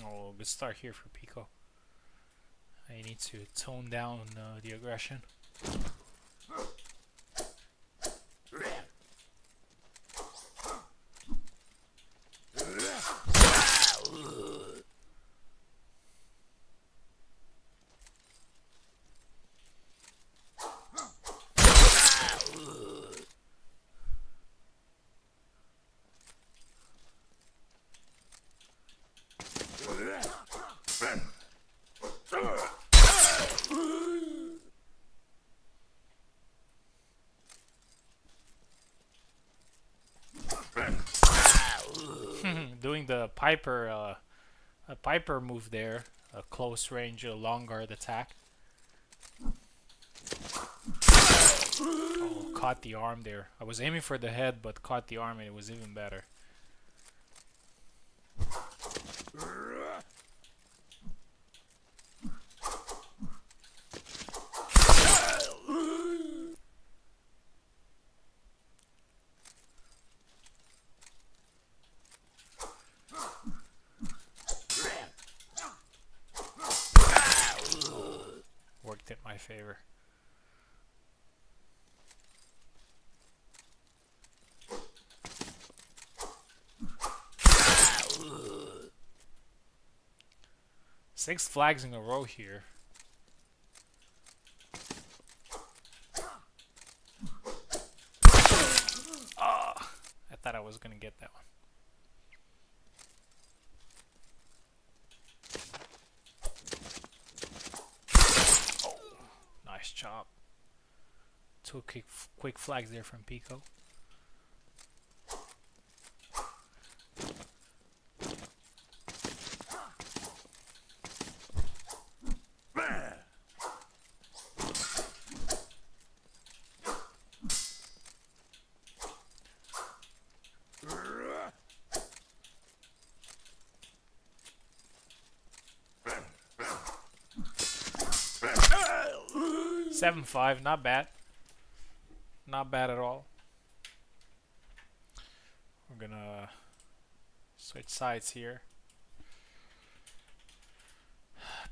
Oh, good start here for Pico. I need to tone down the aggression. Doing the Piper, a Piper move there, a close range, long guard attack. Oh, caught the arm there. I was aiming for the head, but caught the arm, and it was even better. Worked in my favor. Six flags in a row here. Oh, I thought I was gonna get that one. Oh, nice chop. Two quick flags there from Pico. Seven 5, not bad. Not bad at all. We're gonna switch sides here.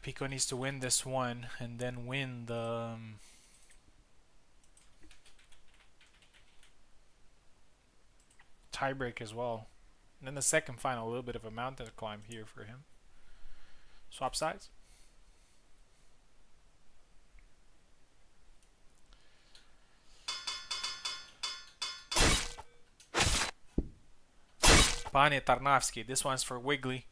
Pico needs to win this one and then win the tiebreak as well. And then the second final, a little bit of a mountain to climb here for him. Swap sides. Panie Tarnowski. This one's for Wiggly.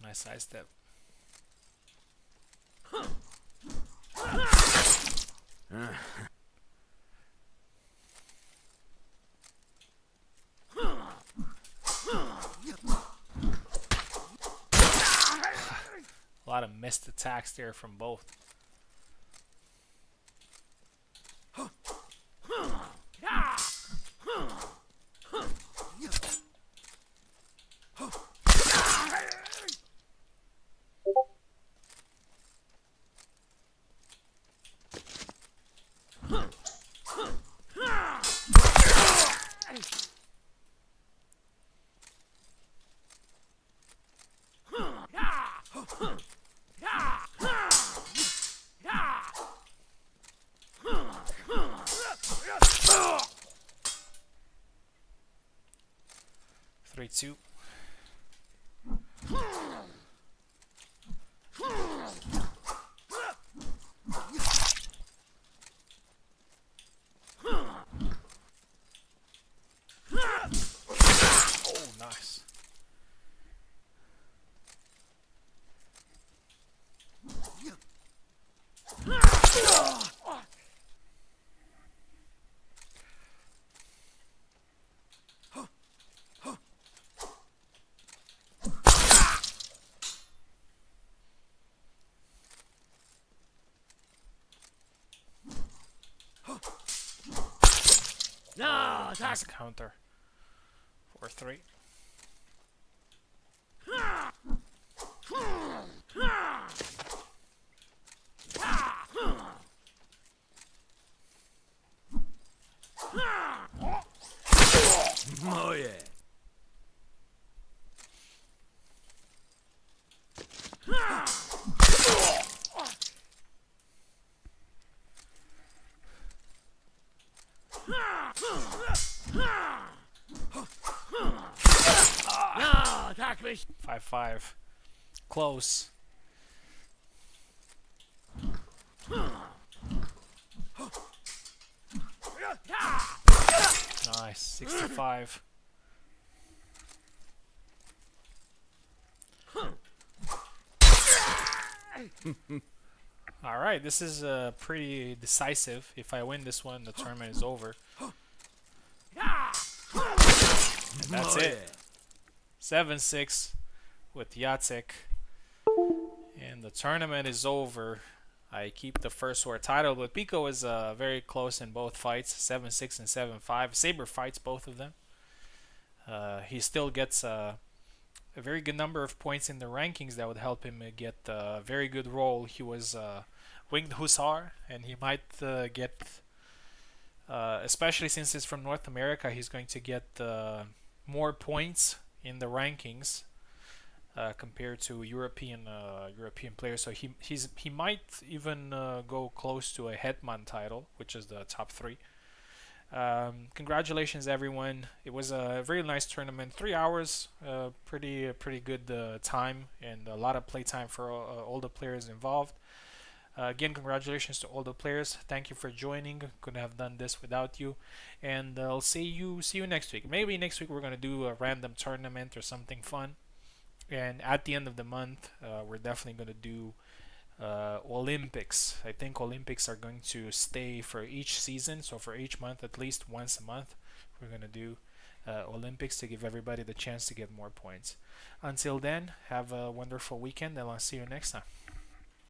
Nice side step. A lot of missed attacks there from both. 3-2. Oh, nice. Nice counter. 4-3. Oh yeah. Ah, 5-5. Close. Nice. 65. All right, this is pretty decisive. If I win this one, the tournament is over. And that's it. 7-6 with Jacek. And the tournament is over. I keep the first war title, but Pico is very close in both fights, 7-6 and 7-5. Saber fights both of them. He still gets a very good number of points in the rankings that would help him get a very good role. He was Winged Hussar, and he might get, especially since he's from North America, he's going to get more points in the rankings compared to European players. So he might even go close to a Hetman title, which is the top 3. Congratulations, everyone. It was a very nice tournament. 3 hours, pretty good time, and a lot of play time for all the players involved. Again, congratulations to all the players. Thank you for joining. Couldn't have done this without you. And I'll see you next week. Maybe next week we're gonna do a random tournament or something fun. And at the end of the month, we're definitely gonna do Olympics. I think Olympics are going to stay for each season, so for each month, at least once a month, we're going to do Olympics to give everybody the chance to get more points. Until then, have a wonderful weekend, and I'll see you next time.